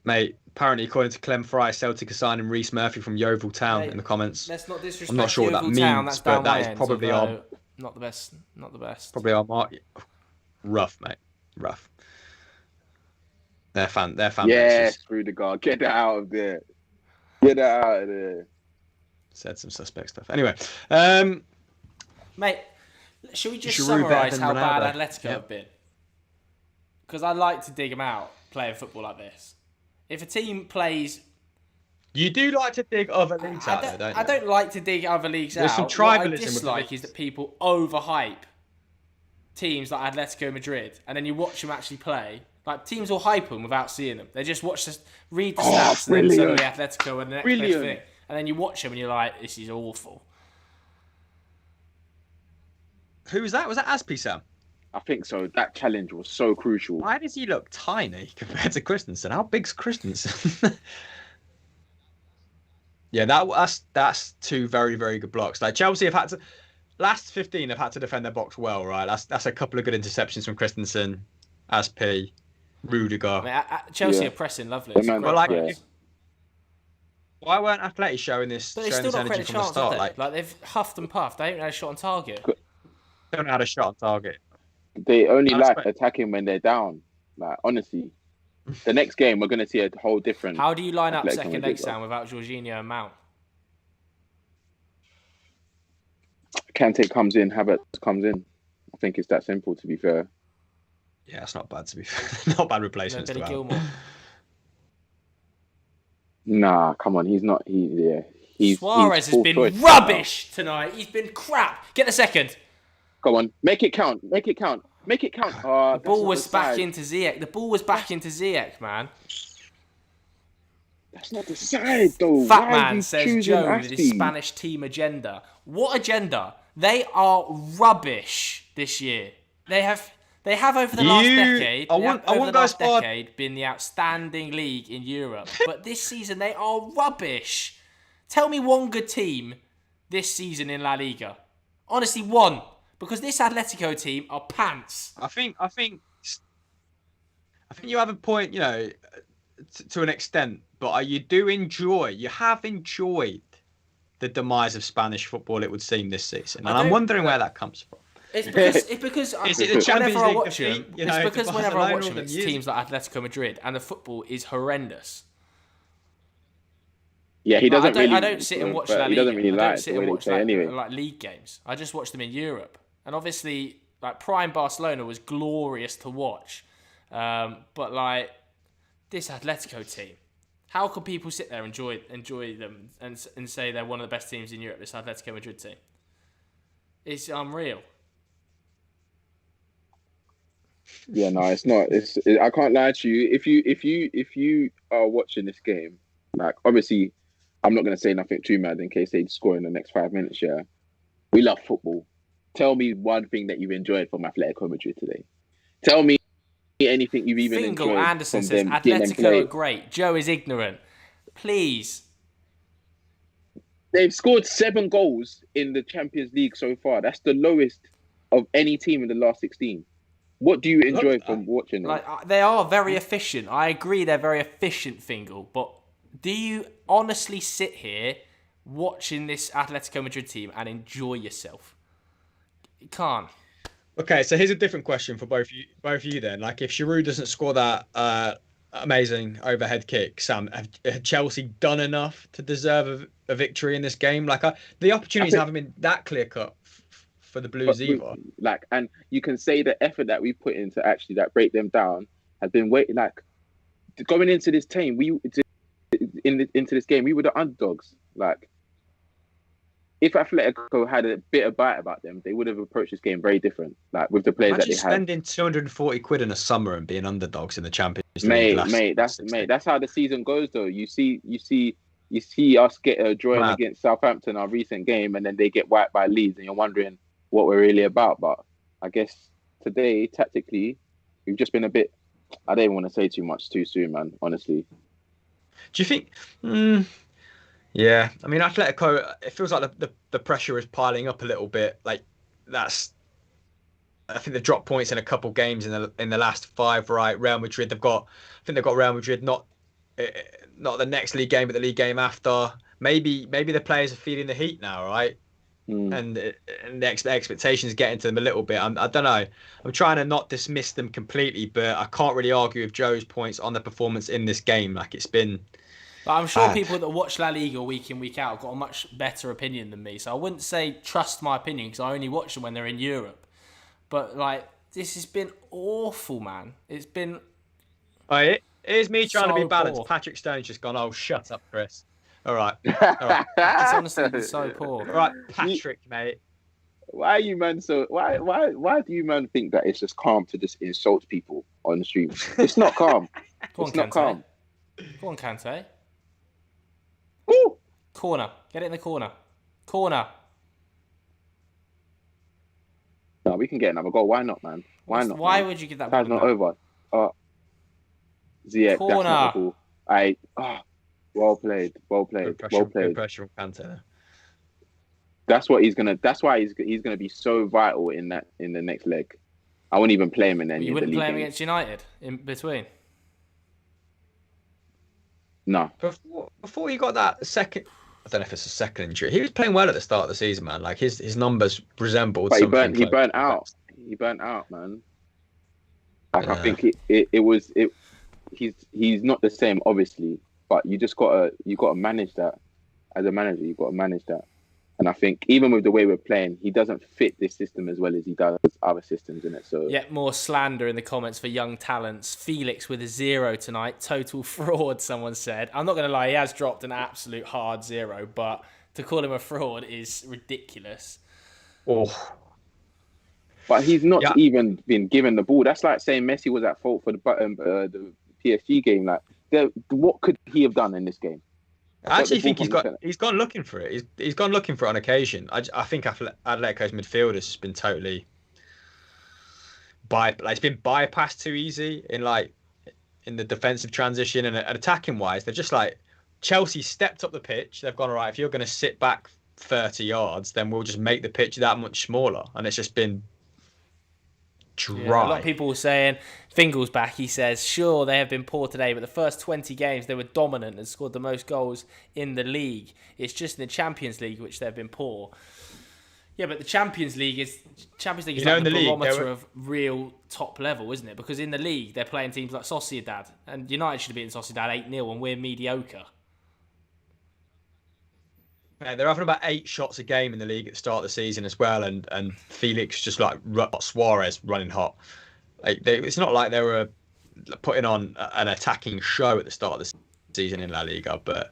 Mate, apparently, according to Clem Fry, Celtic are signing Reece Murphy from Yeovil Town Mate, in the comments. Let's not disrespect I'm not sure what that Yeovil Town, means, that's but down that my is end, probably although not the best. Not the best. Probably our rough, mate. Rough. Their fan Yes, bases Rudiger, get that out of there. Get that out of there. said some suspect stuff. Anyway, Mate, should we just Giroud better summarise than how bad Ronaldo. Atletico Yep. have been? Because I like to dig them out playing football like this. If a team plays... you do like to dig other leagues out, though, don't you? I don't like to dig other leagues There's out. some What tribalism I with the dislike leagues. is that people overhype teams like Atletico Madrid, and then you watch them actually play. Like, teams will hype them without seeing them. They just read the stats, and then brilliant. suddenly Atletico are the next best Brilliant. thing. And then you watch them, and you're like, this is awful. Who was that? Was that Aspi, Sam? I think so. That challenge was so crucial. Why does he look tiny compared to Christensen? How big's Christensen? Yeah, that's 2 very, very good blocks. Like, Chelsea have had to... Last 15 have had to defend their box well, right? That's a couple of good interceptions from Christensen, Aspi, Rudiger. I mean, Chelsea Yeah. are pressing lovely. But man, But, like, yeah. why weren't Atleti showing this But they still not energy created a from the chance, start? have they? Like, they've huffed and puffed. They haven't had a shot on target. They haven't had a shot on target. They only That's like right. attacking when they're down. Like, honestly, the next game we're gonna see a whole different. How do you line up Atletico second Madrid, leg bro. sound without Jorginho and Mount? Kante comes in, Havertz comes in. I think it's that simple. To be fair, Yeah, that's not bad to be fair. Not bad No replacements Billy to have. Gilmore. nah, come on, he's not. He's Suarez has full been choice rubbish tonight. He's been crap. Get the second. Go on, make it count. Make it count. Make it count. The ball was back into Ziyech. The ball was back into Ziyech, man. That's not the side, though. Fat Why are man you says choosing Joe with his Aspi? Spanish team agenda. What agenda? They are rubbish this year. They have over the last decade. I They wouldn't- have I over wouldn't the go last as far- decade been the outstanding league in Europe. But this season they are rubbish. Tell me one good team this season in La Liga. Honestly, one. Because this Atletico team are pants. I think you have a point, to an extent, but you have enjoyed the demise of Spanish football, it would seem, this season. And I'm wondering where that comes from. It's because Is it the Champions whenever I League watch defeat, them, it's because to whenever I Barcelona watch all them, them it's years teams like Atletico Madrid, and the football is horrendous. Yeah, he doesn't I really. don't sit and watch but La he Liga. doesn't really I like don't sit the way and they watch play anyway. like league games. I just watch them in Europe, and obviously, like prime Barcelona was glorious to watch, but like this Atletico team, how can people sit there and enjoy them and say they're one of the best teams in Europe? This Atletico Madrid team, it's unreal. Yeah, no, it's not. I can't lie to you. If you are watching this game, like obviously, I'm not gonna say nothing too mad in case they score in the next 5 minutes. Yeah, we love football. Tell me one thing that you've enjoyed from Atletico Madrid today. Tell me anything you've even Fingal enjoyed Anderson from says them. Getting them Atletico play. are great. Joe is ignorant. Please. They've scored 7 goals in the Champions League so far. That's the lowest of any team in the last 16. What do you enjoy from watching them? Like they are very efficient. I agree, they're very efficient, Fingal. But do you honestly sit here watching this Atletico Madrid team and enjoy yourself? You can't. Okay, so here's a different question for both of you then. Like, if Giroud doesn't score that amazing overhead kick. Sam, have Chelsea done enough to deserve a victory in this game? Like the opportunities haven't been that clear cut for the Blues either. And you can say the effort that we put into actually that break them down has been waiting. Like going into this team, into this game, we were the underdogs. Like if Atletico had a bit of bite about them, they would have approached this game very different. Like with the players that they had. Spending 240 quid in a summer and being underdogs in the Champions League. That's how the season goes, though. You see us get a draw against Southampton, our recent game, and then they get wiped by Leeds, and you're wondering what we're really about. But I guess today, tactically, we've just been a bit. I don't even want to say too much too soon, man. Honestly. Do you think? Yeah, I mean, Atletico. It feels like the pressure is piling up a little bit. Like that's. I think they've dropped points in a couple games in the last 5. Right, Real Madrid. I think they've got Real Madrid not the next league game, but the league game after. Maybe the players are feeling the heat now, right? And the expectations getting to them a little bit. I don't know. I'm trying to not dismiss them completely, but I can't really argue with Joe's points on the performance in this game. Like it's been. But I'm sure people that watch La Liga week in, week out have got a much better opinion than me. So I wouldn't say trust my opinion because I only watch them when they're in Europe. But, like, this has been awful, man. It's been... It is me trying to be balanced. Poor. Patrick Stone's just gone, oh, shut up, Chris. All right. It's honestly been so poor. All right, Patrick, mate. Why are you, man, so... Why do you, man, think that it's just calm to just insult people on the street? It's not calm. It's not calm. Go on, Kante. Ooh. Corner. Get it in the corner. Corner. No, we can get another goal. Why not, man? Why not? Why man? would you give that? Time's not over. Ziyech, corner. That's not cool. Well played. Good pressure from Kante. That's what he's gonna. That's why he's gonna be so vital in the next leg. I wouldn't even play him in any. You wouldn't play him games. against United in between. No. Before he got that second, I don't know if it's a second injury. He was playing well at the start of the season, man. Like his numbers resembled. But something he burnt out. He burnt out, man. Like I think he's not the same, obviously. But you gotta manage that as a manager. You gotta manage that. And I think even with the way we're playing, he doesn't fit this system as well as he does other systems in it. So Yet more slander in the comments for young talents. Felix with a 0 tonight. Total fraud, someone said. I'm not going to lie, he has dropped an absolute hard 0, but to call him a fraud is ridiculous. Oh. But he's not even been given the ball. That's like saying Messi was at fault for the PSG game. Like, what could he have done in this game? I actually think he's gone looking for it. He's gone looking for it on occasion. I think Atletico's midfield has been totally it's been bypassed too easy in the defensive transition and attacking wise. They're just like Chelsea stepped up the pitch. They've gone, all right, if you're going to sit back 30 yards, then we'll just make the pitch that much smaller. And it's just been dry. Yeah, a lot of people were saying, Fingal's back, he says, sure, they have been poor today, but the first 20 games they were dominant and scored the most goals in the league. It's just in the Champions League which they've been poor. Yeah, but the Champions League is like the barometer of real top level, isn't it? Because in the league, they're playing teams like Sociedad, and United should have beaten Sociedad 8-0, and we're mediocre. Yeah, they're having about 8 shots a game in the league at the start of the season as well, and Felix just like Suarez running hot. It's not like they were putting on an attacking show at the start of the season in La Liga, but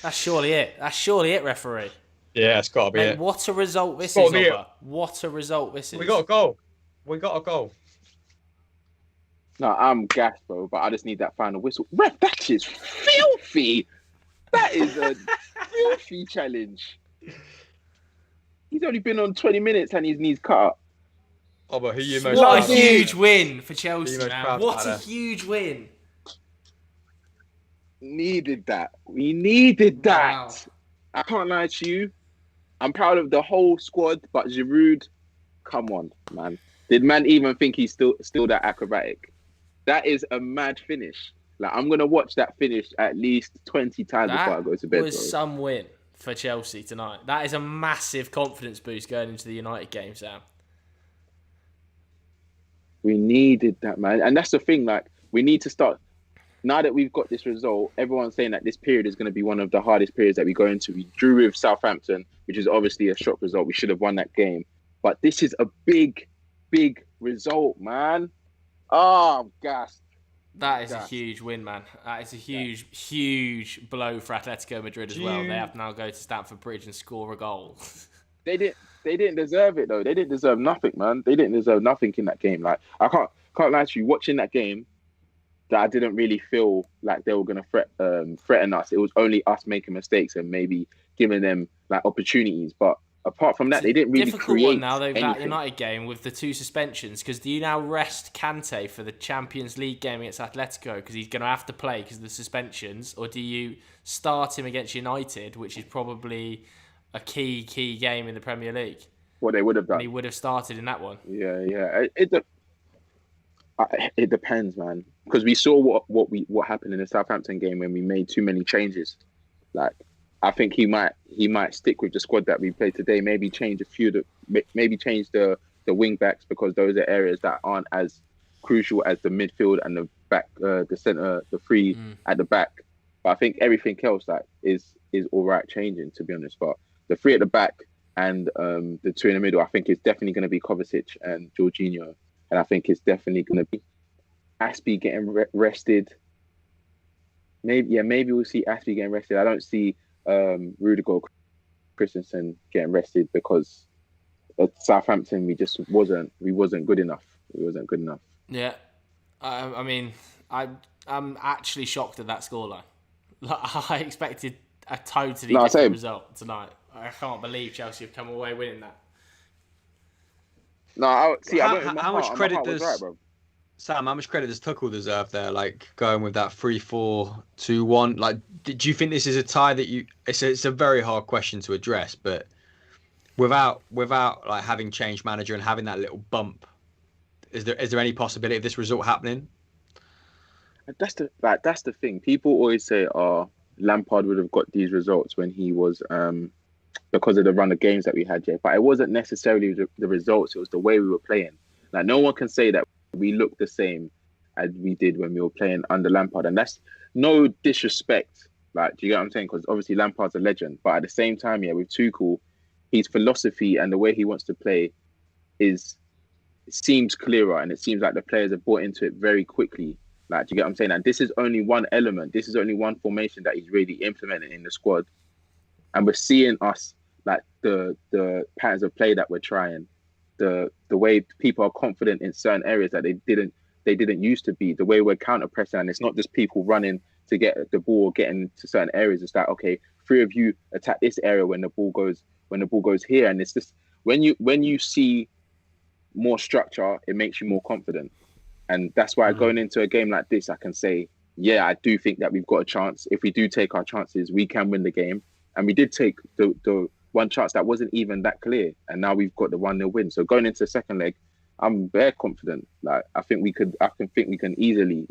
that's surely it. That's surely it, referee. Yeah, it's got to be it. What a result this is, Oba. What a result this is. We got a goal. No, I'm gassed, bro, but I just need that final whistle. Ref, that is filthy. That is a filthy challenge. He's only been on 20 minutes and his knees cut up. Oh, but who you most What a huge win for Chelsea, man. What a huge win. Needed that. We needed that. Wow. I can't lie to you. I'm proud of the whole squad, but Giroud, come on, man. Did man even think he's still that acrobatic? That is a mad finish. Like, I'm going to watch that finish at least 20 times before I go to bed. That was some win for Chelsea tonight. That is a massive confidence boost going into the United game, Sam. We needed that, man. And that's the thing, like, we need to start now that we've got this result, everyone's saying that this period is going to be one of the hardest periods that we go into. We drew with Southampton, which is obviously a shock result. We should have won that game. But this is a big, big result, man. Oh, I'm gassed. That is a huge win, man. That is a huge blow for Atletico Madrid as well. They have to now go to Stamford Bridge and score a goal. They didn't deserve it though. They didn't deserve nothing, man. They didn't deserve nothing in that game. Like I can't lie to you. Watching that game, that I didn't really feel like they were gonna threaten us. It was only us making mistakes and maybe giving them like opportunities. But apart from that, they didn't really difficult create one now though, that anything. United game with the 2 suspensions, because do you now rest Kante for the Champions League game against Atletico because he's going to have to play because of the suspensions, or do you start him against United, which is probably a key game in the Premier League? What they would have done. And he would have started in that one. Yeah. It depends, man, because we saw what happened in the Southampton game when we made too many changes. Like, I think he might stick with the squad that we played today. Maybe change the wing backs, because those are areas that aren't as crucial as the midfield and the back, the centre, the three at the back. But I think everything else is all right changing, to be honest. But the 3 at the back and the 2 in the middle, I think it's definitely going to be Kovacic and Jorginho, and I think it's definitely going to be Aspie getting rested. Maybe we'll see Aspie getting rested. I don't see Rudiger, Christensen getting rested, because at Southampton we wasn't good enough. Yeah, I mean, I'm actually shocked at that scoreline. Like, I expected a totally different result tonight. I can't believe Chelsea have come away winning that. No, how much credit does Sam? How much credit does Tuchel deserve there? Like going with that 3-4-2-1. Like, do you think this is a tie that It's a very hard question to address, but without like having changed manager and having that little bump, is there any possibility of this result happening? That's the thing. People always say, "Oh, Lampard would have got these results when he was because of the run of games that we had." Yeah, but it wasn't necessarily the results; it was the way we were playing. Like, no one can say that we look the same as we did when we were playing under Lampard, and that's no disrespect. Like, do you get what I'm saying? Because obviously Lampard's a legend, but at the same time, yeah, with Tuchel, his philosophy and the way he wants to play seems clearer, and it seems like the players have bought into it very quickly. Like, do you get what I'm saying? And this is only one element. This is only one formation that he's really implementing in the squad, and we're seeing us like the patterns of play that we're trying. The way people are confident in certain areas that they didn't used to be. The way we're counter pressing, and it's not just people running to get the ball or getting to certain areas. It's like, okay, 3 of you attack this area when the ball goes here, and it's just when you see more structure, it makes you more confident, and that's why going into a game like this, I can say, yeah, I do think that we've got a chance. If we do take our chances, we can win the game, and we did take the one chance that wasn't even that clear, and now we've got the 1-0 win. So going into the second leg, I'm very confident. Like, I think we can easily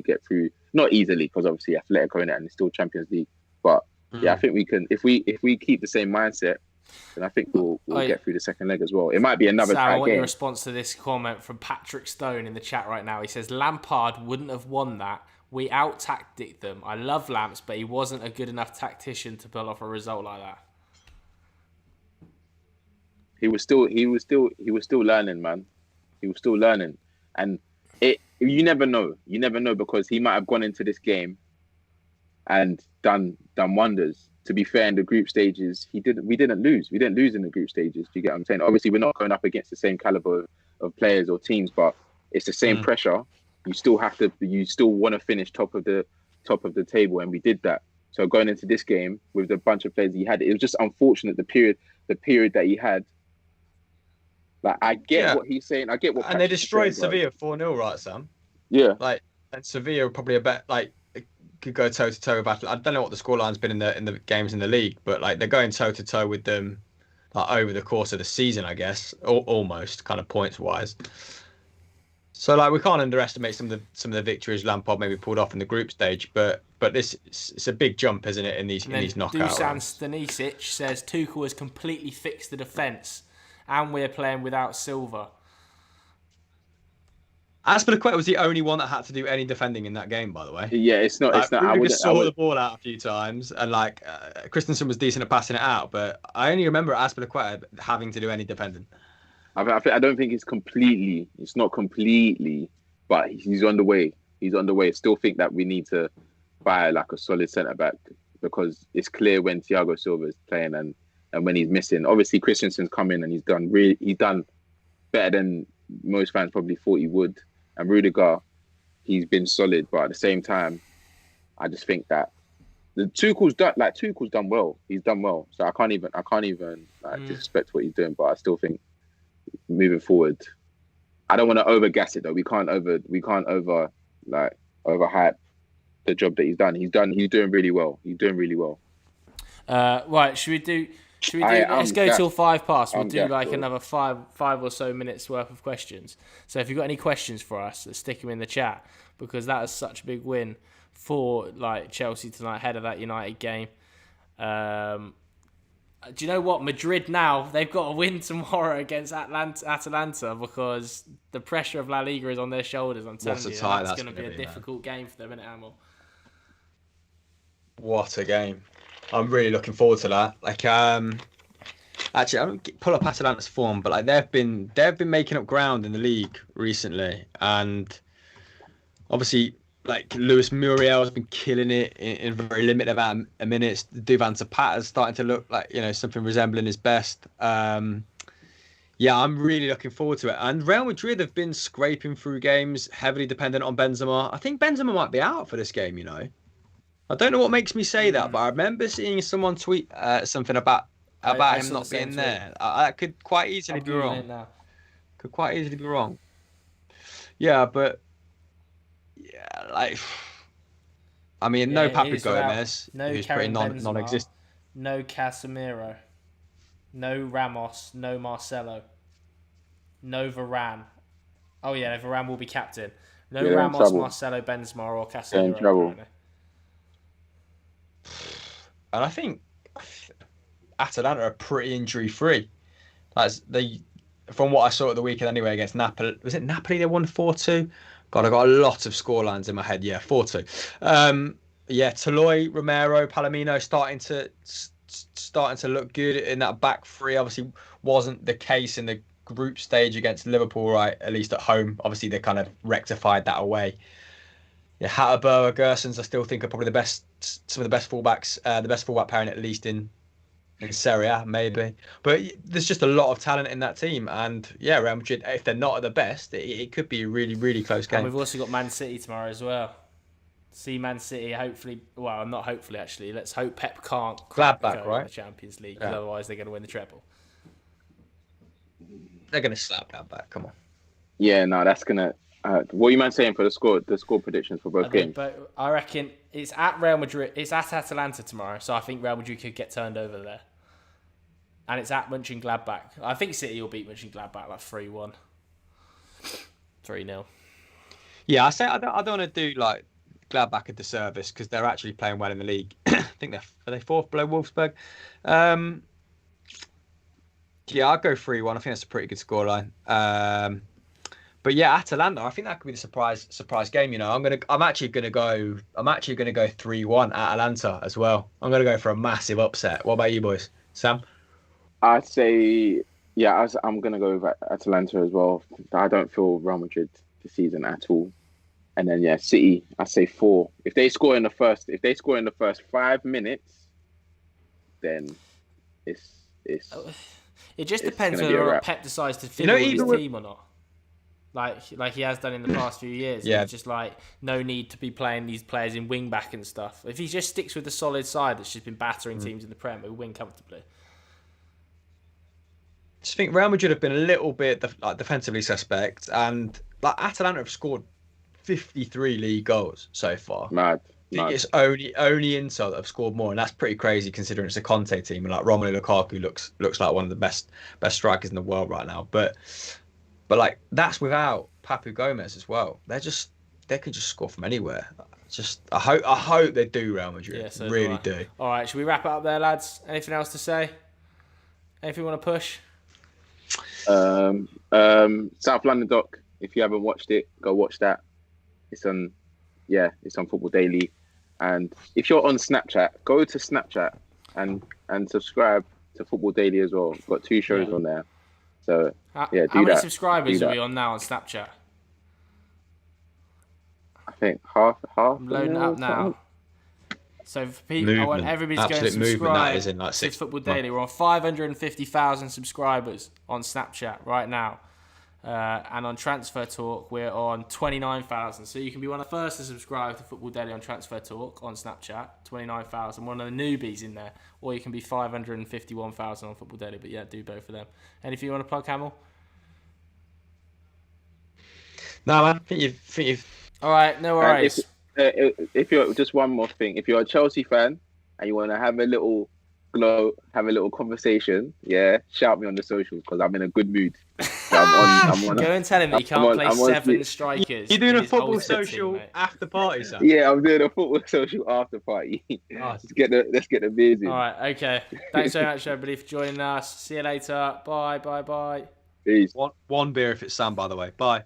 get through. Not easily, because obviously Atletico in it and it's still Champions League. But yeah, I think we can. If we keep the same mindset, then I think we'll get through the second leg as well. It might be another Sam, tie I want game. your response to this comment from Patrick Stone in the chat right now. He says Lampard wouldn't have won that. We out-tacticked them. I love Lamps, but he wasn't a good enough tactician to pull off a result like that. He was still learning, man. He was still learning, and you never know. You never know, because he might have gone into this game and done wonders. To be fair, in the group stages, we didn't lose. We didn't lose in the group stages. Do you get what I'm saying? Obviously, we're not going up against the same caliber of players or teams, but it's the same pressure. You still want to finish top of the table, and we did that. So going into this game with the bunch of players he had, it was just unfortunate the period that he had. Like, I get what he's saying. I get what. And they destroyed Sevilla 4-0, right, Sam? Yeah. Like, and Sevilla are probably a bet. Like, could go toe to toe with Atletico. I don't know what the scoreline's been in the games in the league, but like, they're going toe to toe with them, like, over the course of the season, I guess, or almost kind of points wise. So like, we can't underestimate some of the victories Lampard maybe pulled off in the group stage, but it's a big jump, isn't it, in these knockout Dusan rounds? Stanisic says Tuchel has completely fixed the defence, and we're playing without Silva. Azpilicueta was the only one that had to do any defending in that game, by the way. Yeah, it's not. It's not. Rudiger saw the ball out a few times, and like Christensen was decent at passing it out, but I only remember Azpilicueta having to do any defending. I don't think it's completely. It's not completely, but he's on the way. He's on the way. I still think that we need to buy like a solid centre back because it's clear when Thiago Silva is playing and when he's missing. Obviously, Christensen's come in and he's done better than most fans probably thought he would. And Rudiger, he's been solid, but at the same time, I just think that the Tuchel's done well. He's done well, so I can't even disrespect what he's doing. But I still think moving forward, I don't want to overgas it though. We can't overhype the job that he's done. He's doing really well. Right, should we do? Let's go till 5 past. We'll do another five or so minutes worth of questions. So if you've got any questions for us, let's stick them in the chat because that is such a big win for like Chelsea tonight ahead of that United game. Do you know what? Madrid now, they've got to win tomorrow against Atalanta because the pressure of La Liga is on their shoulders. I'm telling you, that's going to be a difficult game for them, isn't it, Hamill? What a game. I'm really looking forward to that. Like, actually, I don't pull up Atalanta's form, but like they've been making up ground in the league recently, and obviously, like Luis Muriel has been killing it in a very limited amount of minutes. Duvan Zapata's starting to look like something resembling his best. I'm really looking forward to it. And Real Madrid have been scraping through games, heavily dependent on Benzema. I think Benzema might be out for this game. I don't know what makes me say that, but I remember seeing someone tweet something about him not being there. That could quite easily be wrong. Could quite easily be wrong. Yeah, but no Papu Gomez, who's pretty non-existent. No Casemiro, no Ramos, no Marcelo, no Varane. Oh yeah, Varane will be captain. No Ramos, Marcelo, Benzema, or Casemiro. And I think Atalanta are pretty injury-free. From what I saw at the weekend anyway against Napoli. Was it Napoli they won 4-2? God, I got a lot of scorelines in my head. Yeah, 4-2. Toloi, Romero, Palomino starting to look good in that back three. Obviously, wasn't the case in the group stage against Liverpool, right? At least at home. Obviously, they kind of rectified that away. Yeah, Hatterberg, Gersons, I still think are probably some of the best fullbacks, the best fullback pairing at least in Serie A, maybe. But there's just a lot of talent in that team. And yeah, Real Madrid, if they're not at the best, it could be a really, really close game. And we've also got Man City tomorrow as well. See Man City, hopefully, well, not hopefully actually. Let's hope Pep can't Gladbach, right? The Champions League, otherwise they're going to win the treble. They're going to slap Gladbach, come on. Yeah, no, that's going to... what are you man saying for the score predictions for both games? But I reckon it's at Real Madrid. It's at Atalanta tomorrow, so I think Real Madrid could get turned over there. And it's at Mönchengladbach. I think City will beat Mönchengladbach like 3-1, 3-0. Yeah, I don't want to do like Gladbach a disservice because they're actually playing well in the league. I think are they fourth below Wolfsburg. Yeah, I'll go 3-1. I think that's a pretty good scoreline. But yeah, Atalanta, I think that could be the surprise game. I'm actually gonna go 3-1 Atalanta as well. I'm gonna go for a massive upset. What about you boys, Sam? I'd say I'm gonna go with Atalanta as well. I don't feel Real Madrid this season at all. And then City, I say 4. If they score in the first 5 minutes, then it's. It just depends whether Pep decides to fiddle with his team or not. Like he has done in the past few years. Yeah. It's just like no need to be playing these players in wing back and stuff. If he just sticks with the solid side that's just been battering teams in the Prem, he'll win comfortably. I just think Real Madrid have been a little bit defensively suspect, and Atalanta have scored 53 league goals so far. Mad. It's only Inter that have scored more, and that's pretty crazy considering it's a Conte team, and like Romelu Lukaku looks like one of the best strikers in the world right now. But like that's without Papu Gomez as well. They can just score from anywhere. I hope they do, Real Madrid. Yeah, so really do. All right, should we wrap it up there, lads? Anything else to say? Anything you want to push? South London Doc. If you haven't watched it, go watch that. It's on, it's on Football Daily. And if you're on Snapchat, go to Snapchat and subscribe to Football Daily as well. We've got 2 shows on there. So How do many that. subscribers Do are that. we on now on Snapchat? I think half. I'm loading it up now. So for people, I want everybody to go and Absolute movement, subscribe that is, in like to 6 Football Daily. We're on 550,000 subscribers on Snapchat right now. And on Transfer Talk, we're on 29,000. So you can be one of the first to subscribe to Football Daily on Transfer Talk on Snapchat, 29,000. One of the newbies in there. Or you can be 551,000 on Football Daily. But yeah, do both of them. Anything you want to plug, Hamill? No, man. I think you've. All right, no worries. If you're just one more thing, if you're a Chelsea fan and you want to have a little glow, have a little conversation, shout me on the socials because I'm in a good mood. So I'm on Go and tell him that he can't play 7 strikers. You're doing in a his football ultimate social team, mate. after party, son. Yeah, I'm doing a football social after party. Nice. Let's get the beers in. All right, okay. Thanks very much, everybody, for joining us. See you later. Bye. Peace. One beer if it's Sam, by the way. Bye.